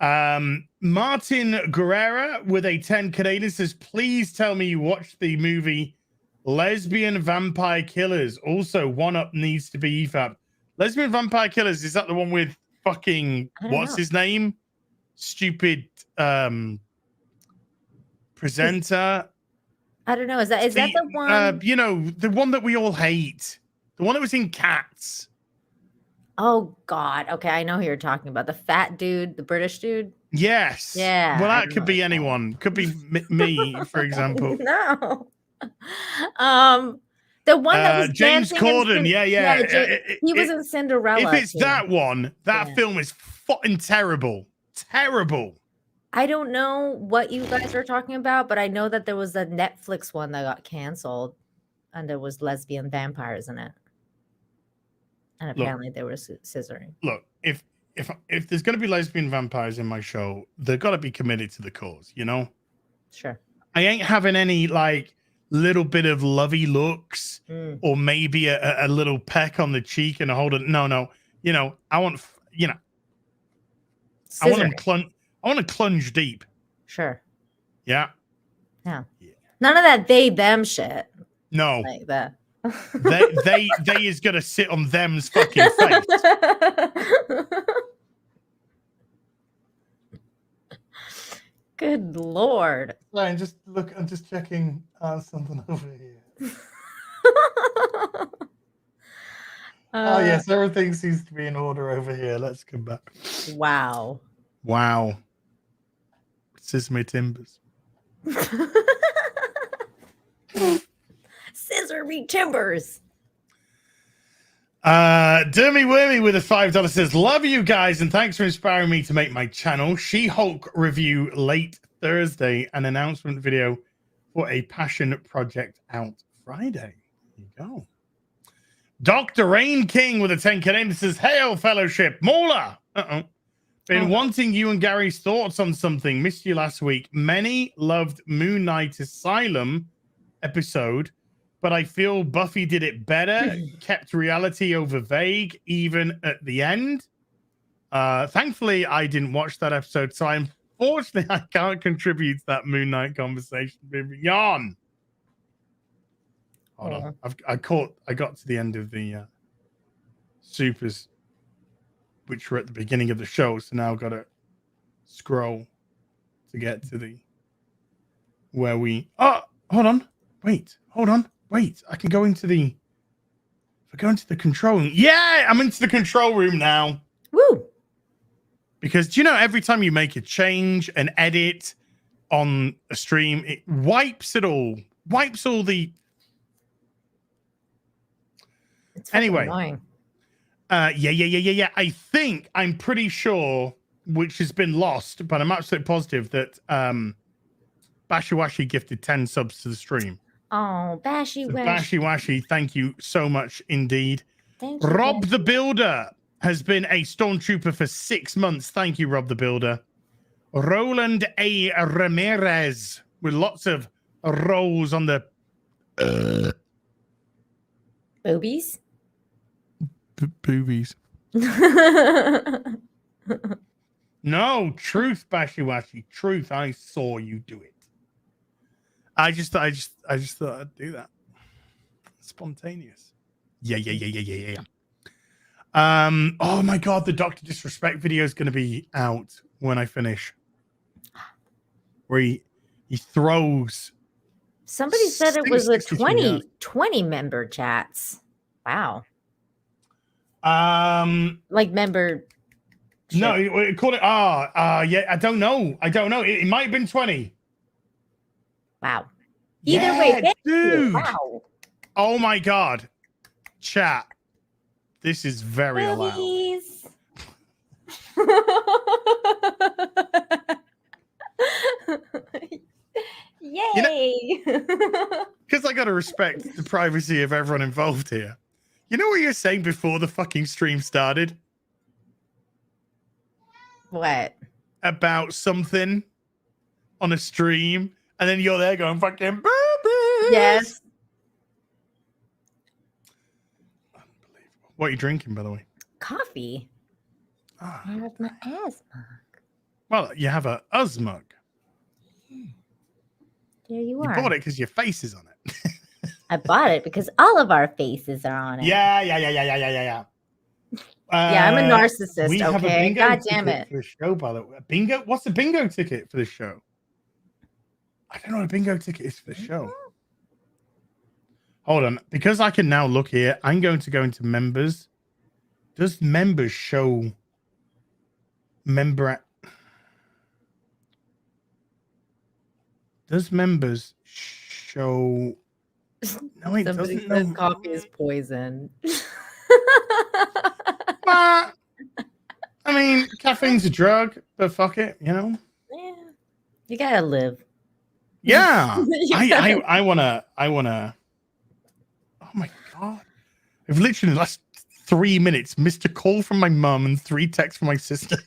Martin Guerrera with a 10 Canadian says, please tell me you watched the movie Lesbian Vampire Killers. Also, one up needs to be EFAP. Lesbian Vampire Killers, is that the one with fucking what's his name? Stupid presenter. I don't know. Is that the one? The one that we all hate. The one that was in Cats. Oh God. Okay, I know who you're talking about. The fat dude, the British dude. Yes. Yeah. Well, that could be anyone. Could be me, for example. No. The one that was James Corden. He was in Cinderella. If it's that one, that film is fucking terrible. Terrible. I don't know what you guys are talking about, but I know that there was a Netflix one that got canceled, and there was lesbian vampires in it, and apparently they were scissoring. Look, if there's going to be lesbian vampires in my show, they've got to be committed to the cause. Sure. I ain't having any like little bit of lovey looks or maybe a little peck on the cheek and a hold of no. you know, I want to plunge deep. Sure. Yeah. Yeah. None of that they them shit. No. Like that. they is gonna sit on them's fucking face. Good Lord. Right, I'm just checking something over here. Oh yes, everything seems to be in order over here. Let's come back. Wow. Sesame Timbers. Scissor me timbers. Dermy Wormy with a $5 says, love you guys and thanks for inspiring me to make my channel. She-Hulk review late Thursday, an announcement video for a passion project out Friday. There you go. Dr. Rain King with a 10 Canadian says, hail fellowship. MauLer. Been wanting you and Gary's thoughts on something. Missed you last week. Many loved Moon Knight Asylum episode, but I feel Buffy did it better, kept reality over vague, even at the end. Thankfully, I didn't watch that episode, so unfortunately I can't contribute to that Moon Knight conversation. Yarn. Hold on. I got to the end of the supers, which were at the beginning of the show, so now I've got to scroll to get to the where we. Oh, hold on. Hold on. Wait. I can go into the. If I go into the control room, yeah, I'm into the control room now. Woo! Because do you know every time you make a change, an edit on a stream, it wipes it all. Wipes all the. Anyway. Annoying. Yeah. I'm pretty sure, which has been lost, but I'm absolutely positive that Bashiwashi gifted 10 subs to the stream. Oh, Bashiwashi. Bashiwashi, thank you so much indeed. Thank you, Rob the Builder has been a Stormtrooper for 6 months. Thank you, Rob the Builder. Roland A. Ramirez with lots of rolls on the boobies. Boobies. No, truth, Bashiwashi. Truth, I saw you do it. I just thought I'd do that. Spontaneous. Yeah. Oh my god, the Dr. Disrespect video is going to be out when I finish. Where he throws. Somebody said it was a 20 member chats. Wow. Like member. No, it called it. Yeah. I don't know. It might have been 20. Wow. Either way, dude. Wow. Oh my god, chat. This is very allowed. Yay! Because I gotta respect the privacy of everyone involved here. You know what you were saying before the fucking stream started? What? About something on a stream, and then you're there going fucking boobies. Yes. Unbelievable. What are you drinking, by the way? Coffee. I have my ass mug. Well, you have a us mug. There you are. You bought it because your face is on it. I bought it because all of our faces are on it. Yeah. Yeah, I'm a narcissist. We have a okay, bingo God damn it. For the show, by the way. Bingo? What's the bingo ticket for the show? I don't know what a bingo ticket is for the show. Hold on, because I can now look here. I'm going to go into members. Does members show member? Does members show? No, it doesn't. Says coffee is poison. I mean, caffeine's a drug, but fuck it, you know. Yeah, you gotta live. Yeah, I wanna. Oh my god! I've literally in the last 3 minutes missed a call from my mum and 3 texts from my sister.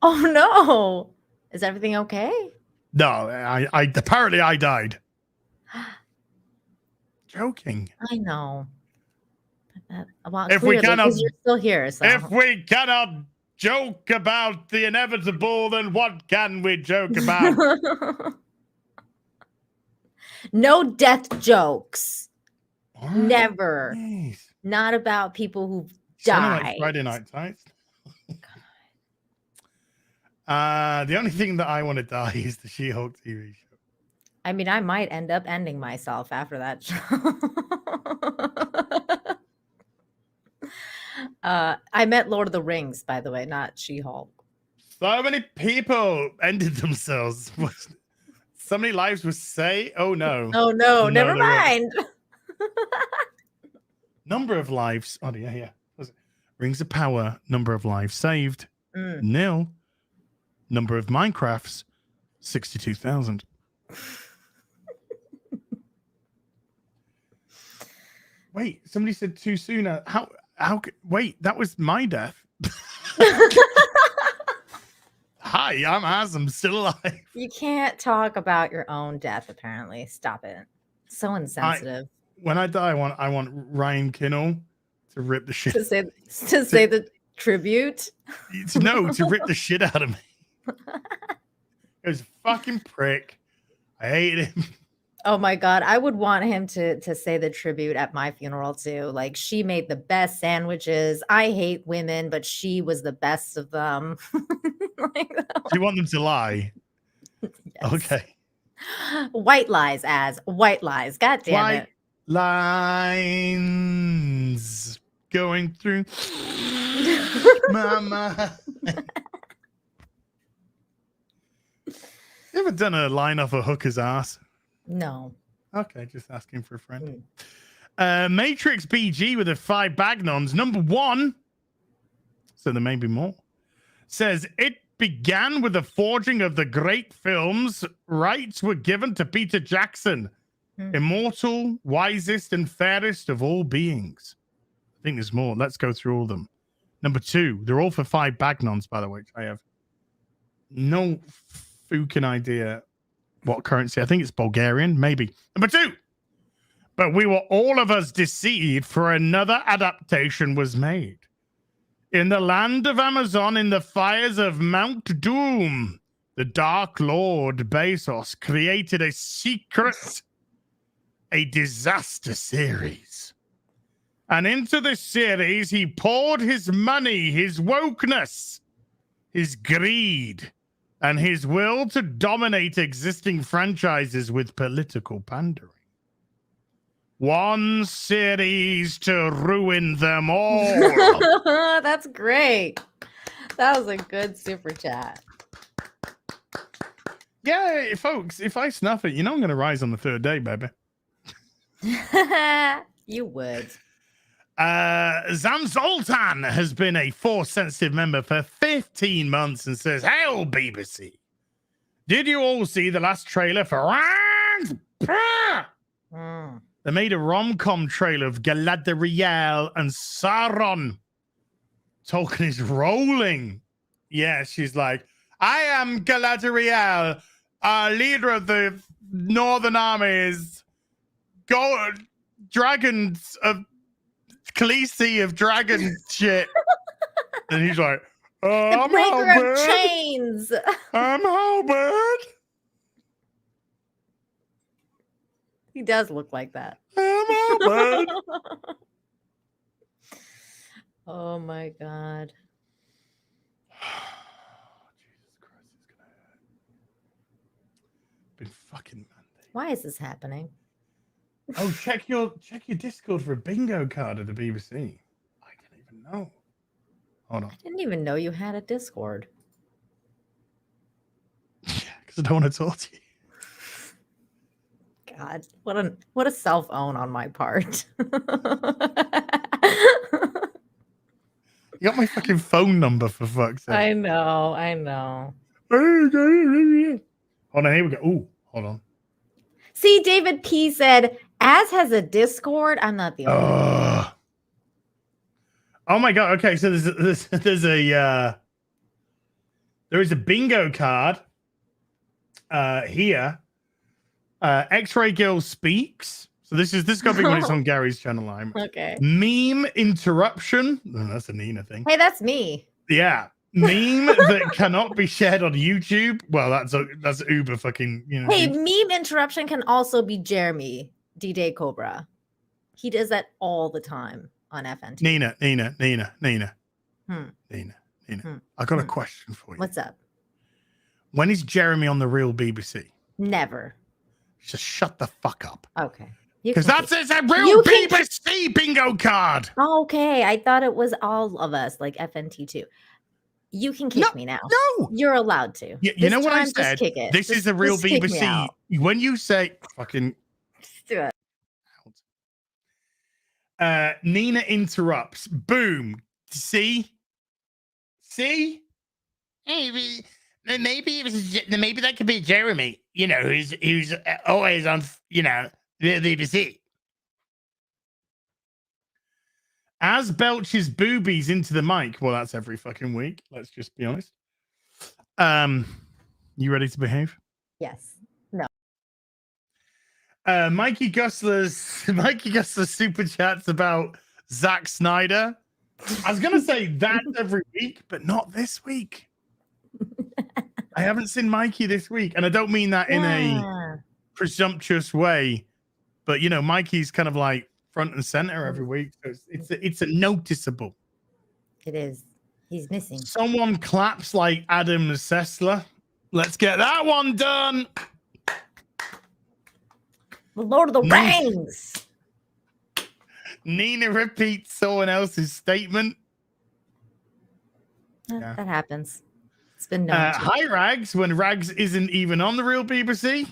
Oh no! Is everything okay? No, I apparently I died. Joking. I know. Well, if we cannot, you're still here. So. If we cannot joke about the inevitable, then what can we joke about? No death jokes. What? Never. Jeez. Not about people who Sounding died. like Friday Night Tights. The only thing that I want to die is the She-Hulk TV show. I mean, I might end up ending myself after that show. I meant Lord of the Rings, by the way, not She-Hulk. So many people ended themselves. So many lives were saved. Oh no. Oh no, never mind. Number of lives. Oh yeah. Rings of power. Number of lives saved. Nil. Number of Minecrafts. 62,000. Wait, somebody said too soon. How? Wait, that was my death. Hi, I'm Azam, still alive. You can't talk about your own death, apparently. Stop it. So insensitive. When I die, I want Ryan Kinnell to rip the shit. To say the tribute. To rip the shit out of me. It was a fucking prick. I hate him. Oh my God. I would want him to say the tribute at my funeral too. Like, she made the best sandwiches. I hate women, but she was the best of them. You want them to lie? Yes. Okay. White lies, as white lies. God damn White it. lines going through mama. You ever done a line off a hooker's ass? No. Okay, just asking for a friend. Matrix BG with the 5 Bagnons. Number 1, so there may be more, says it began with the forging of the great films. Rights were given to Peter Jackson, immortal, wisest, and fairest of all beings. I think there's more. Let's go through all of them. Number 2, they're all for 5 Bagnons, by the way. I have no fucking idea what currency. I think it's Bulgarian, maybe. Number 2, but we were all of us deceived, for another adaptation was made. In the land of Amazon, in the fires of Mount Doom, the Dark Lord Bezos created a disaster series. And into this series, he poured his money, his wokeness, his greed, and his will to dominate existing franchises with political pandering. One series to ruin them all. That's great. That was a good super chat. Yeah, folks, if I snuff it, you know I'm going to rise on the 3rd day, baby. You would. Zam Zoltan has been a Force-sensitive member for 15 months and says, "Hail, BBC. Did you all see the last trailer for... They made a rom-com trailer of Galadriel and Sauron. Tolkien is rolling. Yeah, she's like, I am Galadriel, leader of the Northern armies, dragons of Khaleesi of dragon shit." And he's like, the breaker of chains. I'm Halberd. He does look like that. I'm Halberd. Oh my God. Jesus Christ, it's gonna hurt. Been fucking Monday. Why is this happening? Oh, check your Discord for a bingo card at the BBC. I didn't even know. Hold on. I didn't even know you had a Discord. Yeah, because I don't want to talk to you. God, what a self-own on my part. You got my fucking phone number, for fuck's sake. I know. Hold on, here we go. Ooh, hold on. See, David P said, "As has a Discord." I'm not the only one. Oh my God. Okay, so there is a bingo card here. X-Ray Girl Speaks. So So this got big when it's on Gary's channel. Okay. Meme interruption. Oh, that's a Nina thing. Hey, that's me. Yeah. Meme that cannot be shared on YouTube. Well, that's uber fucking. Hey, meme interruption can also be Jeremy D-Day Cobra. He does that all the time on FNT. Nina. Hmm. Nina. I got a question for you. What's up? When is Jeremy on the real BBC? Never. Just shut the fuck up. Okay. Because it's a real BBC bingo card. Okay. I thought it was all of us, like FNT too. You can kick me now. No. You're allowed to. You know what I said? Just kick it. This is a real BBC. When you say fucking... Do it. Nina interrupts. Boom. See? Maybe that could be Jeremy, who's always on, the BBC. As belches boobies into the mic. Well, that's every fucking week. Let's just be honest. You ready to behave? Yes. No. Mikey Gustler's super chats about Zack Snyder. I was gonna say that every week, but not this week. I haven't seen Mikey this week, and I don't mean that in a presumptuous way, but Mikey's kind of like front and center every week. So it's a noticeable. It is. He's missing. Someone claps like Adam Sessler. Let's get that one done. The Lord of the Rings. Nina repeats someone else's statement. That happens. It's been known. Hi, Rags, when Rags isn't even on the real BBC.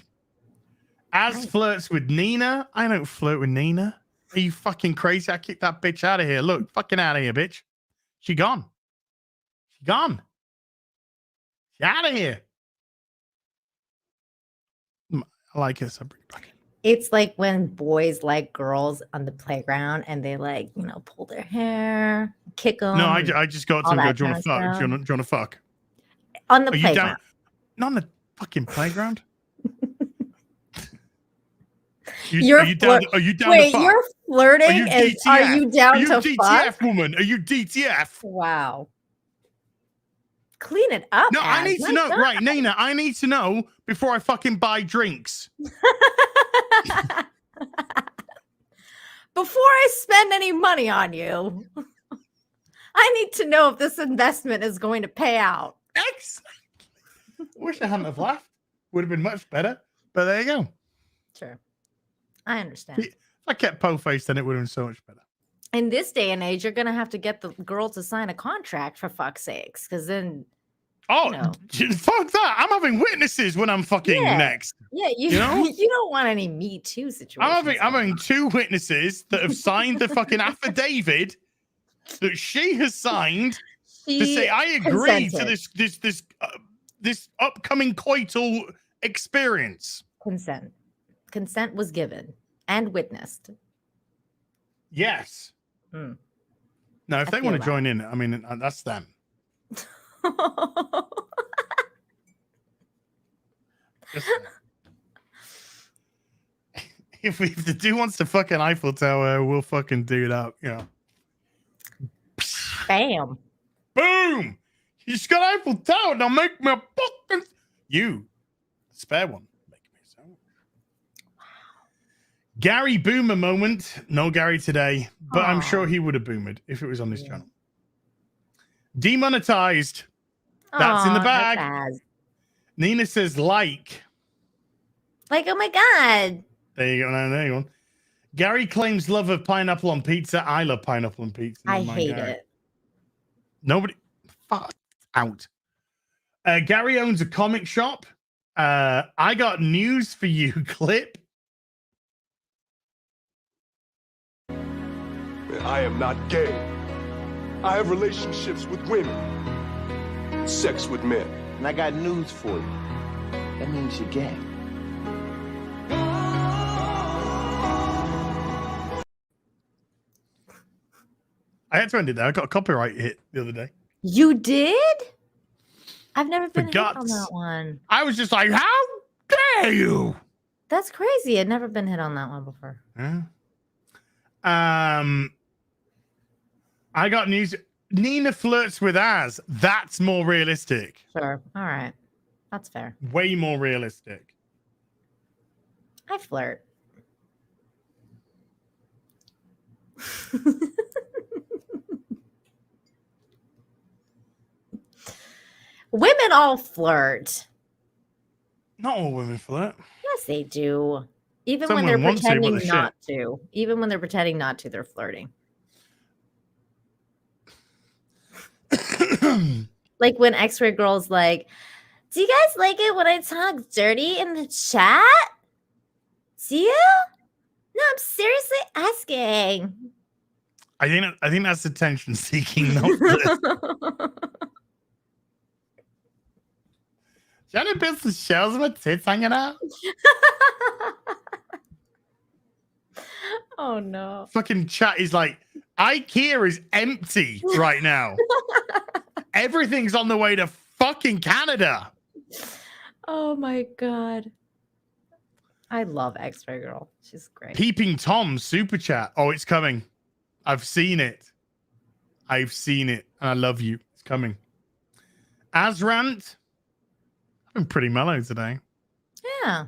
Flirts with Nina. I don't flirt with Nina. Are you fucking crazy? I kicked that bitch out of here. Look, fucking out of here, bitch. She gone. She out of here. I like her, so bring it back. It's like when boys like girls on the playground and they pull their hair, kick them. No, I just got to go, do you want to fuck? Do you want to fuck? On the playground. Not on the fucking playground. Are you down Wait, to fuck? you're flirting? Are you down to fuck? DTF, woman? Are you DTF? Wow. Clean it up. No, I need to know. Right, Nina, I need to know before I fucking buy drinks. Before I spend any money on you, I need to know if this investment is going to pay out. Exactly. Wish I hadn't have laughed. Would have been much better. But there you go. Sure. I understand. If I kept po-faced, then it would have been so much better. In this day and age, you're going to have to get the girl to sign a contract, for fuck's sakes, because then... fuck that. I'm having witnesses when I'm fucking next. Yeah, you don't want any Me Too situation. I'm having two witnesses that have signed the fucking affidavit that she has signed to say I agree to this upcoming coital experience. Consent was given and witnessed. Yes. Now, if they want to join in, I mean, that's them. If the dude wants to fucking Eiffel Tower, we'll fucking do that. Bam. Boom. You just got Eiffel Tower. Now make me a fucking spare one. Make me so. Wow. Gary Boomer moment. No Gary today, but I'm sure he would have boomed if it was on this channel. Demonetized. That's in the bag. Nina says like, oh my God. There you go. There you go. Gary claims love of pineapple on pizza. I love pineapple on pizza. I hate it. Nobody. Fuck out. Gary owns a comic shop. I got news for you, clip. I am not gay. I have relationships with women. Sex with men. And I got news for you. That means you're gay. I had to end it there. I got a copyright hit the other day. You did? I've never been hit on that one. I was just like, how dare you? That's crazy. I'd never been hit on that one before. Yeah. I got news. Nina flirts with Az. That's more realistic. Sure. All right. That's fair. Way more realistic. I flirt. Women all flirt. Not all women flirt. Yes, they do. Even Some when they're women want to, pretending but they're not to. Even when they're pretending not to, they're flirting. Like when X-Ray Girl's like, do you guys like it when I talk dirty in the chat? Do you? No, I'm seriously asking. I think that's attention seeking, not flirt. Johnny builds the shells with tits hanging out. Oh no. Fucking chat is like, IKEA is empty right now. Everything's on the way to fucking Canada. Oh my god. I love X-Ray Girl. She's great. Peeping Tom super chat. Oh, it's coming. I've seen it. I've seen it. And I love you. It's coming. Azrant. I've been pretty mellow today. Yeah.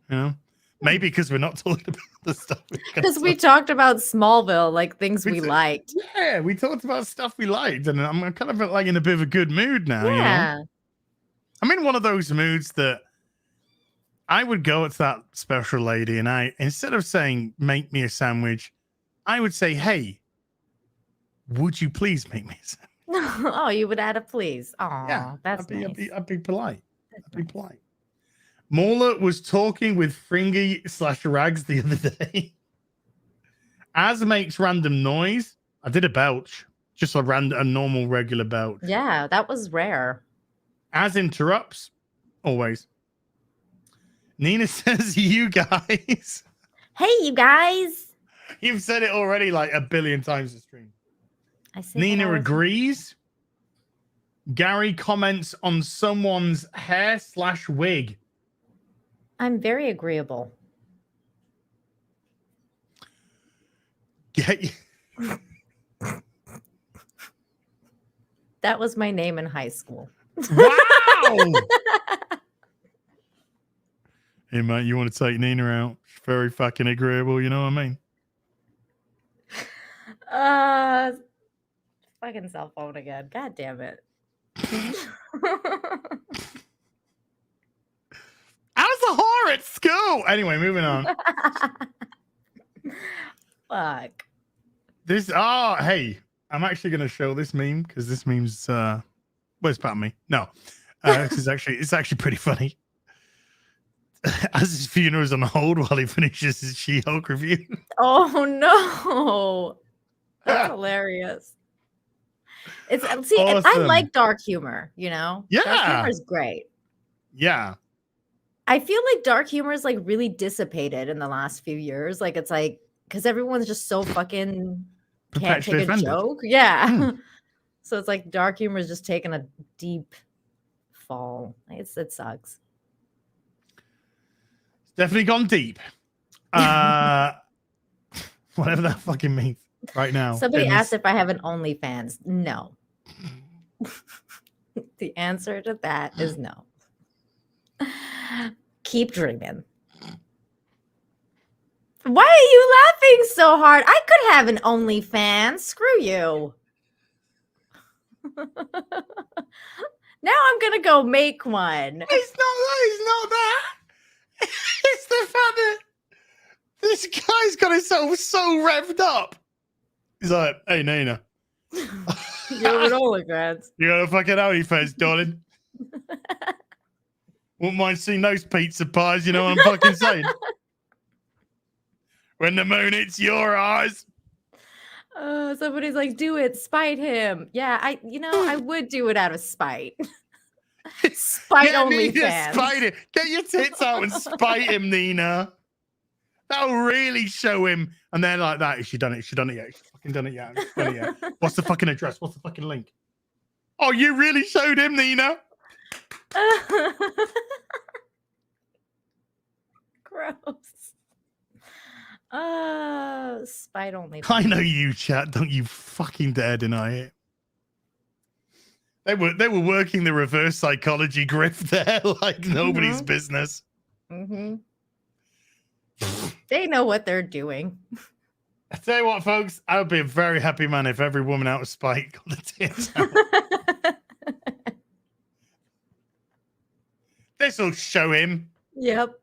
You know? Maybe because we're not talking about the stuff. Because we talked about Smallville, like things we liked. Yeah, we talked about stuff we liked. And I'm kind of like in a bit of a good mood now. Yeah. You know? I'm in one of those moods that I would go to that special lady and instead of saying, make me a sandwich, I would say, hey, would you please make me a sandwich? Oh, you would add a please. Oh, Yeah, that's nice. I'd be polite. I'd be polite. MauLer was talking with Fringy/Rags the other day. Az makes random noise. I did a belch. Just a normal, regular belch. Yeah, that was rare. Az interrupts. Always. Nina says, you guys. Hey, you guys. You've said it already like a billion times this stream. I Nina agrees. Gary comments on someone's hair/wig. I'm very agreeable. That was my name in high school. Wow! Hey, mate, you want to take Nina out? She's very fucking agreeable, you know what I mean? Fucking cell phone again. God damn it. How's the horror at school? Anyway, moving on. Fuck. Hey, I'm actually going to show this meme because this meme's, it's about me. No, it's actually pretty funny. As his funeral is on hold while he finishes his She-Hulk review. Oh no. That's hilarious. See, awesome. I like dark humor, you know? Yeah. Dark humor is great. Yeah. I feel like dark humor is like really dissipated in the last few years. Like it's like because everyone's just so fucking can't take a joke. Yeah. So it's like dark humor is just taking a deep fall. It sucks. It's definitely gone deep. Whatever that fucking means right now. Somebody asked if I have an OnlyFans. No. The answer to that is no. Keep dreaming. Why are you laughing so hard? I could have an OnlyFans. Screw you. Now I'm gonna go make one. It's not that. It's the fact that this guy's got himself so revved up. He's like, hey, Nina. You're an OnlyFans. You got a fucking OnlyFans, darling. Wouldn't mind seeing those pizza pies, you know what I'm fucking saying? When the moon hits your eyes. Somebody's like, do it, spite him. Yeah, I would do it out of spite. Spite OnlyFans. Spite it. Get your tits out and spite him, Nina. That'll really show him. And they're like that. Has she done it? Has she done it yet? She's fucking done it yet. She's done it yet. What's the fucking address? What's the fucking link? Oh, you really showed him, Nina. Of Gross. Spite only. I know you, chat. Don't you fucking dare deny it. They were working the reverse psychology grift there like nobody's business. Mm-hmm. They know what they're doing. I tell you what, folks, I would be a very happy man if every woman out of spite got the tits out. This'll show him. Yep.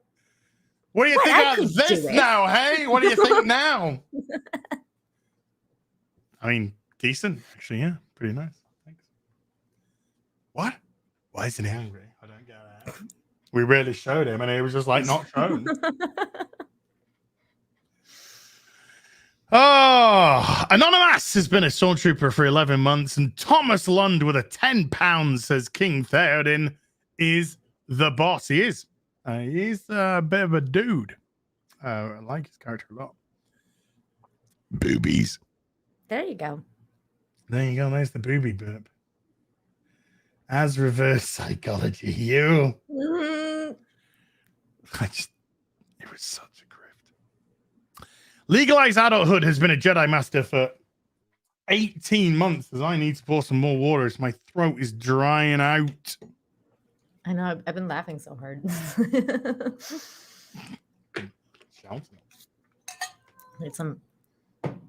What do you think about this now, hey? What do you think now? I mean, decent, actually, yeah. Pretty nice. Thanks. What? Why isn't he angry? I don't get that. We really showed him, and he was just like not shown. Oh, Anonymous has been a stormtrooper for 11 months, and Thomas Lund with a £10 says King Theoden is the boss. He is. He's a bit of a dude. I like his character a lot. Boobies. There you go. There you go. There's the booby burp. As reverse psychology, you. It was such a grift. Legalized adulthood has been a Jedi Master for 18 months as I need to pour some more water as my throat is drying out. I know. I've been laughing so hard. Need some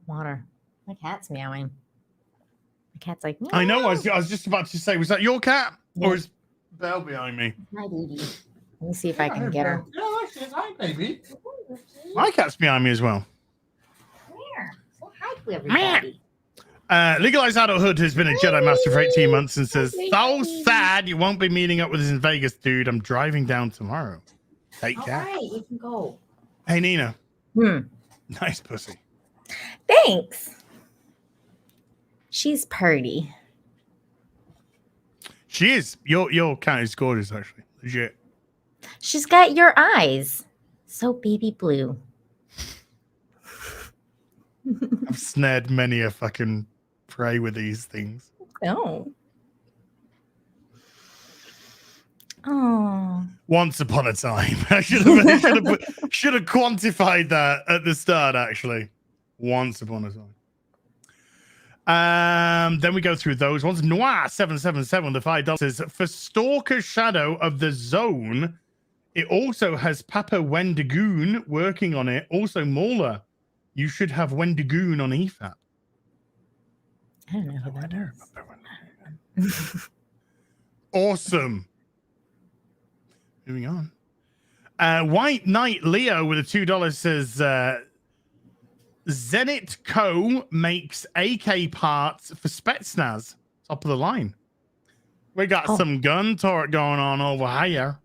water. My cat's meowing. My cat's like, meow. I know. I was just about to say, was that your cat? Yeah. Or is Belle behind me? My baby. Let me see if I can get her. Yeah, hi, baby. My cat's behind me as well. Where? So hi to everybody. Legalized adulthood has been a Jedi Master for 18 months and says, so sad you won't be meeting up with us in Vegas, dude. I'm driving down tomorrow. Take care. All right, you can go. Hey, Nina. Nice pussy. Thanks. She's pretty. She is. Your cat is gorgeous, actually. Legit. She's got your eyes. So baby blue. I've snared many a fucking prey with these things. Oh. Oh. Once upon a time. I should have quantified that at the start, actually. Once upon a time. Then we go through those ones. Noir777, the $5 says, for Stalker Shadow of the Zone, it also has Papa Wendigoon working on it. Also, MauLer. You should have Wendigoon on EFAP. I don't know who that is. Awesome. Moving on. White Knight Leo with a $2 says Zenit Co. makes AK parts for Spetsnaz. Top of the line. We got some gun talk going on over here.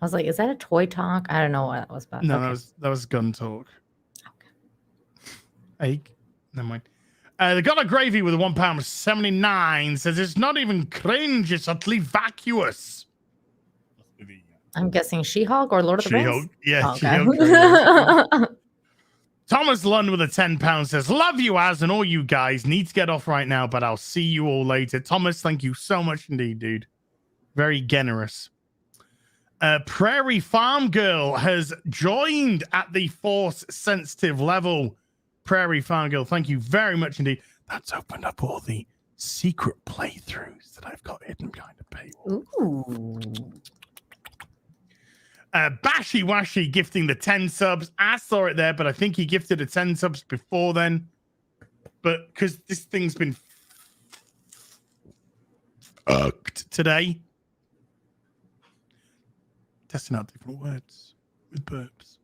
I was like, is that a toy talk? I don't know what that was about. No, okay. that was gun talk. Okay. Never mind. The God of Gravy with a £1.79 says it's not even cringe, it's utterly vacuous. I'm guessing She-Hulk or Lord of the Rings? Yeah, oh, okay. She-Hulk. Thomas Lund with a £10 says, love you, Az, and all you guys. Need to get off right now, but I'll see you all later. Thomas, thank you so much indeed, dude. Very generous. Prairie Farm Girl has joined at the Force sensitive level. Prairie Farm Girl, thank you very much indeed. That's opened up all the secret playthroughs that I've got hidden behind a paywall. Ooh. Bashy Washy gifting the 10 subs. I saw it there, but I think he gifted the 10 subs before then. But because this thing's been fucked today. Testing out different words with burps.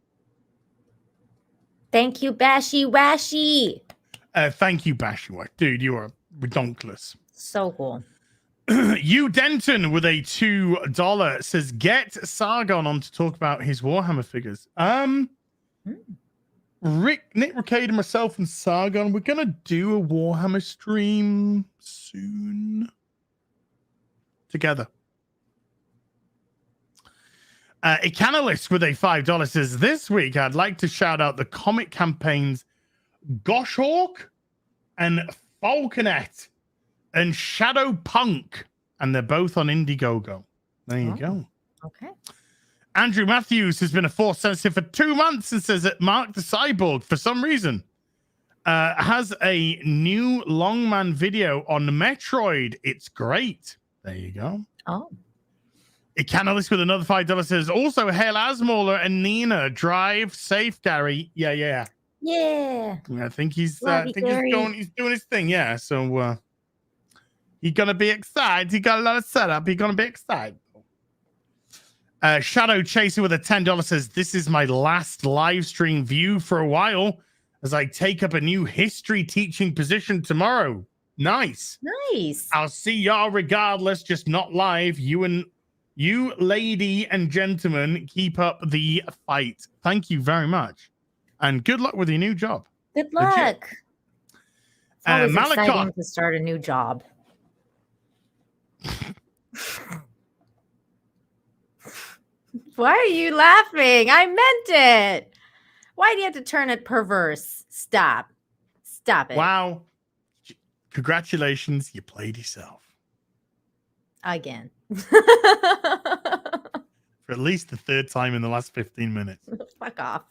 Thank you, Bashy Washy. Thank you, Bashy Washy. Dude, you are redonkulous. So cool. You Denton with a $2 says get Sargon on to talk about his Warhammer figures. Nick Ricade and myself and Sargon, we're gonna do a Warhammer stream soon together. Ecanalist with a $5 says this week I'd like to shout out the comic campaigns Goshhawk and Falconet and Shadow Punk, and they're both on Indiegogo. There you go. Okay. Andrew Matthews has been a Force sensitive for 2 months and says that Mark the Cyborg, for some reason, has a new Longman video on Metroid. It's great. There you go. Oh. Ecanalist with another $5 says, also, hail as MauLer and Nina. Drive safe, Gary. Yeah. I think he's he's doing his thing, yeah. So he's gonna be excited. He got a lot of setup. He's gonna be excited. Shadow Chaser with a $10 says, this is my last live stream view for a while as I take up a new history teaching position tomorrow. Nice. I'll see y'all regardless, just not live. You lady and gentlemen, keep up the fight. Thank you very much. And good luck with your new job. Good luck. It's always exciting to start a new job. Why are you laughing? I meant it. Why do you have to turn it perverse? Stop it. Wow. Congratulations. You played yourself. Again. For at least the third time in the last 15 minutes. Fuck off.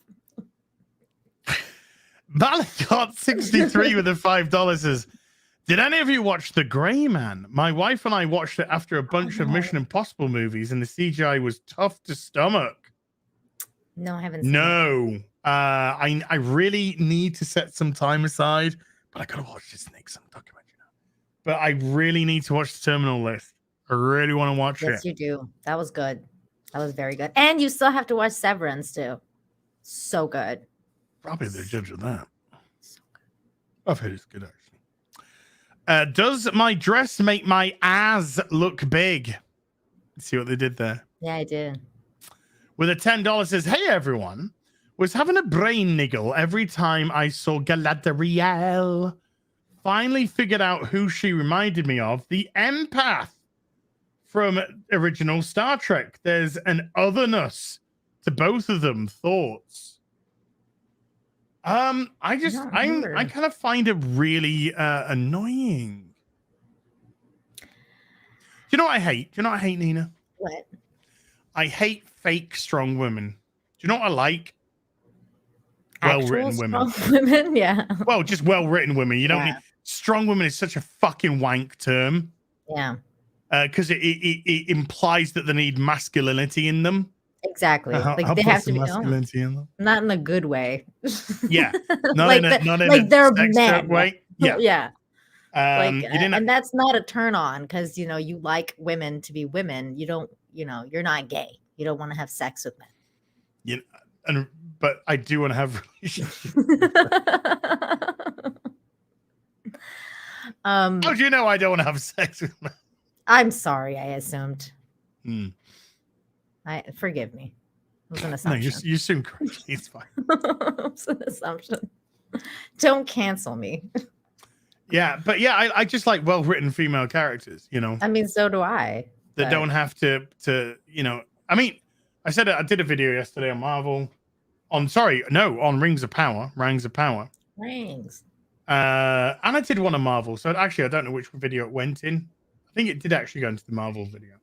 Malakot 63 with a $5 says, did any of you watch The Gray Man? My wife and I watched it after a bunch of Mission Impossible movies, and the CGI was tough to stomach. No, I haven't seen it. I really need to set some time aside, but I gotta watch this Nixon documentary now. But I really need to watch The Terminal List. I really want to watch it. Yes, you do. That was good. That was very good. And you still have to watch Severance too. So good. Probably the judge of that. So good. I've heard it's good actually. Does my dress make my ass look big? See what they did there? Yeah, I did. With a $10 says, hey everyone, was having a brain niggle every time I saw Galadriel. Finally figured out who she reminded me of. The empath from original Star Trek. There's an otherness to both of them. Thoughts? I kind of find it really annoying. Do you know what I hate? Do you know what I hate, Nina? What? I hate fake strong women. Do you know what I like? Well-written women. Women, yeah. Well, just well-written women. You don't need strong women is such a fucking wank term. Yeah. Because it implies that they need masculinity in them. Exactly. Like they have to be masculinity in them. Not in a good way. Yeah. Not like in a they're sex men. way. Yeah. Yeah. And that's not a turn on because you like women to be women. You don't, you're not gay. You don't want to have sex with men. But I do want to have relationships. How do you know I don't want to have sex with men? I'm sorry, I assumed. Forgive me. It was an assumption. No, you assumed correctly. It's fine. It was an assumption. Don't cancel me. Yeah, but yeah, I just like well-written female characters, I mean, so do I. That don't have to I mean, I said I did a video yesterday on Marvel. On Rings of Power. Rings. And I did one on Marvel. So actually, I don't know which video it went in. I think it did actually go into the Marvel video.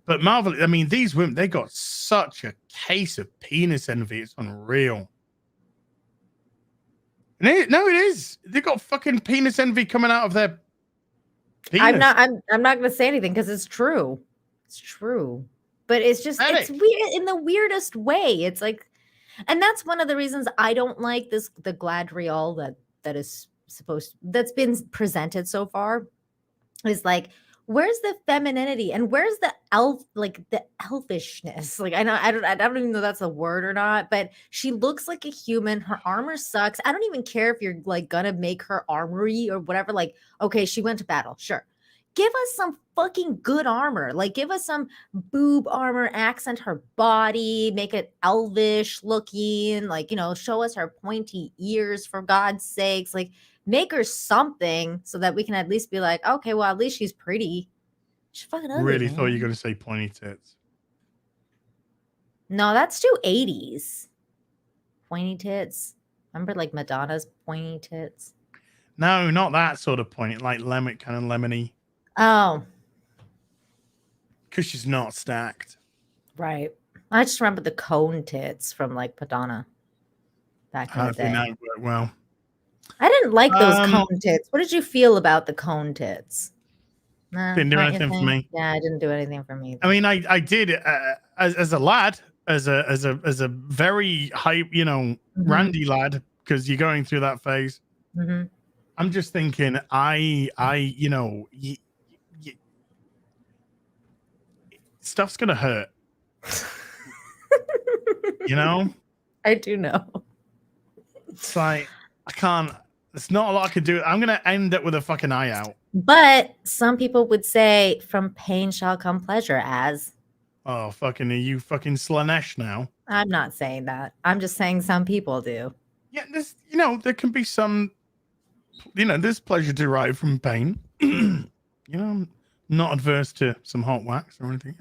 But Marvel, I mean, these women, they got such a case of penis envy. It's unreal. It is. They got fucking penis envy coming out of their penis. I'm not going to say anything because it's true. It's true. But it's just, it's weird in the weirdest way. It's like, and that's one of the reasons I don't like the Galadriel that's been presented so far is like, where's the femininity and where's the elfishness? Like, I don't even know that's a word or not, but she looks like a human. Her armor sucks. I don't even care if you're like gonna make her armory or whatever. Like, okay, she went to battle. Sure. Give us some fucking good armor. Like, give us some boob armor, accent her body, make it elvish looking, like, show us her pointy ears for God's sakes. Like, make her something so that we can at least be like, okay, well, at least she's pretty. She's fucking ugly. Really thought you were going to say pointy tits. No, that's too 80s. Pointy tits. Remember like Madonna's pointy tits? No, not that sort of pointy, like lemon, kind of lemony. Oh. Because she's not stacked. Right. I just remember the cone tits from like Padana back in the day. That worked well. I didn't like those cone tits. What did you feel about the cone tits? Nah, didn't do anything for me. Yeah, it didn't do anything for me. I mean, I did as a lad, as a very hype, randy lad, because you're going through that phase. Mm-hmm. I'm just thinking, stuff's gonna hurt. I do know. It's like I can't. There's not a lot I could do. I'm gonna end up with a fucking eye out. But some people would say, "From pain shall come pleasure." As are you fucking Slanesh now? I'm not saying that. I'm just saying some people do. Yeah, there's there can be some. There's pleasure derived from pain. I'm not adverse to some hot wax or anything.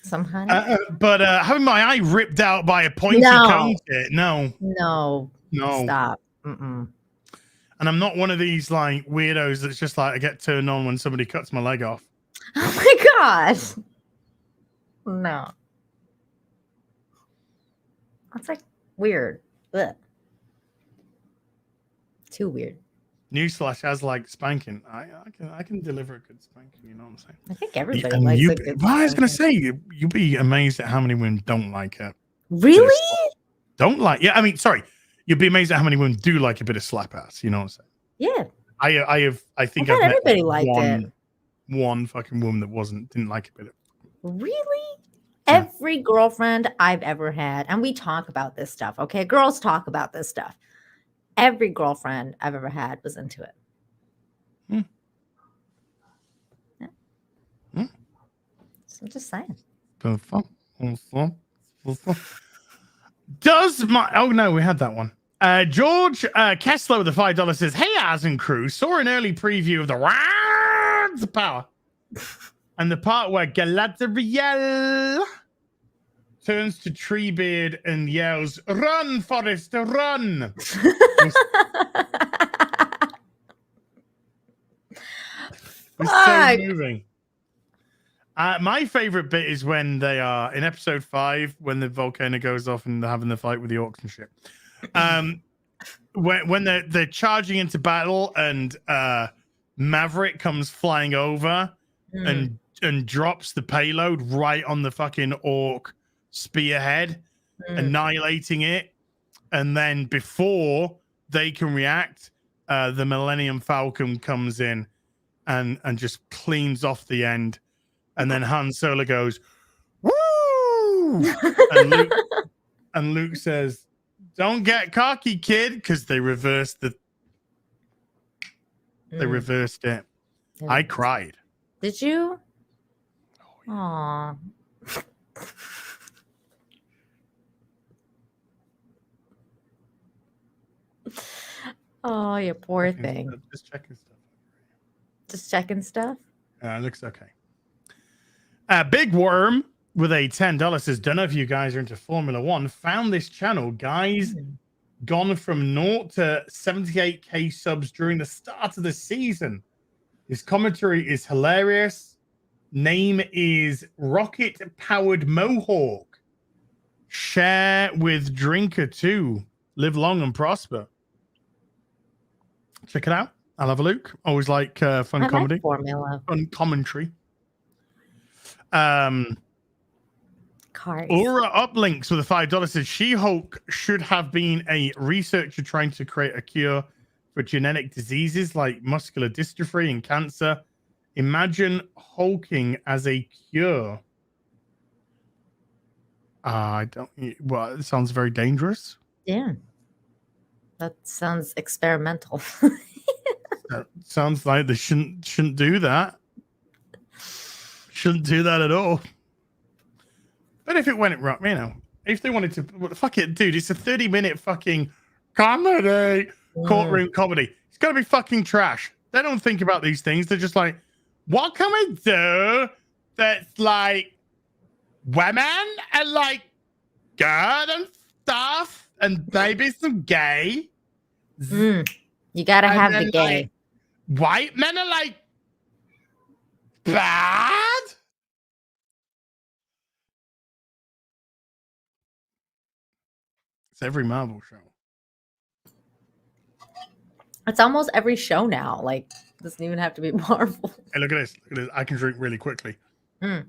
Some honey. But having my eye ripped out by a pointy cone tit, no. Stop. Mm-mm. And I'm not one of these like weirdos that's just like I get turned on when somebody cuts my leg off. Oh my gosh. No. That's like weird. Ugh. Too weird. Newsflash, as like spanking, I can deliver a good spanking. You know what I'm saying? I think everybody likes a good I was gonna say you'd be amazed at how many women don't like it. Really? Don't like? Yeah, I mean, sorry. You'd be amazed at how many women do like a bit of slap ass. You know what I'm saying? Yeah. I think I've met everybody liked it. One fucking woman that didn't like a bit of. Really? Yeah. Every girlfriend I've ever had, and we talk about this stuff. Okay, girls talk about this stuff. Every girlfriend I've ever had was into it. Yeah. So I'm just saying. We had that one. George Kessler with the $5 says, "Hey, Az and crew, saw an early preview of the Words of Power, and the part where Galadriel turns to Treebeard and yells, 'Run, Forrest, run!'" It's so moving. My favorite bit is when they are in episode 5 when the volcano goes off and they're having the fight with the orcs and shit. When they're charging into battle and Maverick comes flying over and drops the payload right on the fucking orc spearhead, annihilating it, and then before they can react, the Millennium Falcon comes in and just cleans off the end, and then Han Solo goes, "Woo!" and Luke says, "Don't get cocky, kid," because they reversed it. I cried. Did you? Aww. Oh, you poor thing. Just checking stuff. Just checking stuff? It looks okay. Big Worm with a $10 says, "Don't know if you guys are into Formula One. Found this channel, guys. Gone from 0 to 78k subs during the start of the season. His commentary is hilarious. Name is Rocket Powered Mohawk. Share with Drinker too. Live long and prosper." Check it out. I'll have a look. Always like fun comedy. Like Formula. Fun commentary. Cars. Aura Uplinks with a $5 says, "She-Hulk should have been a researcher trying to create a cure for genetic diseases like muscular dystrophy and cancer. Imagine hulking as a cure." It sounds very dangerous. Yeah. That sounds experimental. That sounds like they shouldn't do that. Shouldn't do that at all. But if it went wrong, if they wanted to, fuck it, dude, it's a 30-minute fucking comedy, courtroom comedy. It's got to be fucking trash. They don't think about these things. They're just like, what can we do that's like women and like good and stuff and maybe some gay? You got to have the gay. Like, white men are like bad? It's every Marvel show. It's almost every show now. Like, doesn't even have to be Marvel. Hey, look at this. Look at this. I can drink really quickly. Mm.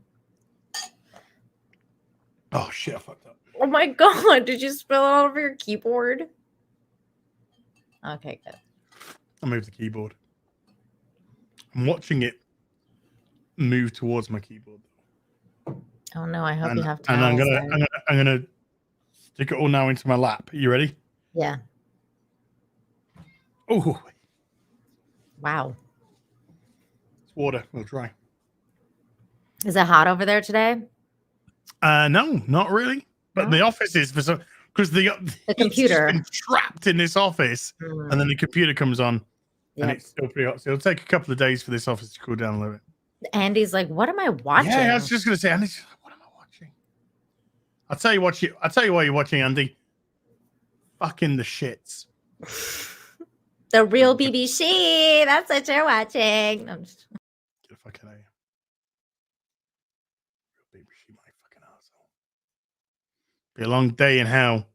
Oh, shit. I fucked up. Oh, my God. Did you spill it all over your keyboard? Okay, good. I moved the keyboard. I'm watching it move towards my keyboard. Oh, no. I hope you have to. And I'm gonna stick it all now into my lap. Are you ready? Yeah. Oh. Wow. It's water. We'll try. Is it hot over there today? No, not really. But the office is for some because the computer been trapped in this office, and then the computer comes on, and it's still pretty hot. So it'll take a couple of days for this office to cool down a little bit. Andy's like, "What am I watching?" Yeah, I was just gonna say, Andy's like, "What am I watching?" I'll tell you what you're watching, Andy. Fucking the shits. The real BBC. That's what you're watching. I'm just... Get the fuck out of here. Real BBC, my fucking asshole. Be a long day in hell.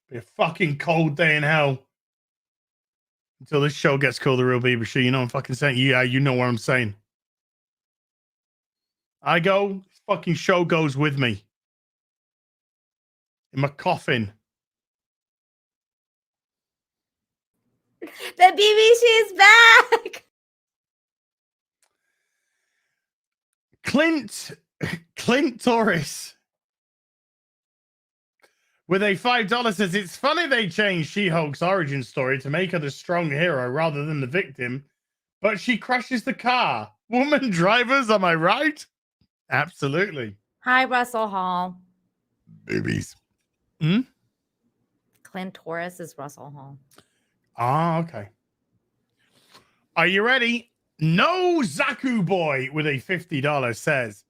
Be a fucking cold day in hell. Until this show gets called The Real BBC. You know what I'm fucking saying? Yeah, you know what I'm saying. I go, this fucking show goes with me. In my coffin. The BBC is back. Clint Torres with a $5 says, it's funny they changed She-Hulk's origin story to make her the strong hero rather than the victim, but she crashes the car. Woman drivers, am I right? Absolutely. Hi, Russell Hall. Boobies. Clint Torres is Russell Hall. Ah, okay. Are you ready? No Zaku Boy with a $50 says,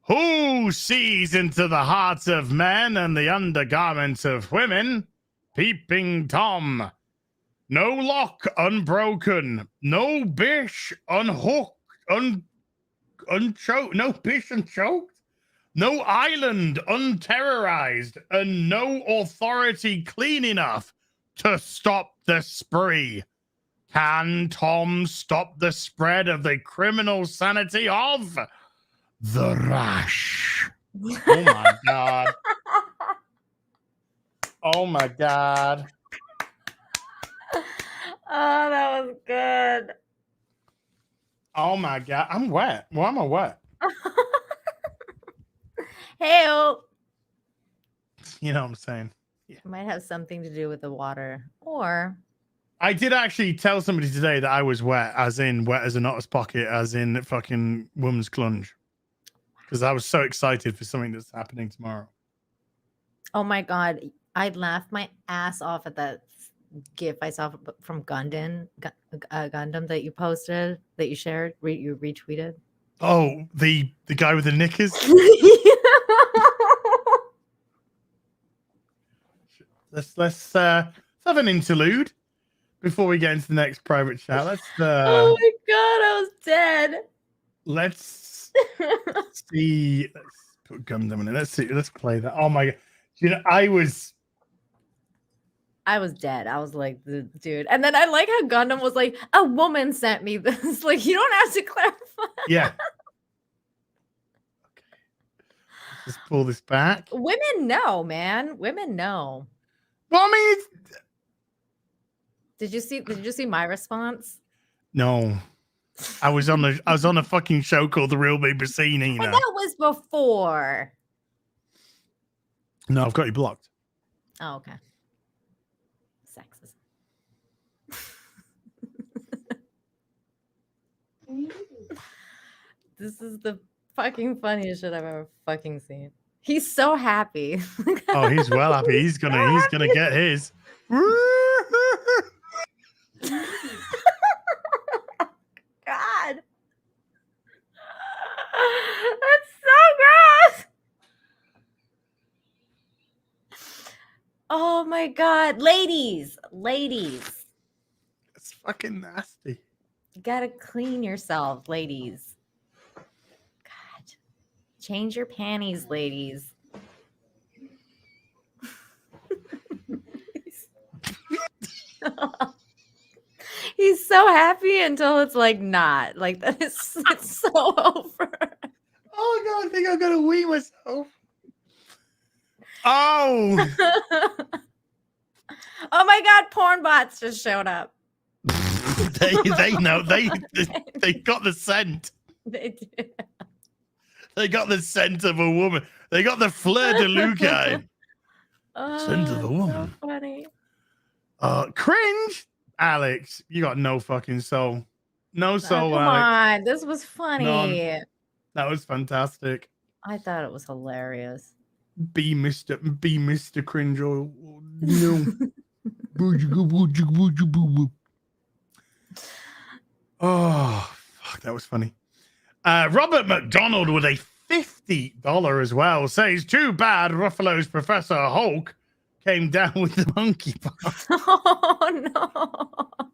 who sees into the hearts of men and the undergarments of women? Peeping Tom. No lock unbroken. No bish unhooked. Unchoked. No bish unchoked. No island unterrorized. And no authority clean enough to stop the spree. Can Tom stop the spread of the criminal sanity of the rash? Oh my God. Oh my God. Oh, that was good. Oh my God. I'm wet. Why am I wet? Hey, you know what I'm saying? Yeah. It might have something to do with the water. Or I did actually tell somebody today that I was wet, as in wet as an otter's pocket, as in fucking woman's clunge. Because I was so excited for something that's happening tomorrow. Oh my God. I laughed my ass off at that GIF I saw from Gundam that you posted, that you shared, you retweeted. Oh, the guy with the knickers? Let's have an interlude before we get into the next private chat. Let's oh my God, I was dead. Let's see. Let's put Gundam in it. Let's see. Let's play that. Oh my God. You know, I was dead. I was like, dude. And then I like how Gundam was like, a woman sent me this. Like, you don't have to clarify. Yeah. Okay. Let's pull this back. Women know, man. Women know. Well, I mean, did you see my response? No. I was on a fucking show called The Real BBC, Nina. But that was before. No, I've got you blocked. Oh, okay. Sexism. This is the fucking funniest shit I've ever fucking seen. He's so happy. Oh, he's well happy. He's gonna get his. God. That's so gross. Oh my God. Ladies. It's fucking nasty. You gotta clean yourself, ladies. God. Change your panties, ladies. He's so happy until it's like not. Like that is it's so over. Oh god, I think I'm gonna wee myself. Oh. Oh my god, porn bots just showed up. they know they got the scent. They did. They got the scent of a woman. They got the fleur de lis. Scent of a woman. So funny. Cringe. Alex, you got no fucking soul. No soul, Come Alex. on, this was funny. None. That was fantastic. I thought it was hilarious. Be Mr. Cringe or no. Oh, fuck, that was funny. Robert McDonald with a $50 as well says, too bad Ruffalo's Professor Hulk came down with the monkeypox. Oh no.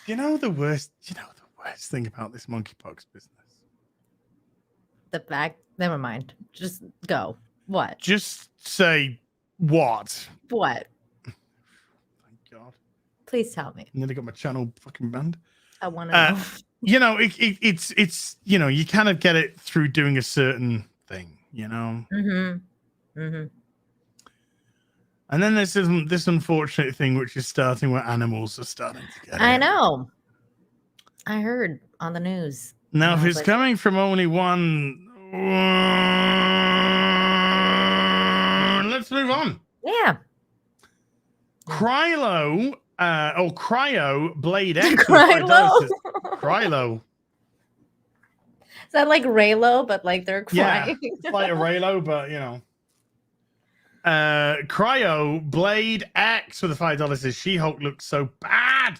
You know the worst thing about this monkeypox business? The fact, never mind. Just go. What? Just say what? What? Thank God. Please tell me. Nearly got my channel fucking banned. I want to know. You know, it's you know, you kind of get it through doing a certain thing, you know. Mm-hmm. Mm-hmm. And then there's this unfortunate thing which is starting where animals are starting to get I it. know. I heard on the news. Now, if it's coming from only one, let's move on. Yeah. Cryo Blade X. Krylo. Krylo. Is that like Raylo, but like they're Yeah, crying? it's like a Raylo, but you know. Cryo Blade X with the $5 says She-Hulk looks so bad,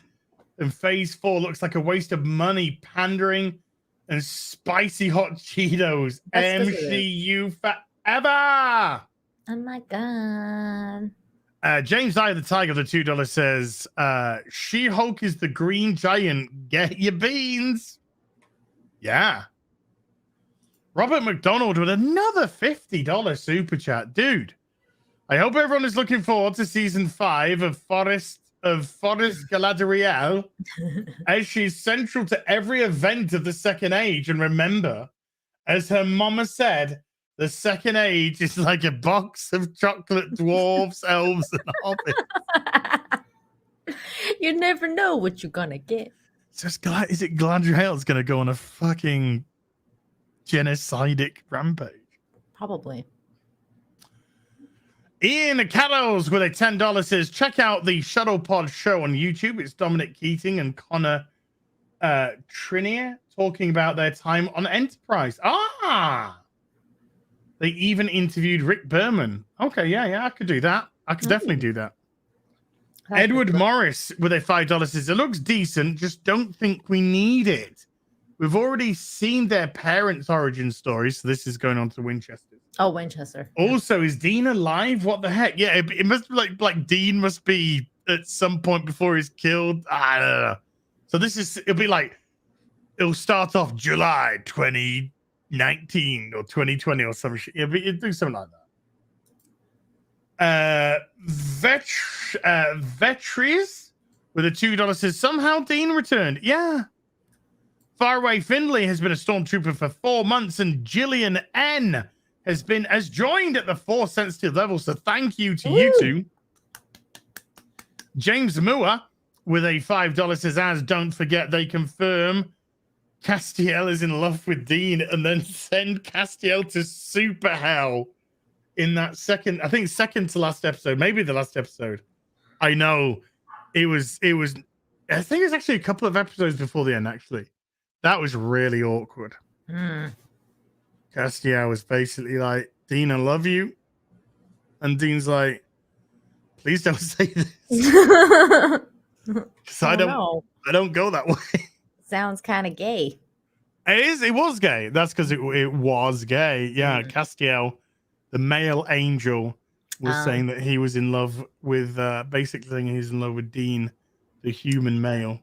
and Phase 4 looks like a waste of money, pandering, and spicy hot Cheetos. That's MCU forever. Oh my god. James Eye of the Tiger, the $2 says She-Hulk is the green giant. Get your beans. Yeah. Robert McDonald with another $50 super chat. Dude, I hope everyone is looking forward to season 5 of Forest Galadriel, as she's central to every event of the Second Age. And remember, as her mama said, the Second Age is like a box of chocolate dwarves, elves, and hobbits. You never know what you're gonna get. So is it Galadriel's gonna go on a fucking genocidal rampage? Probably. Ian Cattles with a $10 says, check out the Shuttle Pod show on YouTube. It's Dominic Keating and Connor Trinier talking about their time on Enterprise. They even interviewed Rick Berman. Okay, yeah, I could do that. I could definitely do that. Edward Morris with a $5 says, it looks decent, just don't think we need it. We've already seen their parents' origin story, so this is going on to Winchester. Oh, Winchester. Also, is Dean alive? What the heck? Yeah, it must be like Dean must be at some point before he's killed. I don't know. So it'll start off July 2019 or 2020 or some shit. It'd do something like that. Vetries with a $2 says, somehow Dean returned. Yeah. Faraway Findlay has been a stormtrooper for 4 months, and Gillian N has joined at the Force sensitive level, so thank you to you two. James Moore with a $5 says, as don't forget they confirm Castiel is in love with Dean and then send Castiel to super hell in that second to last episode, maybe the last episode. I know it was I think it was actually a couple of episodes before the end, actually. That was really awkward. Castiel was basically like, Dean, I love you. And Dean's like, please don't say this. Because I don't go that way. Sounds kind of gay. It was gay. That's because it was gay. Yeah, Castiel, the male angel, was saying that he was in love with, basically saying he's in love with Dean, the human male.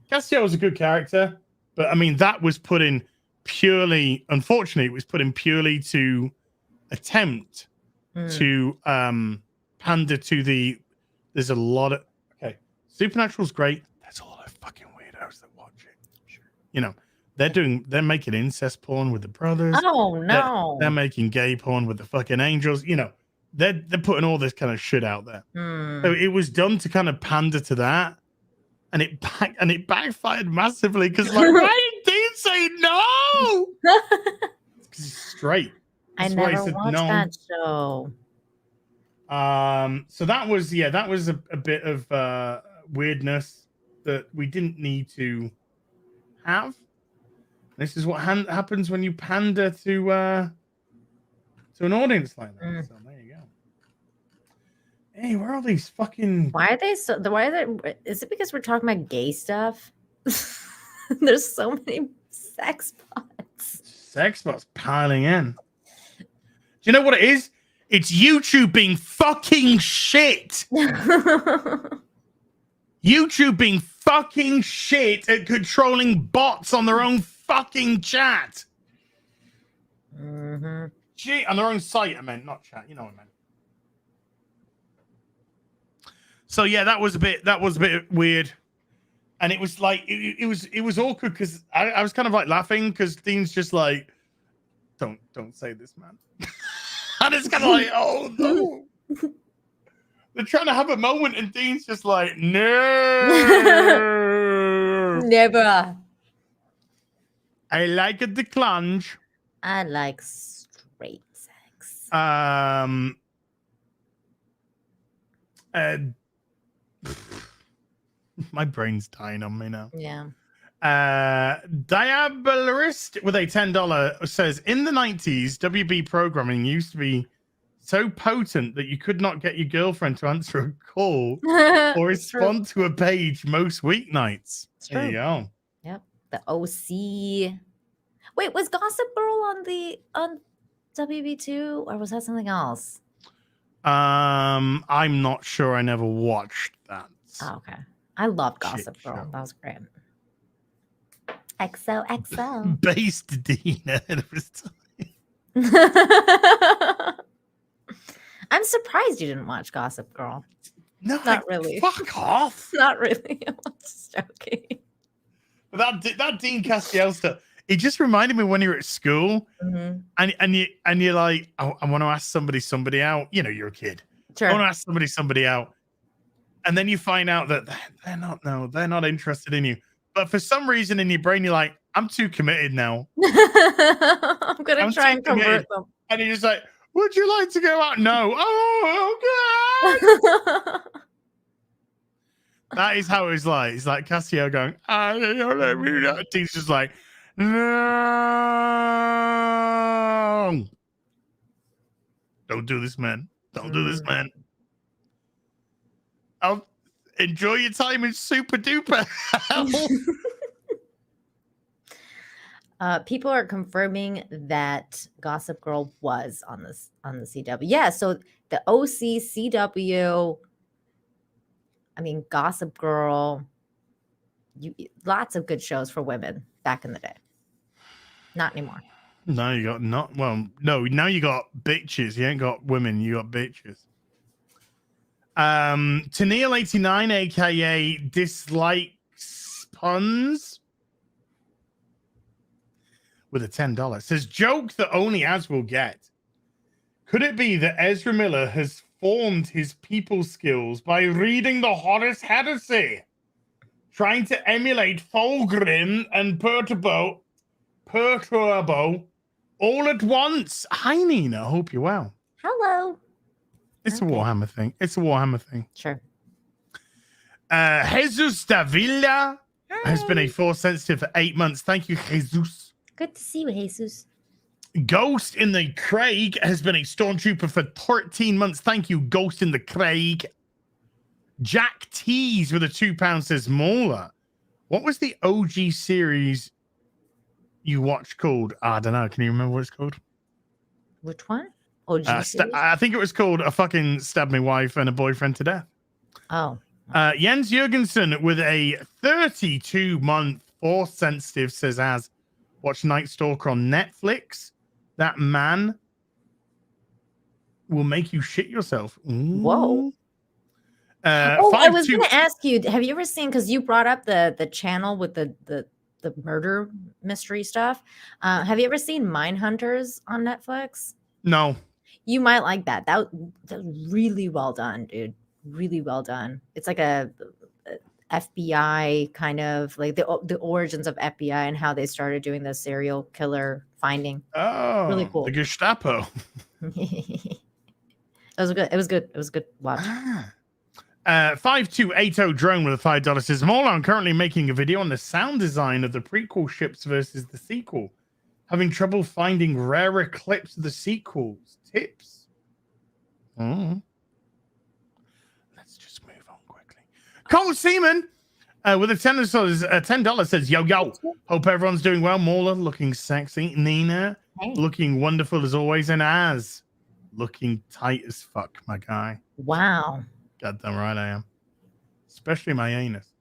Castiel was a good character, but I mean, that was put in purely, unfortunately, it was put in purely to attempt to pander to the There's a lot of Supernatural's great. There's a lot of fucking weirdos that watch it. Sure. You know, they're making incest porn with the brothers. Oh no. They're making gay porn with the fucking angels. You know, they're putting all this kind of shit out there. So it was done to kind of pander to that, and it backfired massively because like, why did Dean say no? Because he's straight. That's I never watched that show. So that was a bit of weirdness that we didn't need to have. This is what happens when you pander to an audience like that. So there you go. Hey, where are these fucking? Why are they so? Why are they? Is it because we're talking about gay stuff? There's so many sex spots. Sex spots piling in. Do you know what it is? It's YouTube being fucking shit. YouTube being fucking shit at controlling bots on their own fucking chat. Gee, on their own site, I meant, not chat. You know what I meant. So yeah, that was a bit weird, and it was like it was awkward because I was kind of like laughing because Dean's just like, don't say this, man. And it's kind of like, oh no. They're trying to have a moment, and Dean's just like, no. Never. I like a declunge. I like straight sex. My brain's dying on me now. Yeah. Diabolist with a $10 says, in the 90s, WB programming used to be so potent that you could not get your girlfriend to answer a call or respond to a page most weeknights. There you go. Yep. The OC. Wait, was Gossip Girl on WB2 or was that something else? I'm not sure. I never watched that. Oh, okay. I love Gossip Girl. That was great. XOXO. Based Dean ahead of his time. I'm surprised you didn't watch Gossip Girl. No, not really. Fuck off. Not really. I was joking. That Dean Castiel stuff. It just reminded me when you were at school, and you're like, I want to ask somebody out. You know, you're a kid. Sure. I want to ask somebody out, and then you find out that they're not interested in you. But for some reason in your brain, you're like, I'm too committed now. I'm gonna try and convert them. And you're just like, would you like to go out? No. Oh, okay. That is how it's like. It's like Cassio going, Dean's just like, no. Don't do this, man. Don't do this, man. I'll enjoy your time in Super Duper. People are confirming that Gossip Girl was on the CW. Yeah, so the OC, CW, I mean Gossip Girl, lots of good shows for women back in the day. Not anymore. No, you got no, now you got bitches. You ain't got women, you got bitches. Tennille89, aka Dislikes Puns, with a $10 says, joke that only Az will get. Could it be that Ezra Miller has formed his people skills by reading the Horus Heresy, trying to emulate Fulgrim and Perturbo all at once? Hi, Nina. Hope you're well. Hello. It's a Warhammer thing. It's a Warhammer thing. Sure. Jesus Davila has been a Force sensitive for 8 months. Thank you, Jesus. Good to see you, Jesus. Ghost in the Craig has been a Stormtrooper for 13 months. Thank you, Ghost in the Craig. Jack Tees with a £2 says, MauLer, what was the OG series you watched called? I don't know. Can you remember what it's called? Which one? OG series? I think it was called A Fucking Stabbed My Wife and a Boyfriend to Death. Oh. Jens Jurgensen with a 32-month Force sensitive says, as watch Night Stalker on Netflix. That man will make you shit yourself. Ooh. Whoa. I was going to ask you, have you ever seen, because you brought up the channel with the murder mystery stuff. Have you ever seen Mindhunters on Netflix? No. You might like that. That was really well done, dude. Really well done. It's like a FBI kind of like the origins of FBI and how they started doing the serial killer finding. Oh, really cool. The Gestapo. It was good. It was good. It was a good watch. 5280 drone with a $5 says, MauLer, I'm currently making a video on the sound design of the prequel ships versus the sequel. Having trouble finding rarer clips of the sequels. Tips? Let's just move on quickly. Cole Seaman with a $10 says, yo, hope everyone's doing well. MauLer looking sexy. Nina looking wonderful as always. And Az looking tight as fuck, my guy. Wow. Goddamn right I am. Especially my anus.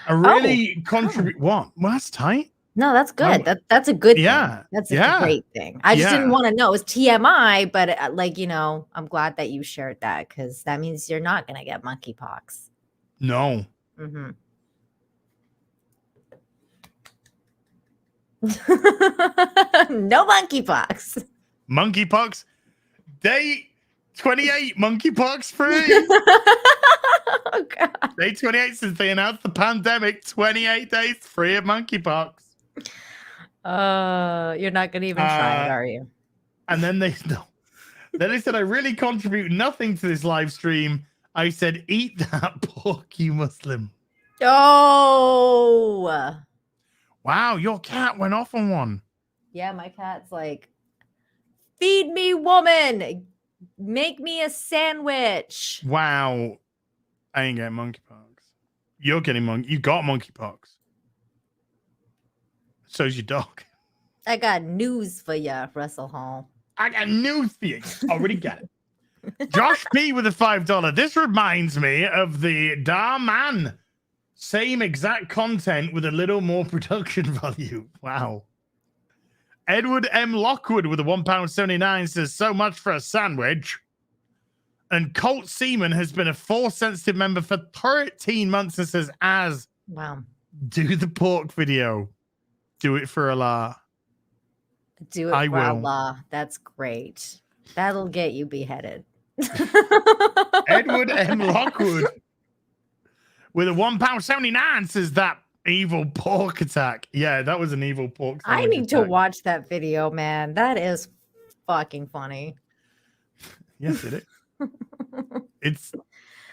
I really contribute. What? Well, that's tight. No, that's good. That's a good thing. That's a great thing. I just didn't want to know. It's TMI, but like, you know, I'm glad that you shared that because that means you're not going to get monkeypox. No. Mm-hmm. No monkeypox. Monkeypox? Day 28, monkeypox free. Oh, God. Day 28 since they announced the pandemic, 28 days free of monkeypox. You're not gonna even try it, are you? And then they said, I really contribute nothing to this live stream. I said, eat that pork, you Muslim. Oh, wow, your cat went off on one. Yeah, my cat's like, feed me, woman, make me a sandwich. Wow, I ain't getting monkeypox. You're getting you got monkeypox. So's your dog. I got news for ya, Russell Hall. I got news for you. Already got it. Josh P with a $5. This reminds me of the Da Man. Same exact content with a little more production value. Wow. Edward M. Lockwood with a £1.79 says, so much for a sandwich. And Colt Seaman has been a Force sensitive member for 13 months and says, wow, do the pork video. Do it for Allah. Do it for Allah. That's great. That'll get you beheaded. Edward M. Lockwood with a £1.79 says that evil pork attack. Yeah, that was an evil pork. I need to watch that video, man. That is fucking funny. Yes, it is.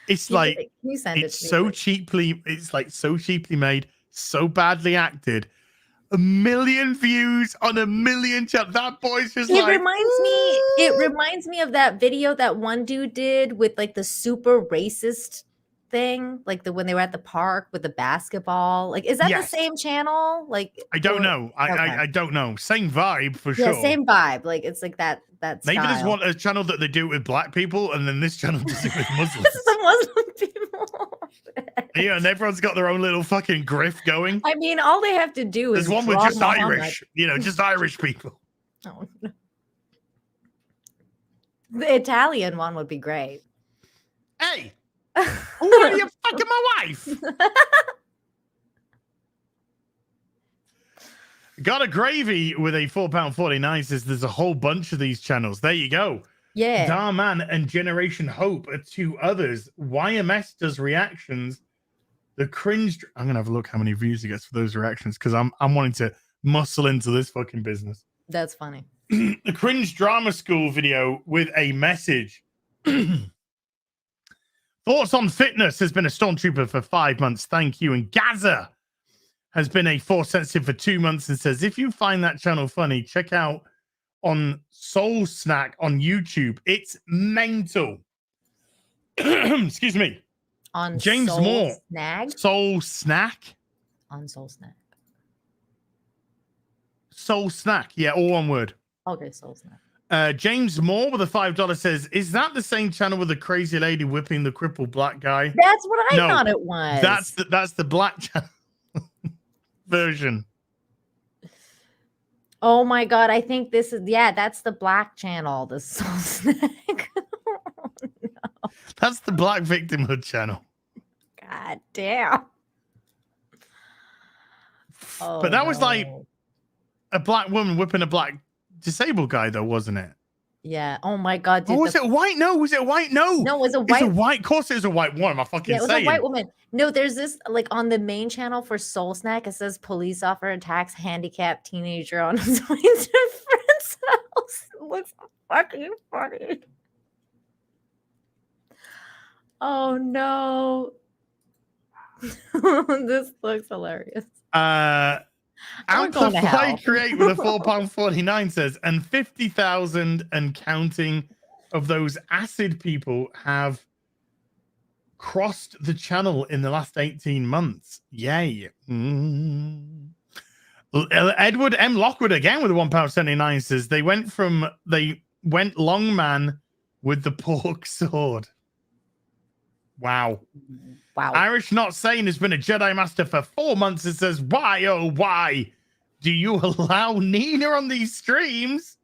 It's like can you send it's so cheaply. It's like so cheaply made, so badly acted. 1 million views on 1 million channels. That boy's just it reminds me of that video that one dude did with like the super racist thing, like when they were at the park with the basketball. Like, is that the same channel? Like, I don't know. I don't know. Same vibe for sure. Yeah, same vibe. Like, it's like that maybe style. there's one a channel that they do it with black people, and then this channel does it with Muslims. This is the Muslim people. Yeah, and everyone's got their own little fucking grift going. I mean, all they have to do is there's one with just Irish, just Irish people. Oh, no. The Italian one would be great. Hey, why are you fucking my wife? Got a Gravy with a £4.49 says there's a whole bunch of these channels. There you go. Yeah. Darman and Generation Hope are two others. YMS does reactions. The Cringe. I'm gonna have a look how many views he gets for those reactions because I'm wanting to muscle into this fucking business. That's funny. The Cringe Drama School video with a message. Thoughts on Fitness has been a Stormtrooper for 5 months. Thank you. And Gaza has been a Force sensitive for 2 months and says, if you find that channel funny, check out on Soul Snack on YouTube. It's mental. Excuse me. On James Soul Moore. Snag? Soul Snack. On Soul Snack. Soul Snack. Yeah, all one word. Okay, Soul Snack. James Moore with a $5 says, is that the same channel with the crazy lady whipping the crippled black guy? That's what I thought it was. That's the black channel version. Oh my God, I think this is, that's the black channel, the Soul Snack. No. That's the Black Victimhood channel. God damn. Oh, but that was like a black woman whipping a black disabled guy, though, wasn't it? Yeah. Oh my God, dude. Oh, was it white? No, was it white? No. No, it was a white. It's a white. Of course, it was a white woman. I'm fucking Yeah, it was saying. a white woman. No, there's this like on the main channel for Soul Snack. It says police officer attacks handicapped teenager on his way to friend's house. It looks fucking funny. Oh no. This looks hilarious. Amplify Create with a £4.49 says, and 50,000 and counting of those acid people have crossed the channel in the last 18 months. Yay. Edward M. Lockwood again with a £1.79 says they went long man with the pork sword. Wow. Wow. Irish Not Sane has been a Jedi Master for 4 months. It says, why, oh, why do you allow Nina on these streams?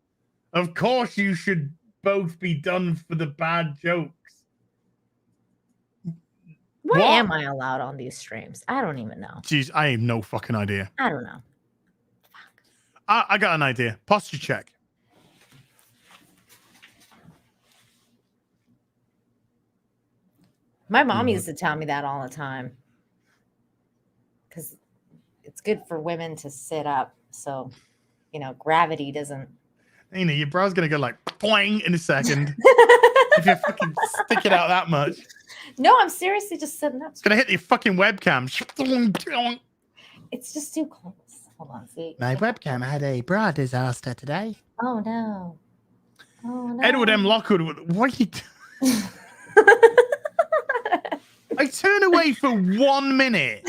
Of course you should both be done for the bad jokes. Why am I allowed on these streams? I don't even know. Jeez, I have no fucking idea. I don't know. I got an idea. Posture check. My mom used to tell me that all the time. Because it's good for women to sit up. So, you know, gravity doesn't. You know, your bro's going to go like boing in a second. If you fucking stick it out that much. No, I'm seriously just sitting up. It's going to hit your fucking webcam. It's just too close. Hold on, see. My webcam had a bra disaster today. Oh, no. Oh, no. Edward M. Lockwood, what are you doing? I turn away for 1 minute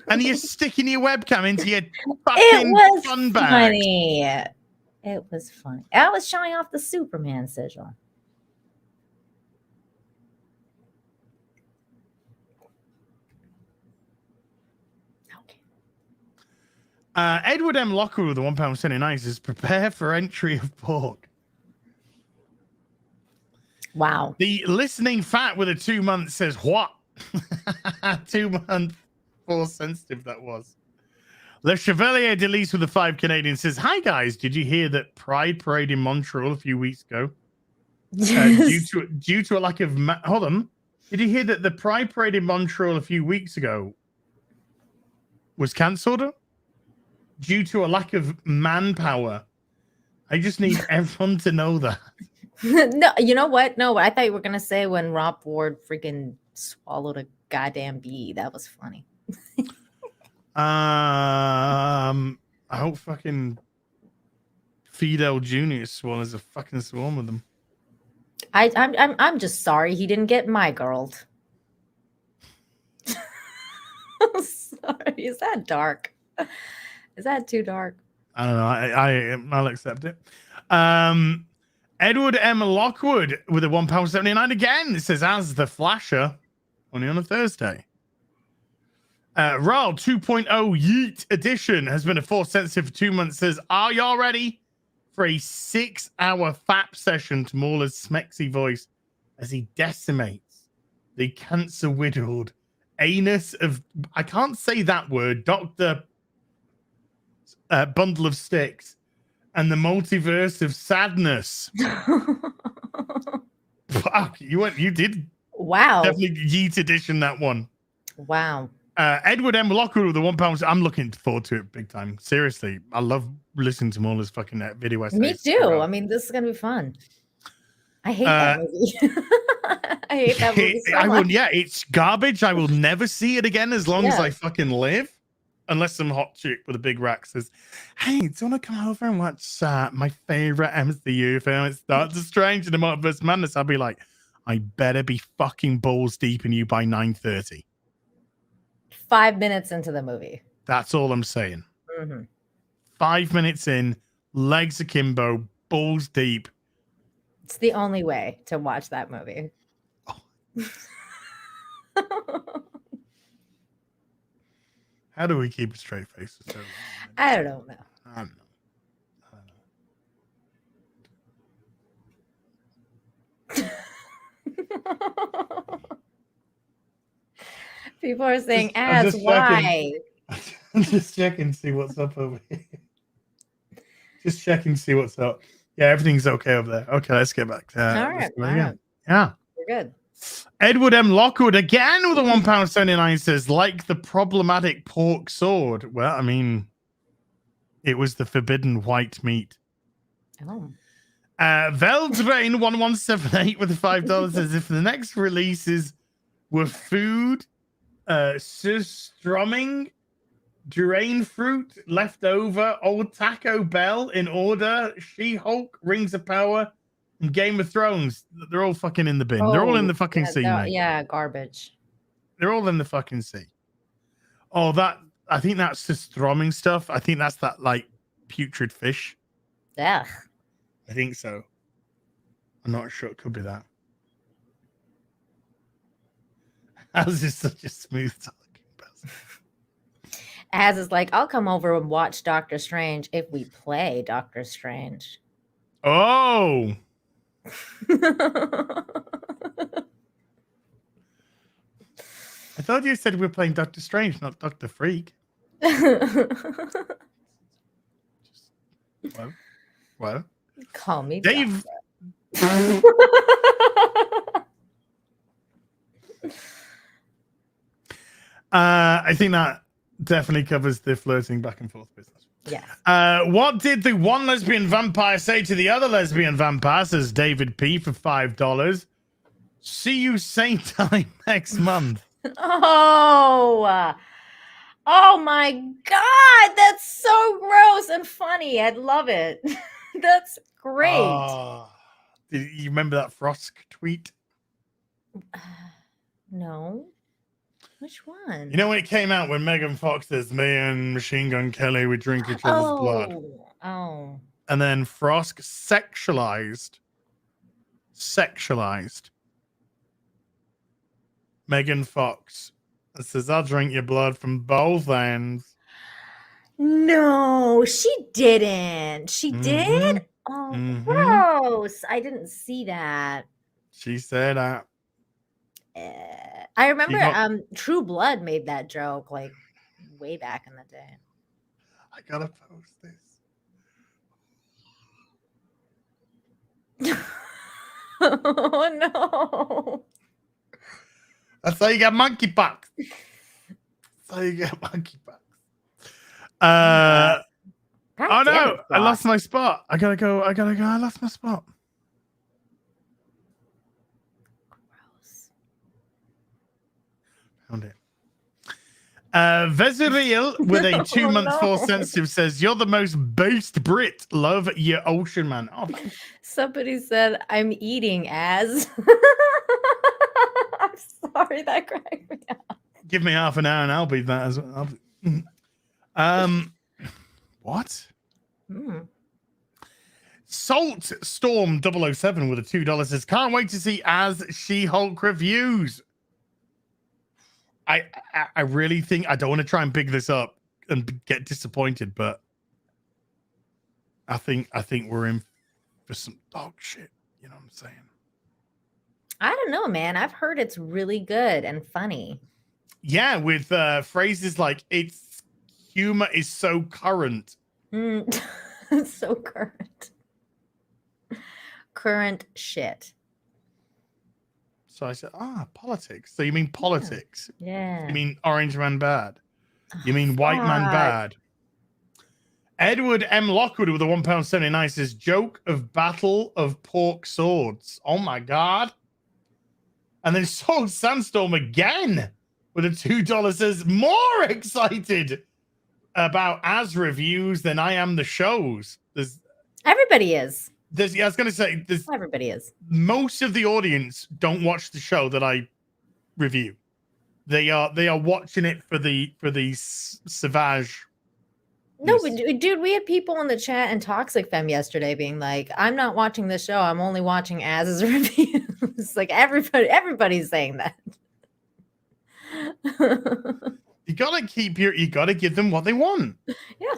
and you're sticking your webcam into your fucking fun bag. Funny. It was funny. I was showing off the Superman sigil. Edward M. Lockwood with the £1.79 says prepare for entry of pork. Wow. The listening fat with a 2 month says what? 2 month. Force sensitive that was. Le Chevalier Delise with the 5 Canadian says, hi guys, did you hear that Pride Parade in Montreal a few weeks ago? Yes. Due to a lack of hold on. Did you hear that the Pride Parade in Montreal a few weeks ago was cancelled due to a lack of manpower? I just need everyone to know that. No, you know what? No, I thought you were gonna say when Rob Ward freaking swallowed a goddamn bee. That was funny. I hope fucking Fidel Jr. swallows a fucking swarm with them. I'm just sorry he didn't get my girl. Sorry, is that dark? Is that too dark? I don't know. I'll accept it. Edward M. Lockwood with a £1.79 again. It says as the Flasher, only on a Thursday. Raw 2.0 Yeet Edition has been a force sensitive for 2 months. Says, are y'all ready for a 6-hour FAP session to MauLer's smexy voice as he decimates the cancer widowed anus of, I can't say that word, Dr. Bundle of Sticks and the multiverse of sadness. Fuck, you did. Wow. Definitely Yeet Edition, that one. Wow. Edward M. Lockwood with the £1. I'm looking forward to it big time. Seriously, I love listening to MauLer's fucking video essays. Me too. I mean, this is gonna be fun. I hate that movie. I hate that movie so much. Yeah, it's garbage. I will never see it again as long as I fucking live. Unless some hot chick with a big rack says, hey, do you want to come over and watch my favorite MCU film? It's Doctor Strange in the Multiverse of Madness. I'll be like, I better be fucking balls deep in you by 9:30. 5 minutes into the movie. That's all I'm saying. Mm-hmm. 5 minutes in, legs akimbo, balls deep. It's the only way to watch that movie. How do we keep a straight face? I don't know. I don't know. People are saying, "As why?" I'm just checking to see what's up over here. Just checking to see what's up. Yeah, everything's okay over there. Okay, let's get back to All right. Yeah, we're good. Edward M. Lockwood again with a £1.79 says, like the problematic pork sword. Well, I mean, it was the forbidden white meat. Oh. Veldrain 1178 with the $5 says, if the next releases were food, strumming, Durain fruit, leftover, old Taco Bell in order, She-Hulk, Rings of Power, and Game of Thrones, they're all fucking in the bin. They're all in the fucking sea, mate. Yeah, garbage. They're all in the fucking sea. Oh, I think that's just thrumming stuff. I think that's that like putrid fish. Yeah. I think so. I'm not sure. It could be that. Az is such a smooth talking person. Az is like, I'll come over and watch Doctor Strange if we play Doctor Strange. Oh. I thought you said we were playing Doctor Strange, not Dr. Freak. Well. Call me Dave. I think that definitely covers the flirting back and forth business. Yeah. What did the one lesbian vampire say to the other lesbian vampire? Says David P for $5. See you same time next month. Oh my God. That's so gross and funny. I love it. That's great. Do you remember that Frosk tweet? No. Which one? You know when it came out when Megan Fox says, me and Machine Gun Kelly would drink each other's blood. Oh. And then Frosk sexualized Megan Fox. It says, I'll drink your blood from both ends. No, she didn't. She did? Oh, gross. I didn't see that. She said that. I remember True Blood made that joke like way back in the day. I gotta post this. Oh no. That's how you get monkeypox. That's how you get monkeypox. Oh no, I lost my spot. I gotta go. I lost my spot. Found it. Veziril with a 2 month Force sensitive says, you're the most based Brit. Love your ocean man. Oh, somebody said I'm eating as. I'm sorry, that cracked me up. Give me half an hour and I'll be that as well. What? Salt Storm 007 with a $2 says, can't wait to see As She-Hulk reviews. I really think, I don't want to try and big this up and get disappointed, but I think we're in for some dog shit. You know what I'm saying? I don't know, man. I've heard it's really good and funny. Yeah, with phrases like its humor is so current. So current. Current shit. So I said, politics. So you mean politics? Yeah. You mean orange man bad? You mean white man bad? Edward M. Lockwood with a £1.79 says, joke of battle of pork swords. Oh my God. And then Soul Sandstorm again with a $2 says, more excited about As reviews than I am the shows. Everybody is. I was going to say, everybody is. Most of the audience don't watch the show that I review. They are watching it for the Savage. No, but dude, we had people in the chat and Toxic Femme yesterday being like, I'm not watching this show. I'm only watching Az's reviews. Like everybody's saying that. You gotta give them what they want. Yeah.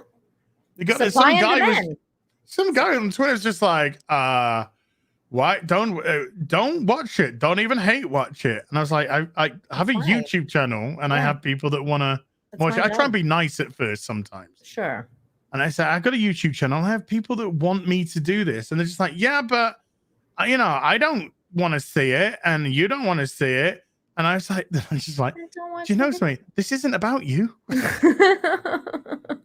Some guy on Twitter is just like, Why don't watch it? Don't even hate watch it. And I was like, I have a YouTube channel, and I have people that want to watch it. I try and be nice at first sometimes. Sure. And I say, I got a YouTube channel. I have people that want me to do this, and they're just like, yeah, but I don't want to see it, and you don't want to see it. And I was like, do you know something? This isn't about you. Newsflash.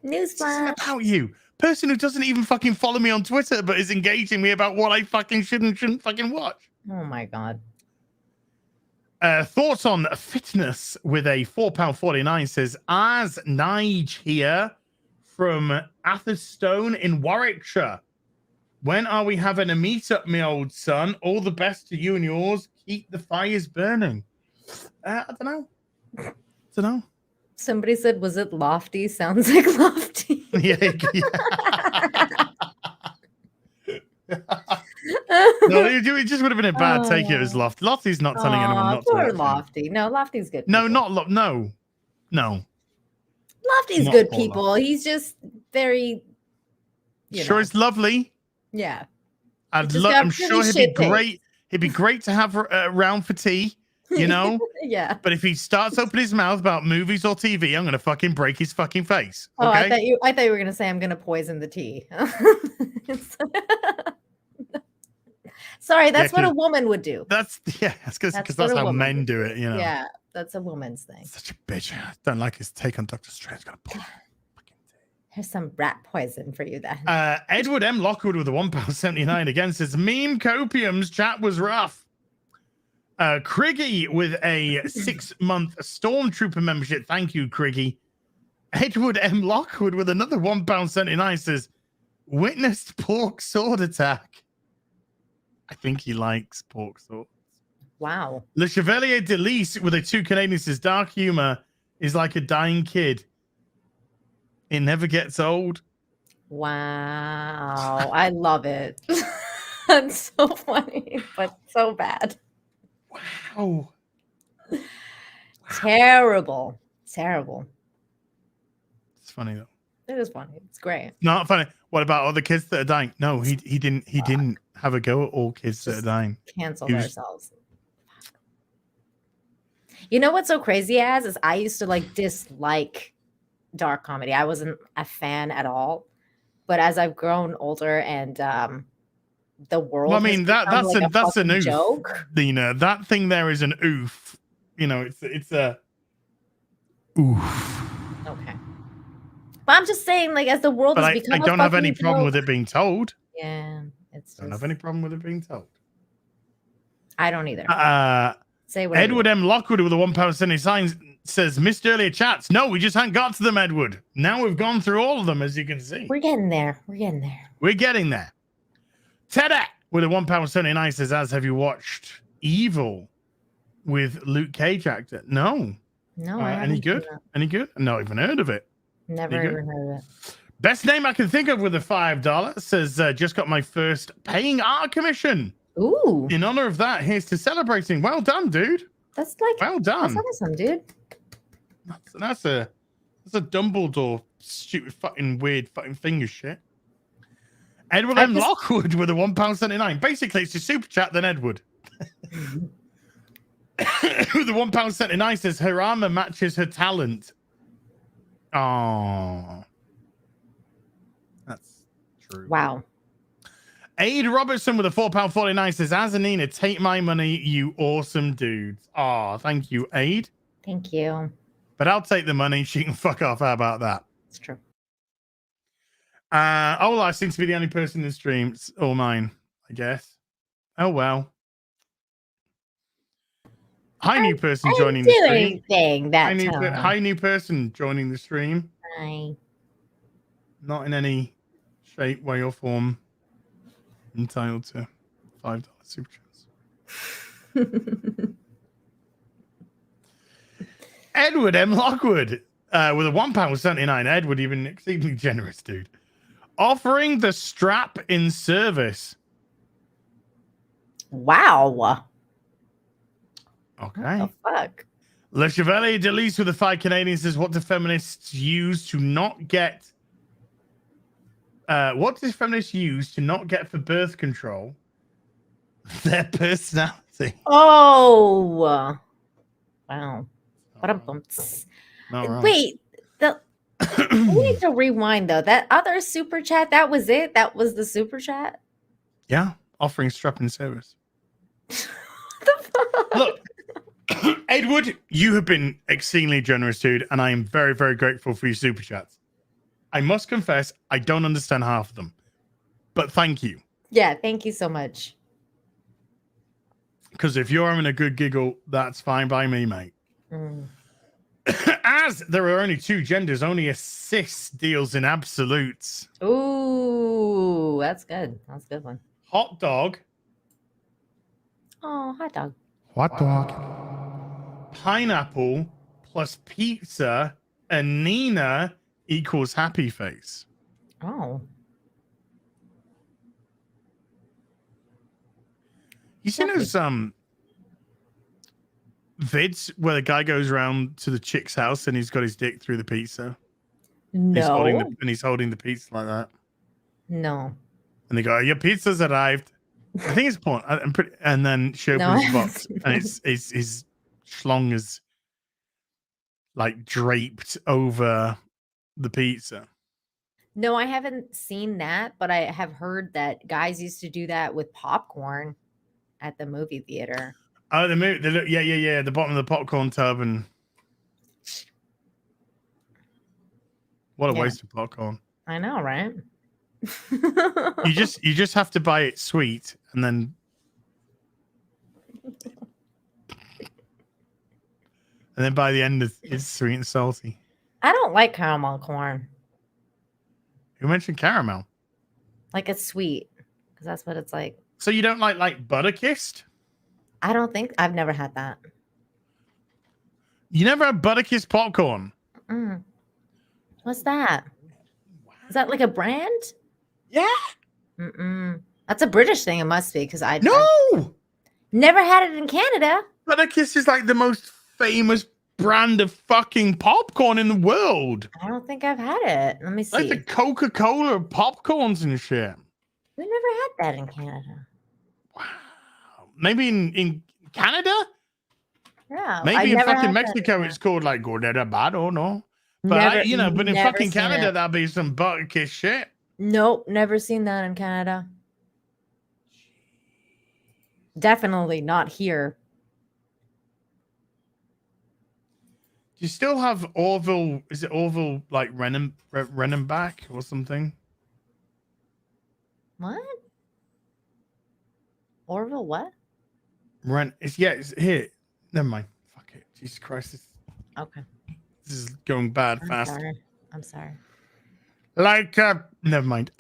This isn't about you. Person who doesn't even fucking follow me on Twitter, but is engaging me about what I fucking shouldn't fucking watch. Oh my God. Thoughts on fitness with a £4.49 says, as Nige here from Atherstone in Warwickshire. When are we having a meetup, my old son? All the best to you and yours. Keep the fires burning. I don't know. Somebody said, was it Lofty? Sounds like Lofty. Yeah. No, it just would have been a bad take. It was Lofty. Lofty's not telling anyone not to. Poor Lofty. No, Lofty's good. No, people. No. Lofty's not good people. Lofty. He's just very. Sure, it's lovely. Yeah. I'm sure he'd be great. He'd be great to have around for tea. Yeah. But if he starts opening his mouth about movies or TV, I'm gonna fucking break his fucking face. Oh, okay? I thought you were gonna say I'm gonna poison the tea. Sorry, that's what a woman would do. That's because that's how men do it. Yeah, that's a woman's thing. Such a bitch. I don't like his take on Dr. Strange. Here's some rat poison for you then. Edward M. Lockwood with a £1.79 again says, meme copiums chat was rough. Criggy with a 6-month Stormtrooper membership. Thank you, Criggy. Edward M. Lockwood with another £1.79 says, witnessed pork sword attack. I think he likes pork swords. Wow. Le Chevalier de Lys with a 2 Canadian says, dark humor is like a dying kid. It never gets old. Wow. I love it. That's so funny, but so bad. Wow. Terrible. It's funny though. It is funny. It's great. Not funny. What about all the kids that are dying? No, he didn't have a go at all kids that are dying. Canceled ourselves. You know what's so crazy is I used to dislike dark comedy. I wasn't a fan at all. But as I've grown older and the world, well, I mean that's an oof joke. Dina, that thing there is an oof. It's a oof. Okay. But I'm just saying, as the world has become, I don't have any problem with it being told. Yeah, don't have any problem with it being told. I don't either. Say what. Edward M. Lockwood with a £1.79 says, missed earlier chats. No, we just haven't got to them, Edward. Now we've gone through all of them, as you can see. We're getting there. Teddy with a £1.79 says, as have you watched Evil with Luke Cage actor? No. Any good? Not even heard of it. Never even heard of it. Best name I can think of with a $5 says, just got my first paying art commission. Ooh. In honor of that, here's to celebrating. Well done, dude. That's well done. That's awesome, dude. That's a Dumbledore stupid fucking weird fucking finger shit. Edward M. Lockwood with a £1.79. Basically, it's a super chat than Edward. With the £1.79 says her armor matches her talent. Oh, that's true. Wow. Aid Robertson with a £4.49 says, Azanina, take my money, you awesome dudes. Oh, thank you, Aid. Thank you. But I'll take the money. She can fuck off. How about that? It's true. I seem to be the only person in the stream. It's all mine, I guess. Oh, well. Hi, new person joining the stream. Hi, new person joining the stream. Hi. Not in any shape, way, or form entitled to $5 super chats. Edward M. Lockwood with a £1.79. Edward, even exceedingly generous, dude. Offering the strap in service. Wow. Okay. What the fuck? Le Chevalier de Lys with the 5 Canadians says, what do feminists use to not get what does feminists use to not get for birth control? Their personality. Oh, wow. What a bumps. Wait, we need to rewind though. That other super chat, that was it? That was the super chat? Yeah, offering strapping service. Look, Edward, you have been exceedingly generous, dude, and I am very, very grateful for your super chats. I must confess, I don't understand half of them, but thank you. Yeah, thank you so much. Because if you're having a good giggle, that's fine by me, mate. As there are only 2 genders, only a cis deals in absolutes. Ooh, that's good. That's a good one. Hot dog. Oh, hot dog. Hot dog. Pineapple plus pizza and Nina equals happy face. Oh. You seen those vids where the guy goes around to the chick's house and he's got his dick through the pizza? No. He's holding the pizza like that. No. And they go, "Your pizza's arrived." I think it's porn. And then she opens the box and his schlong is like draped over the pizza. No, I haven't seen that, but I have heard that guys used to do that with popcorn at the movie theater. Oh, the movie. Yeah. The bottom of the popcorn tub, and what a waste of popcorn. I know, right? You just have to buy it sweet, and then by the end it's sweet and salty. I don't like caramel corn. You mentioned caramel. Like it's sweet, because that's what it's like. So you don't like Butterkissed? I don't think I've never had that. You never had Butterkissed popcorn? What's that? Is that like a brand? Yeah. That's a British thing. It must be, because I never had it in Canada. Butterkissed is like the most famous brand of fucking popcorn in the world. I don't think I've had it. Let me see. Like the Coca-Cola popcorns and shit. We never had that in Canada. Wow. Maybe in Canada? Yeah. Maybe in fucking Mexico it's called like Gordera Bado, no? But but in fucking Canada that'd be some Butterkiss shit. Nope, never seen that in Canada. Definitely not here. Do you still have Orville? Is it Orville like Renenbach or something? What? Orville what? It's here. Never mind. Fuck it. Jesus Christ. Okay. This is going bad fast. I'm sorry. Like, never mind.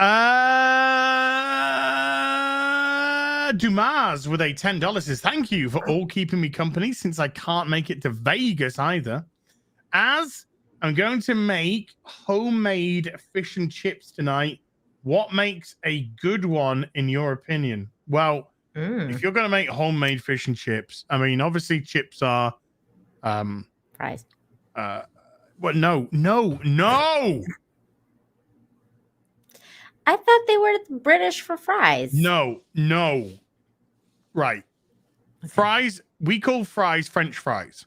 Dumas with a $10 says, "Thank you for all keeping me company since I can't make it to Vegas either. As I'm going to make homemade fish and chips tonight. What makes a good one in your opinion?" Well, if you're going to make homemade fish and chips, I mean, obviously chips are fries. Well, no. I thought they were British for fries. No. Right. Okay. Fries, we call fries French fries.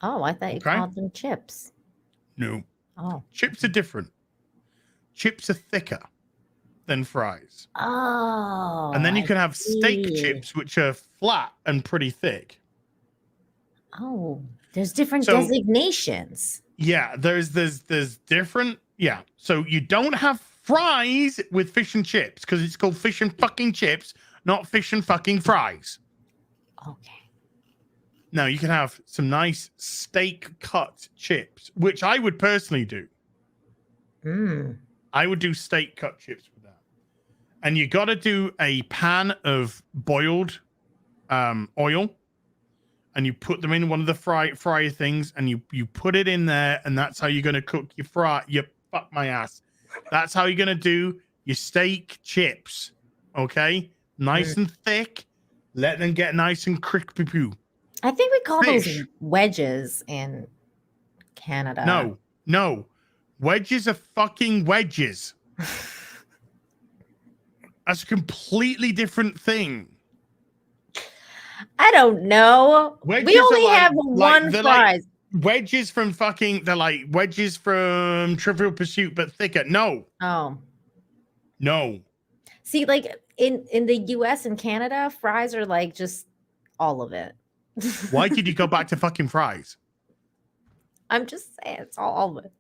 Oh, I thought you called them chips. No. Oh. Chips are different. Chips are thicker than fries. Oh. And then you can have steak chips, which are flat and pretty thick. Oh, there's different designations. Yeah, there's different. Yeah. So you don't have fries with fish and chips because it's called fish and fucking chips, not fish and fucking fries. Okay. Now you can have some nice steak cut chips, which I would personally do. I would do steak cut chips with that. And you got to do a pan of boiled oil, and you put them in one of the fryer things, and you put it in there, and that's how you're going to cook your fuck my ass. That's how you're going to do your steak chips. Okay? Nice and thick. Let them get nice and crispy. I think we call those wedges in Canada. No. Wedges are fucking wedges. That's a completely different thing. I don't know. Wedges we only are have one fries. Wedges from they're like wedges from Trivial Pursuit, but thicker. No. Oh. No. See, like in the US and Canada, fries are like just all of it. Why did you go back to fucking fries? I'm just saying, it's all of it.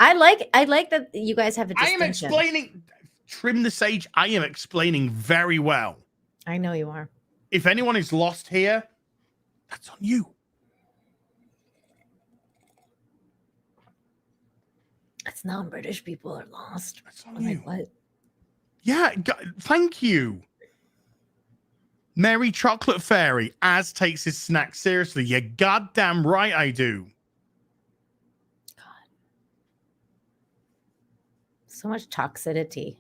I like that you guys have a distinction. I am explaining. Trim the sage. I am explaining very well. I know you are. If anyone is lost here, that's on you. It's non-British people are lost. That's on you. Like what? Yeah, thank you. Mary Chocolate Fairy, Az takes his snack seriously. You're goddamn right I do. God. So much toxicity.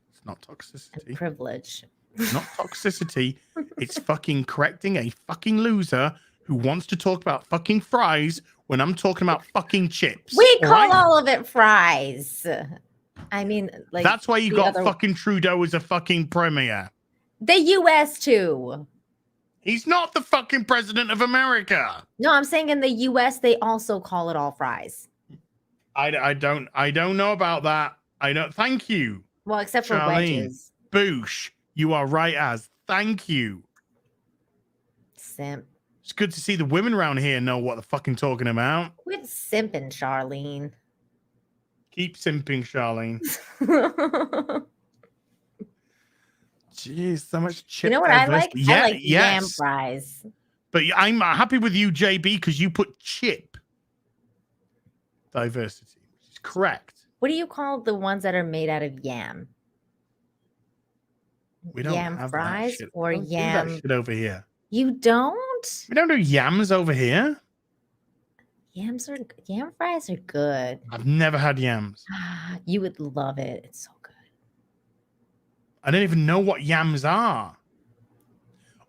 It's not toxicity. And privilege. Not toxicity. It's fucking correcting a fucking loser who wants to talk about fucking fries when I'm talking about fucking chips. We call all of it fries. I mean, like that's why you got fucking Trudeau as a fucking premier. The US too. He's not the fucking president of America. No, I'm saying in the US they also call it all fries. I don't know about that. I don't. Thank you. Well, except for Charlene, wedges. Boosh, you are right, Az. Thank you. Simp. It's good to see the women around here know what they're fucking talking about. Quit simping, Charlene. Keep simping, Charlene. Jeez, so much chip. You know what I like? Yeah, I like yam fries. But I'm happy with you, JB, because you put chip diversity, which is correct. What do you call the ones that are made out of yam? We don't yam have fries that shit. or don't yam. do that shit over here. You don't? We don't do yams over here. Yam fries are good. I've never had yams. You would love it. It's so good. I don't even know what yams are.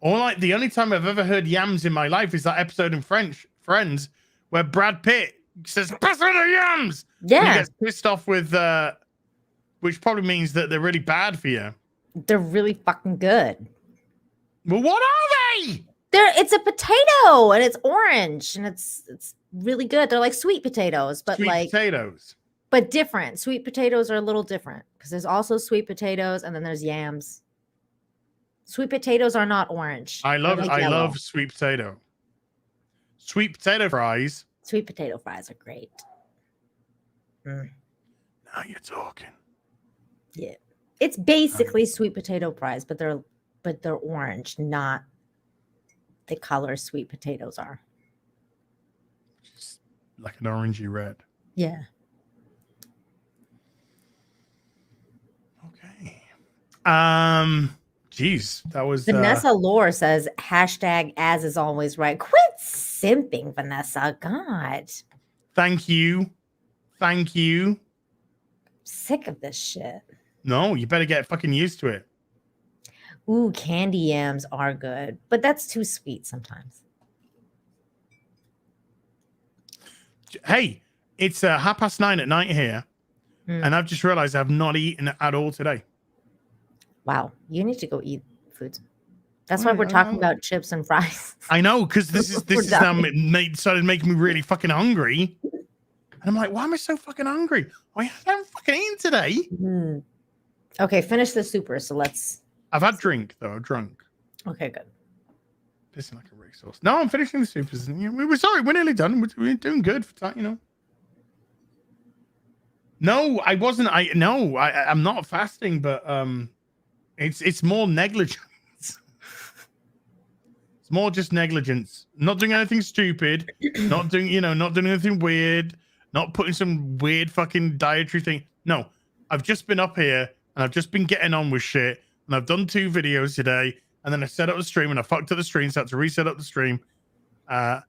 The only time I've ever heard yams in my life is that episode in Friends where Brad Pitt says, "Pass me the yams." Yeah. And he gets pissed off with, which probably means that they're really bad for you. They're really fucking good. Well, what are they? It's a potato and it's orange and it's really good. They're like sweet potatoes, but potatoes. But different. Sweet potatoes are a little different because there's also sweet potatoes and then there's yams. Sweet potatoes are not orange. I love sweet potato. Sweet potato fries. Sweet potato fries are great. Now you're talking. Yeah. It's basically sweet potato fries, but they're orange, not the color sweet potatoes are. Just like an orangey red. Yeah. Okay. Geez, that was Vanessa Lore says hashtag as is always right. Quit simping, Vanessa. God. Thank you. Sick of this shit. No, you better get fucking used to it. Ooh, candy yams are good, but that's too sweet sometimes. Hey, it's 9:30 at night here, and I've just realized I've not eaten at all today. Wow, you need to go eat food. That's why we're talking about chips and fries. I know, because this is now started making me really fucking hungry, and I'm like, why am I so fucking hungry? I haven't fucking eaten today. Okay, finish the super. So let's. I've had drink though. I'm drunk. Okay, good. Pissing like a racehorse. No, I'm finishing the supers. We're nearly done. We're doing good for time, you know. No, I wasn't. I'm not fasting, but it's more negligence. It's more just negligence. Not doing anything stupid. Not doing anything weird. Not putting some weird fucking dietary thing. No, I've just been up here and I've just been getting on with shit. And I've done 2 videos today, and then I set up the stream, and I fucked up the stream, so I had to reset up the stream. And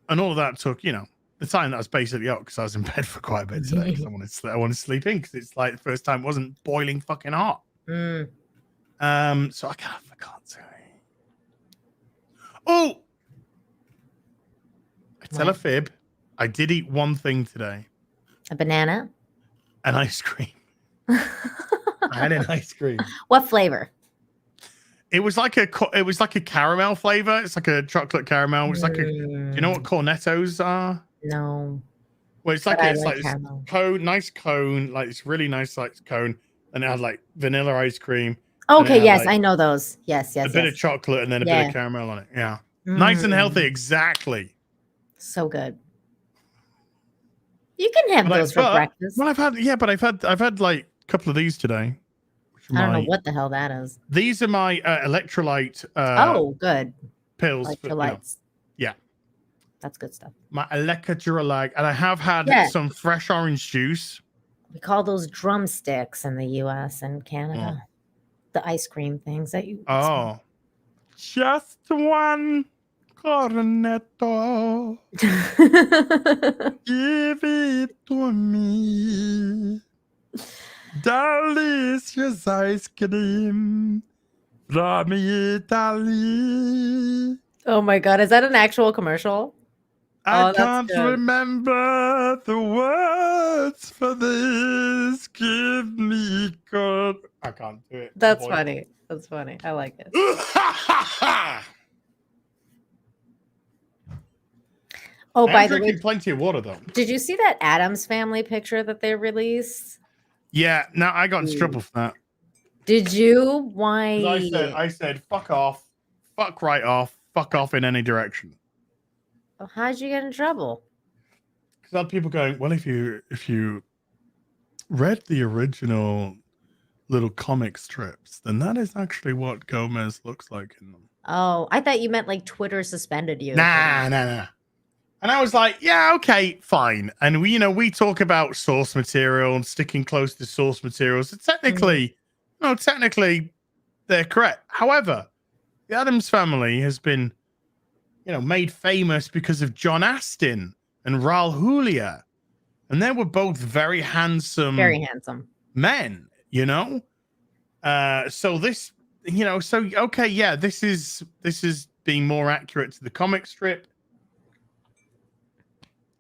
all of that took, the time that I was basically up, because I was in bed for quite a bit today, because I wanted to sleep in, because it's like the first time it wasn't boiling fucking hot. So I can't say. Oh! I tell a fib. I did eat one thing today. A banana? An ice cream. I had an ice cream. What flavor? It was like a caramel flavor. It's like a chocolate caramel. It's like a. Do you know what cornettos are? No. Well, it's like this cone, nice cone, like it's really nice like cone, and it had like vanilla ice cream. Okay, yes, I know those. Yes. A bit of chocolate and then a bit of caramel on it. Yeah, nice and healthy. Exactly. So good. You can have those for breakfast. Well, I've had like a couple of these today. I don't know what the hell that is. These are my electrolyte. Good. Pills. Electrolytes. Yeah. That's good stuff. My electrolyte, and I have had some fresh orange juice. We call those drumsticks in the U.S. and Canada. The ice cream things that you. Oh. Just one cornetto. Give it to me. Delicious ice cream from Italy. Oh my God, is that an actual commercial? I can't remember the words for this. Give me good. I can't do it. That's funny. That's funny. I like it. Oh, by the way, plenty of water though. Did you see that Addams Family picture that they released? Yeah, no, I got in trouble for that. Did you? Why? I said, fuck off, fuck right off, fuck off in any direction. Well, how'd you get in trouble? Because I had people going, well, if you read the original little comic strips, then that is actually what Gomez looks like in them. Oh, I thought you meant like Twitter suspended you. Nah. And I was like, yeah, okay, fine. And we talk about source material and sticking close to source material. So technically, they're correct. However, the Addams Family has been, made famous because of John Astin and Raul Julia. And they were both very handsome men, So this, okay, yeah, this is being more accurate to the comic strip.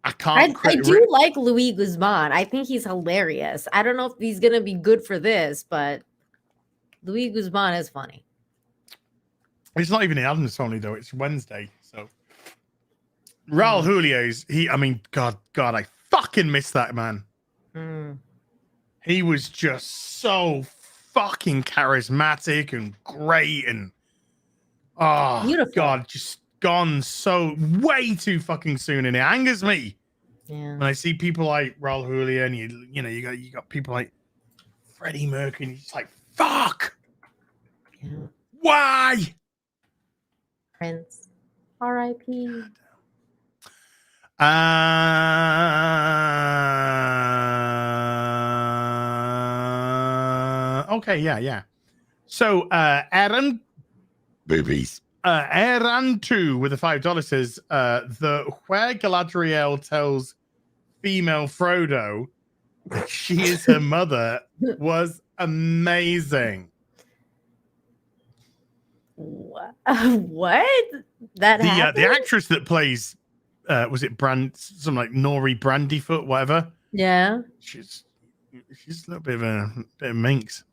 I do like Luis Guzman. I think he's hilarious. I don't know if he's gonna be good for this, but Luis Guzman is funny. It's not even the Addams Family though. It's Wednesday, so Raul Julia God, I fucking miss that man. He was just so fucking charismatic and great, and beautiful. God, just gone so way too fucking soon, and it angers me. Yeah. When I see people like Raul Julia, and you got people like Freddie Mercury, and it's like, fuck. Yeah. Why? Prince, R.I.P. Okay, yeah. So, Aaron, babies. Aaron 2 with the $5 says, where Galadriel tells female Frodo that she is her mother was amazing. What? That the actress that plays was it something like Nori Brandyfoot, whatever? Yeah. She's a little bit of minx.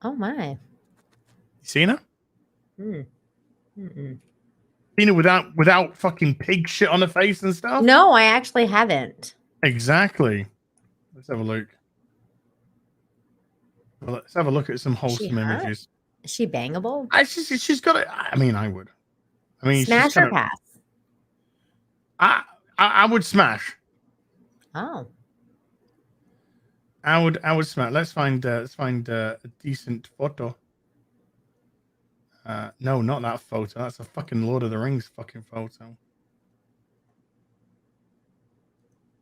Oh my. You seen her? Mm-mm. Seen her without fucking pig shit on her face and stuff? No, I actually haven't. Exactly. Let's have a look. Well, let's have a look at some wholesome images. Is she bangable? She's got it. I mean, I would. Smash or pass? I would smash. Oh. I would smash. Let's find a decent photo. No, not that photo. That's a fucking Lord of the Rings fucking photo.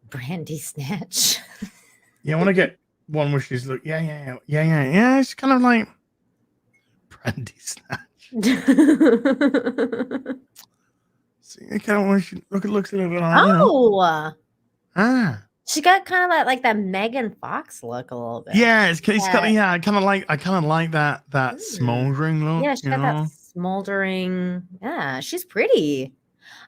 Brandy Snatch. Yeah, I want to get one where she's look. Yeah. It's kind of like Brandy Snatch. See, I kind of want to look. It looks a little bit. She got kind of like that Megan Fox look a little bit. Yeah, I kind of like that smoldering look. Yeah, she got that smoldering. Yeah, she's pretty.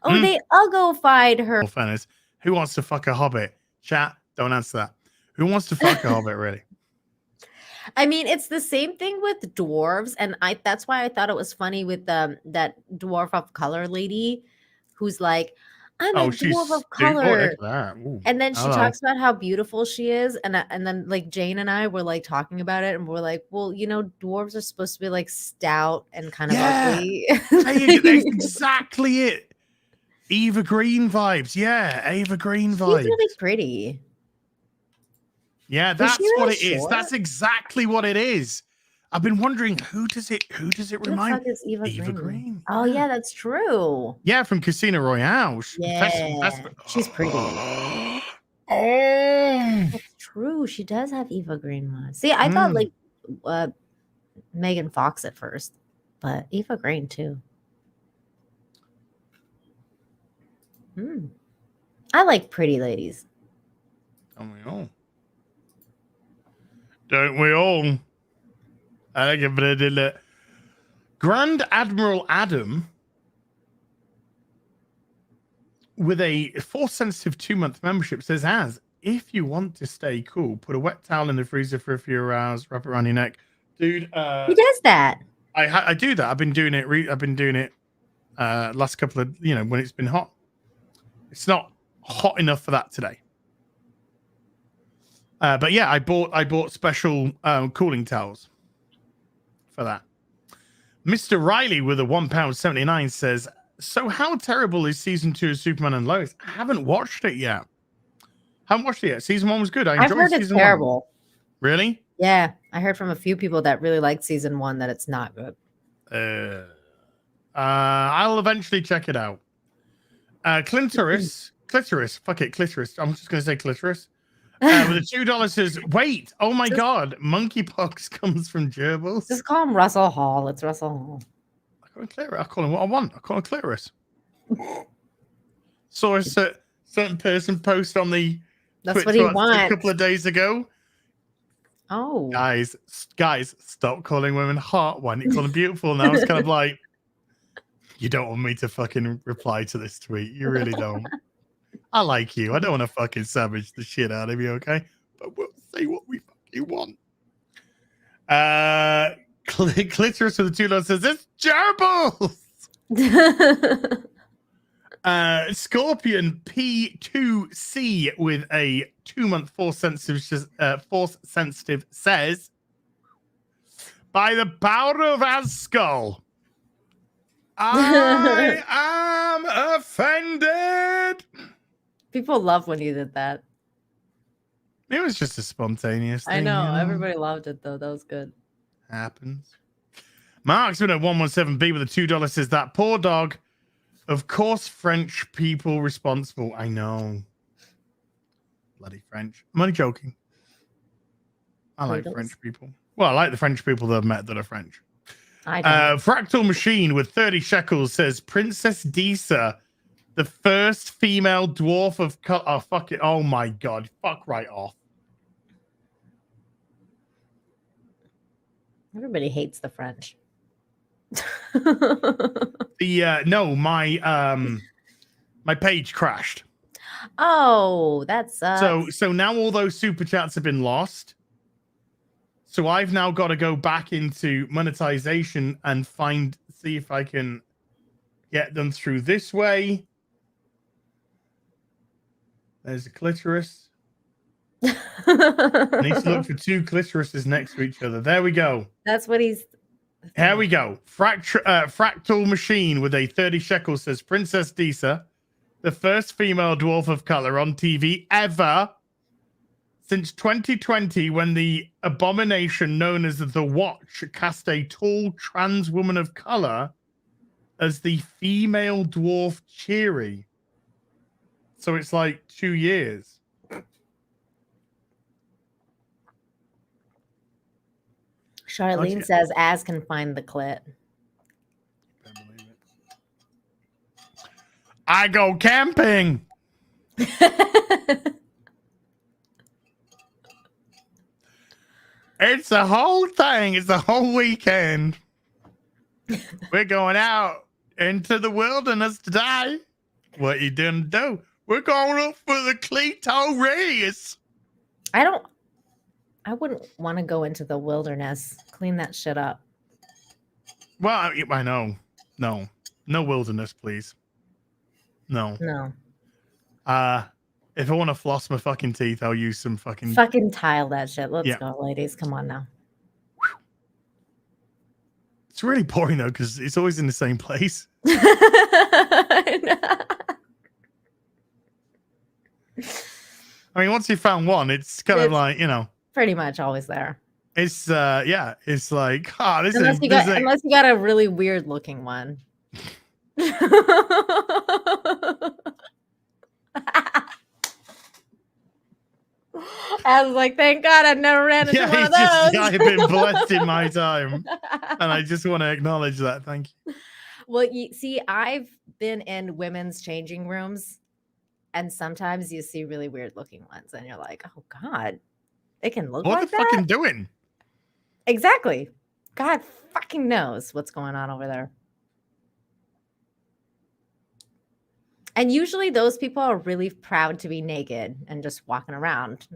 Oh, they Uggo-fied her. Fairness, who wants to fuck a hobbit? Chat, don't answer that. Who wants to fuck a hobbit, really? I mean, it's the same thing with dwarves, and that's why I thought it was funny with that dwarf of color lady who's like, I'm a dwarf of color. And then she talks about how beautiful she is, and then like Jane and I were like talking about it, and we're like, well, dwarves are supposed to be like stout and kind of ugly. That's exactly it. Eva Green vibes. Yeah, Eva Green vibes. She's really pretty. Yeah, that's what it is. That's exactly what it is. I've been wondering who does it remind? Who the fuck is Eva Green? Oh yeah, that's true. Yeah, from Casino Royale. She's pretty. Oh, that's true. She does have Eva Green vibes. See, I thought like Megan Fox at first, but Eva Green too. I like pretty ladies. Don't we all? Don't we all? I like it. Grand Admiral Adam with a Force-sensitive 2-month membership says, if you want to stay cool, put a wet towel in the freezer for a few hours, wrap it around your neck. Dude, who does that? I do that. I've been doing it last couple of, when it's been hot. It's not hot enough for that today. But yeah, I bought special cooling towels for that. Mr. Riley with a £1.79 says, so how terrible is season 2 of Superman and Lois? I haven't watched it yet. Season 1 was good. I've heard it's terrible. 1. Really? Yeah. I heard from a few people that really liked season 1 that it's not good. I'll eventually check it out. Clitoris. Fuck it, clitoris. I'm just going to say clitoris. With a $2 says, wait, oh my God, monkeypox comes from gerbils. Just call him Russell Hall. It's Russell Hall. I call him what I want. I call him clitoris. Saw a certain person post on the That's what he wants. A couple of days ago. Oh. Guys, stop calling women hot. Why don't you call them beautiful? And I was kind of like, you don't want me to fucking reply to this tweet. You really don't. I like you. I don't want to fucking savage the shit out of you, okay? But we'll say what we fucking want. Clitoris with the $2 says, it's gerbils! Scorpion P2C with a 2-month force sensitive says, by the power of Askull, I am offended. People love when you did that. It was just a spontaneous thing. I know. Everybody loved it, though. That was good. Happens. Mark's been at 117B with a $2 says, that poor dog. Of course, French people responsible. I know. Bloody French. I'm only joking. I like French people. Well, I like the French people that I've met that are French. I don't. Fractal Machine with 30 shekels says, Princess Disa, the first female dwarf of color. Oh, fuck it. Oh, my God. Fuck right off. Everybody hates the French. My page crashed. Oh, that sucks. So now all those super chats have been lost. So I've now got to go back into monetization and see if I can get them through this way. There's a clitoris. I need to look for 2 clitorises next to each other. There we go. That's what he's. Here we go. Fractal Machine with a 30 shekels says, Princess Disa, the first female dwarf of color on TV ever since 2020, when the abomination known as The Watch cast a tall trans woman of color as the female dwarf Cheery. So it's like 2 years. Charlene says, "As can find the clit." I go camping. It's a whole thing. It's a whole weekend. We're going out into the wilderness today. What you didn't do? We're going up for the clitoris. I I wouldn't want to go into the wilderness. Clean that shit up. Well, I know. No wilderness, please. No. If I want to floss my fucking teeth, I'll use some fucking tile that shit. Let's go, ladies. Come on now. It's really boring though, because it's always in the same place. I mean, once you found one, it's kind of like, pretty much always there. It's it's like, unless you got a really weird looking one. I was like, thank God I never ran into one of those. I've been blessed in my time, and I just want to acknowledge that. Thank you. Well, you see, I've been in women's changing rooms, and sometimes you see really weird looking ones, and you're like, oh God, they can look like that? What the fucking doing? Exactly. God fucking knows what's going on over there. And usually those people are really proud to be naked and just walking around.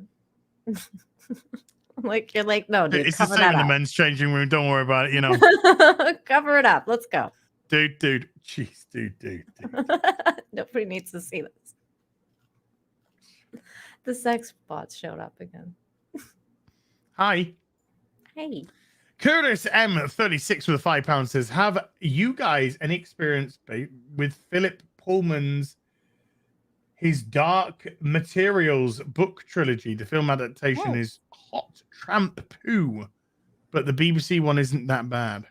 Like, you're like, no, dude, it's the same in the men's changing room. Don't worry about it, Cover it up. Let's go. Dude. Jeez, dude. Nobody needs to see this. The sex bots showed up again. Hi. Hey. Curtis M36 with £5 says, have you guys any experience with Philip Pullman's his Dark Materials book trilogy? The film adaptation is hot tramp poo, but the BBC one isn't that bad.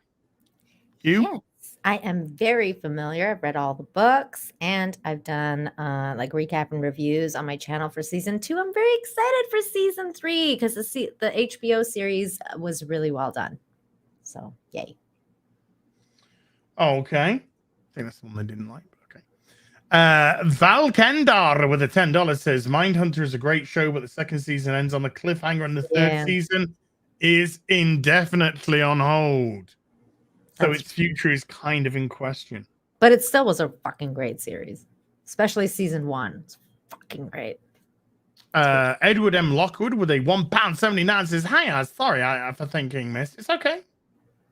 You? Yes, I am very familiar. I've read all the books, and I've done like recap and reviews on my channel for season 2. I'm very excited for season 3 because the HBO series was really well done. So, yay. Okay. I think that's the one I didn't like. Val Kendar with a $10 says, Mindhunter is a great show, but the second season ends on a cliffhanger, and the third season is indefinitely on hold. So its future is kind of in question. But it still was a fucking great series, especially season 1. It's fucking great. Edward M. Lockwood with a £1.79 says, hi, sorry for thinking, miss. It's okay.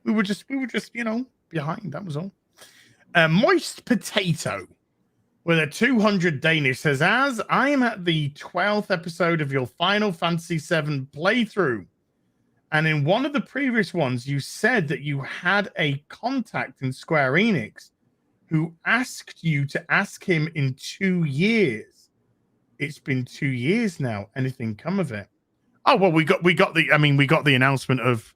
We were just behind. That was all. Moist Potato with a 200 Danish says, as I am at the 12th episode of your Final Fantasy VII playthrough, and in one of the previous ones, you said that you had a contact in Square Enix who asked you to ask him in 2 years. It's been 2 years now. Anything come of it? Oh, well, we got the announcement of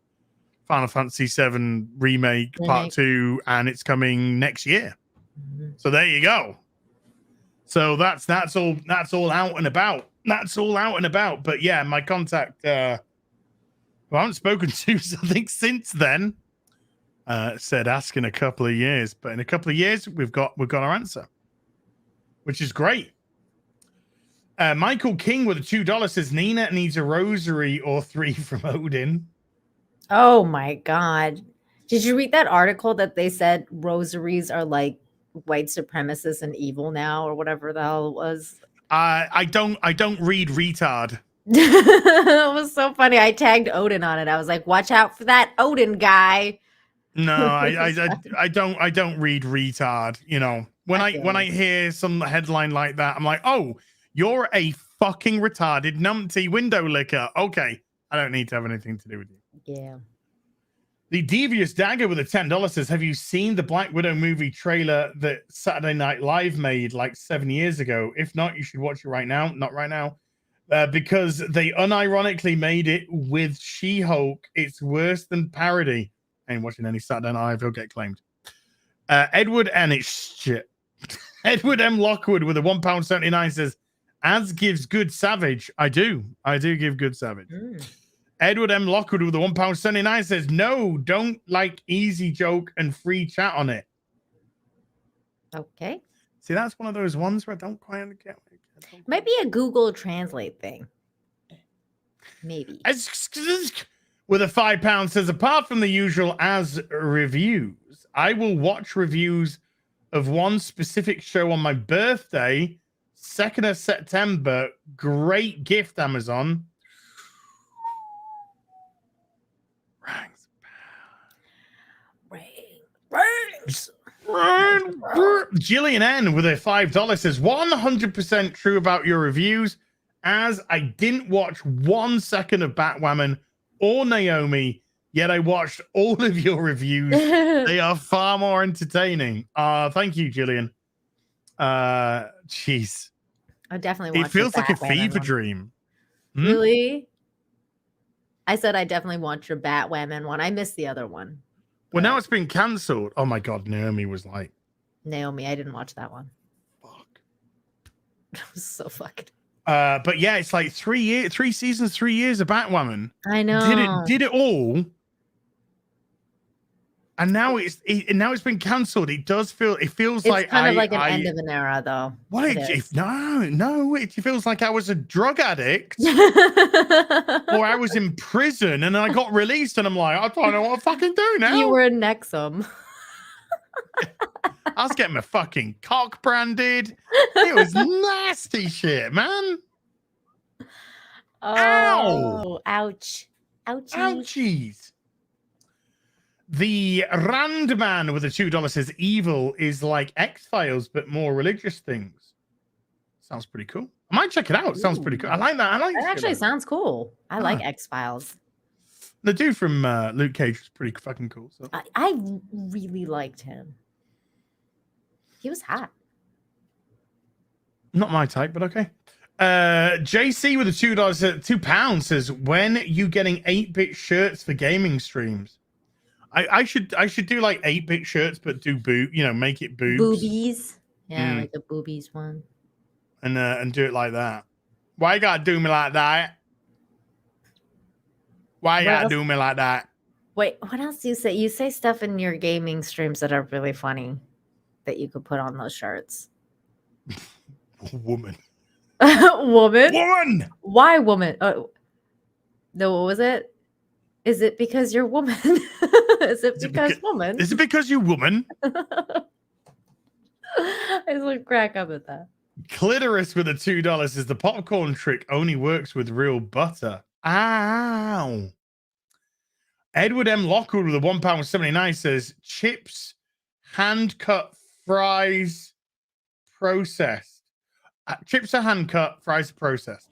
Final Fantasy VII Remake Part 2, and it's coming next year. So there you go. So that's all out and about. That's all out and about. But yeah, my contact, who I haven't spoken to, I think, since then, said ask in a couple of years. But in a couple of years, we've got our answer, which is great. Michael King with a $2 says, Nina needs a rosary or 3 from Odin. Oh my God. Did you read that article that they said rosaries are like white supremacists and evil now, or whatever the hell it was? I don't read retard. It was so funny. I tagged Odin on it. I was like, watch out for that Odin guy. No, I don't read retard. When I hear some headline like that, I'm like, oh, you're a fucking retarded numpty window licker. Okay, I don't need to have anything to do with you. Yeah. The Devious Dagger with a $10 says, have you seen the Black Widow movie trailer that Saturday Night Live made like 7 years ago? If not, you should watch it right now. Not right now. Because they unironically made it with She-Hulk. It's worse than parody. I ain't watching any Saturday Night Live. He'll get claimed. Edward M. Lockwood with a £1.79 says, as gives good Savage. I do give good Savage. Edward M. Lockwood with the £1.79 says, no, don't like easy joke and free chat on it. Okay. See, that's one of those ones where I don't quite get it. Might be a Google Translate thing. Maybe. With a £5 says, apart from the usual as reviews, I will watch reviews of one specific show on my birthday, 2nd of September. Great gift, Amazon. Jillian N with a $5 says 100% true about your reviews, as I didn't watch 1 second of Batwoman or Naomi, yet I watched all of your reviews. They are far more entertaining. Thank you, Jillian. Jeez. I definitely watched it feels like a Batwoman fever one. dream. Really? I said I definitely watched your Batwoman one. I missed the other one. Well, now it's been cancelled. Oh my god, Naomi was like Naomi, I didn't watch that one. Fuck. It was so fucking. But yeah, it's like 3 seasons, 3 years of Batwoman. I know. Did it all. And now it's been cancelled. It feels like kind of like an end of an era, though. What? It feels like I was a drug addict, or I was in prison, and then I got released, and I'm like, I don't know what to fucking do now. You were a Nexum. I was getting my fucking cock branded. It was nasty shit, man. Oh, ow! Ouch! Ouchie! Ouchies! The Randman with a $2 says evil is like X-Files, but more religious things. Sounds pretty cool. I might check it out. Sounds pretty cool. I like that. That actually sounds cool. I like X-Files. The dude from Luke Cage was pretty fucking cool. So I really liked him. He was hot. Not my type, but okay. JC with a £2 says, when you getting 8-bit shirts for gaming streams? I should do like 8-bit shirts, but do make it boobs. Boobies. Yeah, like the boobies one. And do it like that. Why you gotta do me like that? Why you gotta do me like that? Wait, what else do you say? You say stuff in your gaming streams that are really funny that you could put on those shirts. Woman. Woman? Why woman? No, what was it? Is it because you're woman? Is it because woman? Is it because you woman? I just like crack up at that. Clitoris with a $2 is the popcorn trick only works with real butter. Ow. Edward M. Lockwood with a £1.79 says chips, hand cut, fries, processed. Chips are hand cut, fries are processed.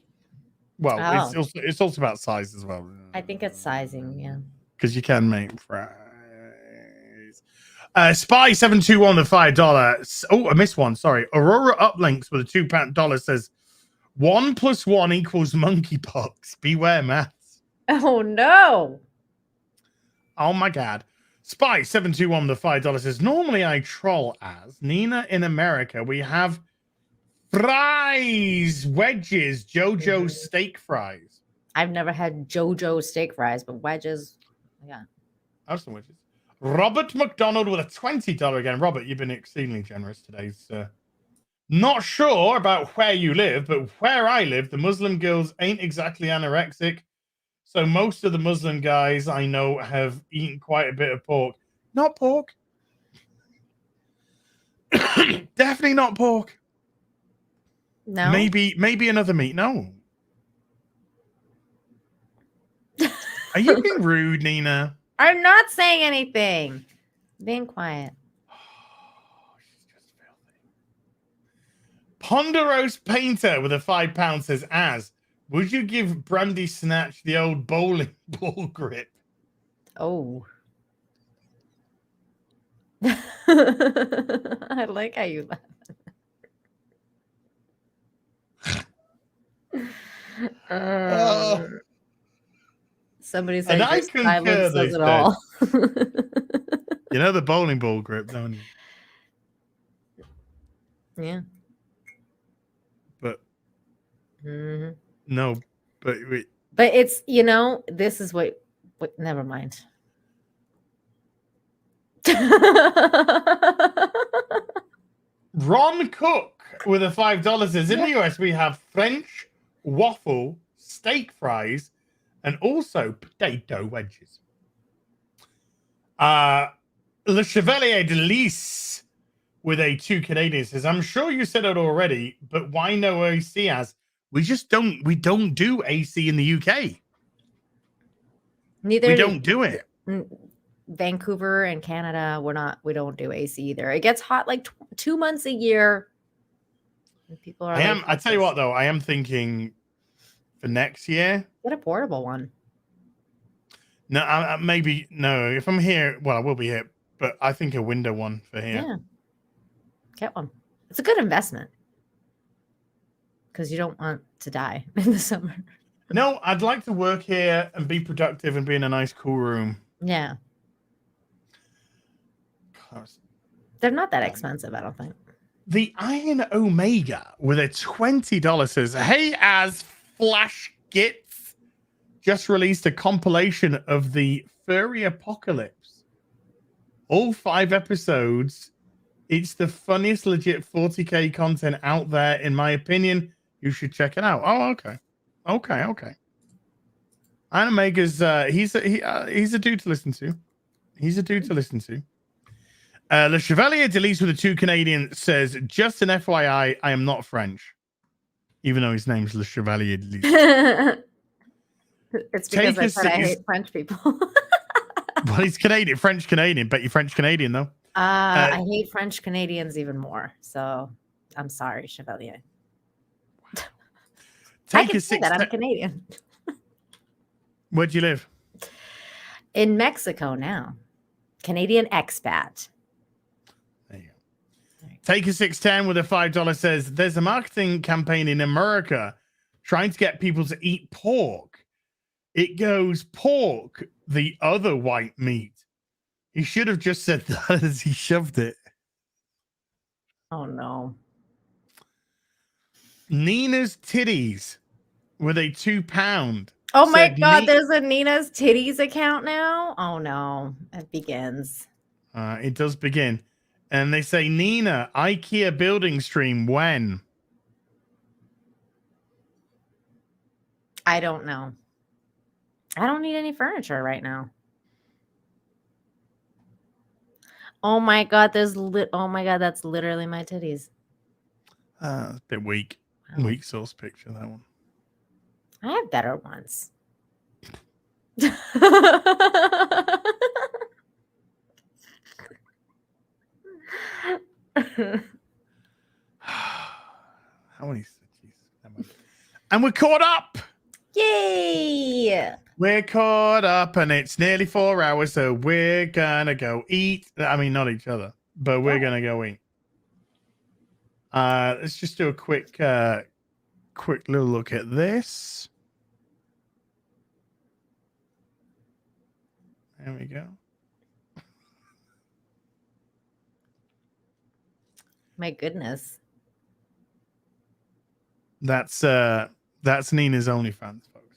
Well, it's also about size as well. I think it's sizing, yeah. Because you can make fries. Spy721 the $5. Oh, I missed one. Sorry. Aurora Uplinks with a $2 says 1 + 1 = monkeypox. Beware maths. Oh no. Oh my god. Spy721 the $5 says normally I troll as Nina in America. We have fries, wedges, JoJo steak fries. I've never had JoJo steak fries, but wedges, yeah. I have some wedges. Robert McDonald with a $20 again. Robert, you've been extremely generous today, sir. Not sure about where you live, but where I live, the Muslim girls ain't exactly anorexic. So most of the Muslim guys I know have eaten quite a bit of pork. Not pork. Definitely not pork. No. Maybe another meat. No. Are you being rude, Nina? I'm not saying anything. Being quiet. Ponderosa Painter with a £5 says, would you give Brandy Snatch the old bowling ball grip? Oh. I like how you laugh. Somebody said silence says it all. You know the bowling ball grip, don't you? Yeah. But no, but it's this is what never mind. Ron Cook with a $5 says in the US we have French waffle, steak fries, and also potato wedges. Le Chevalier de Lys with a 2 Canadian says, I'm sure you said it already, but why no AC as? We don't do AC in the UK. We don't do it. Vancouver and Canada, we don't do AC either. It gets hot like 2 months a year. And people are I tell you what, though, I am thinking for next year. Get a portable one. No, maybe no. If I'm here, well, I will be here, but I think a window one for here. Yeah. Get one. It's a good investment because you don't want to die in the summer. No, I'd like to work here and be productive and be in a nice, cool room. Yeah. They're not that expensive, I don't think. The Iron Omega with a $20 says, "Hey, as Flash Gits just released a compilation of the Furry Apocalypse. All 5 episodes. It's the funniest legit 40K content out there, in my opinion. You should check it out." Oh, okay. Okay. Iron Omega's he's a dude to listen to. Le Chevalier Delise with a 2 Canadian says, "Just an FYI, I am not French." Even though his name's Le Chevalier Delise. It's because I said I hate French people. Well, he's Canadian, French Canadian. Bet you're French Canadian, though. I hate French Canadians even more. So I'm sorry, Chevalier. I can say that I'm Canadian. Where'd you live? In Mexico now. Canadian expat. There you go. Take a 610 with a $5 says, "There's a marketing campaign in America trying to get people to eat pork. It goes pork, the other white meat." He should have just said that as he shoved it. Oh, no. Nina's Titties with a £2. Oh, my God. There's a Nina's Titties account now? Oh, no. It begins. It does begin. And they say, "Nina, IKEA building stream when?" I don't know. I don't need any furniture right now. Oh my God, oh my God, that's literally my titties. A bit weak. Wow. Weak source picture, that one. I have better ones. How many cities? And we're caught up. Yay! We're caught up, and it's nearly 4 hours, so we're gonna go eat. I mean, not each other, but we're gonna go eat. Let's just do a quick little look at this. There we go. My goodness. That's Nina's OnlyFans, folks.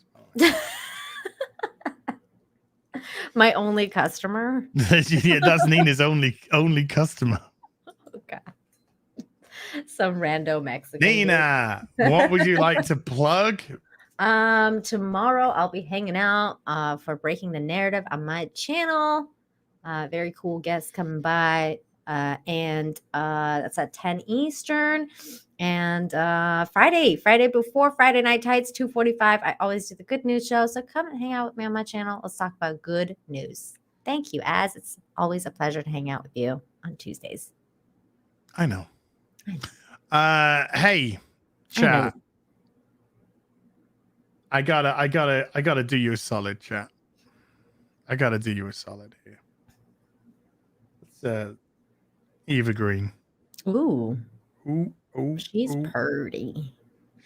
My only customer. Yeah, that's Nina's only customer. Oh God. Some rando Mexican. Nina, what would you like to plug? Tomorrow I'll be hanging out for Breaking the Narrative on my channel. Very cool guests coming by. And that's at 10 Eastern. And Friday before Friday Night Tights, 2:45. I always do the good news show. So come and hang out with me on my channel. Let's talk about good news. Thank you, Az. It's always a pleasure to hang out with you on Tuesdays. I know. Hey, chat. I gotta do you a solid, chat. I gotta do you a solid here. It's Eva Green. Ooh. Ooh. She's purty.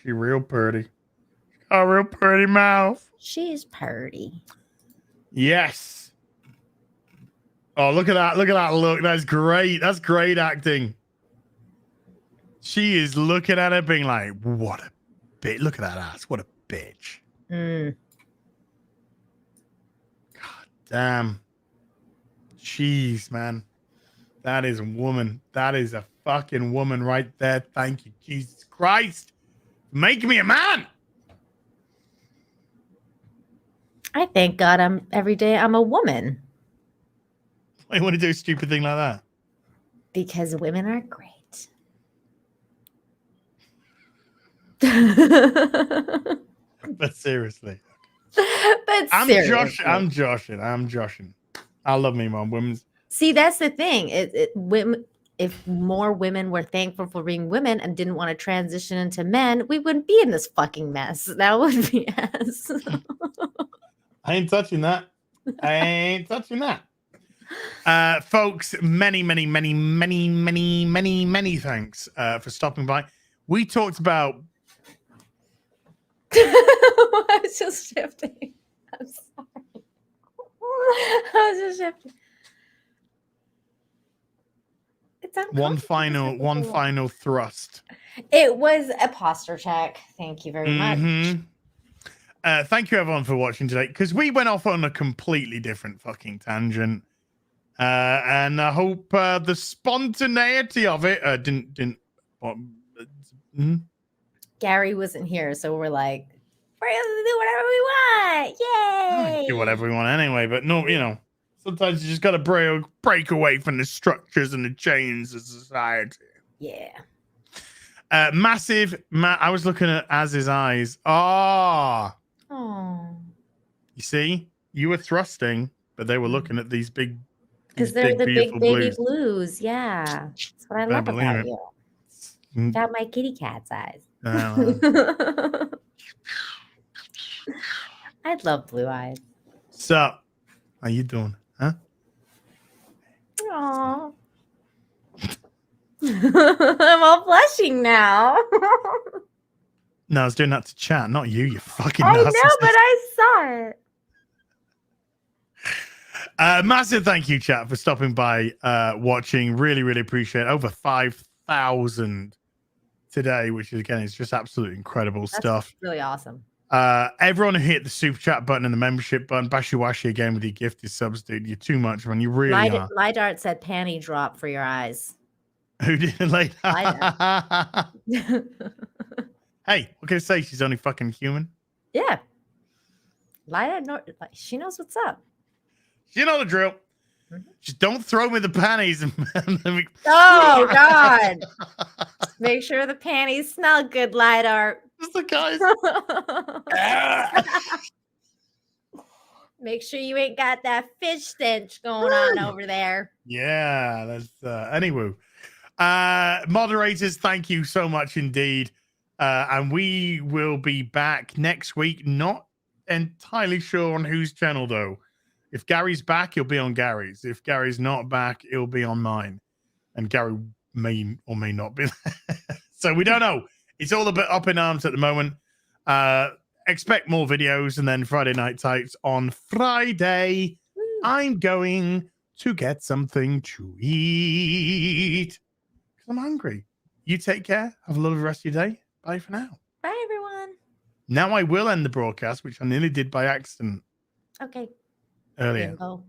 She real purty. She got a real purty mouth. She's purty. Yes. Oh, look at that. Look at that look. That's great. That's great acting. She is looking at her being like, what a bitch. Look at that ass. What a bitch. God damn. Jeez, man. That is a woman. That is a fucking woman right there. Thank you, Jesus Christ. Make me a man. I thank God every day I'm a woman. Why you want to do a stupid thing like that? Because women are great. But seriously. I'm joshing. I love me more women's. See, that's the thing. Women, if more women were thankful for being women and didn't want to transition into men, we wouldn't be in this fucking mess. That would be us. I ain't touching that. I ain't touching that. Folks, many thanks for stopping by. We talked about. I was just shifting. I'm sorry. I was just shifting. It's one final thrust. It was a posture check. Thank you very much. Thank you everyone for watching today, because we went off on a completely different fucking tangent. And I hope the spontaneity of it didn't. Gary wasn't here, so we're like, we're gonna do whatever we want. Yay! Do whatever we want anyway, but no, sometimes you just gotta break away from the structures and the chains of society. Yeah. Massive. I was looking at Az's eyes. Oh. You see, you were thrusting, but they were looking at these big. Because they're the big baby blues. Yeah. That's what I love about you. About my kitty cat's eyes. I love blue eyes. So, how you doing? Huh? Aww. I'm all blushing now. No, I was doing that to chat, not you, you fucking I narcissist. know, but I saw it. Massive thank you, chat, for stopping by, watching. Really appreciate it. Over 5,000 today, which is, again, it's just absolutely incredible stuff. Really awesome. Everyone who hit the super chat button and the membership button, Bashiwashi again with your gifted subs, dude. You're too much, man. You really are. Lydart said panty drop for your eyes. Who didn't like that? Hey, what can I say? She's only fucking human. Yeah. Lydart, she knows what's up. You know the drill. Just don't throw me the panties. Oh, God. Make sure the panties smell good, Lydart. Just the guys. Make sure you ain't got that fish stench going on over there. Yeah, that's anyway. Moderators, thank you so much indeed. And we will be back next week. Not entirely sure on whose channel though. If Gary's back, he'll be on Gary's. If Gary's not back, it'll be on mine. And Gary may or may not be there. So we don't know. It's all a bit up in arms at the moment. Expect more videos, and then Friday Night Tights on Friday. I'm going to get something to eat because I'm hungry. You take care. Have a lovely rest of your day. Bye for now. Bye, everyone. Now I will end the broadcast, which I nearly did by accident. Okay. Earlier. Bingo.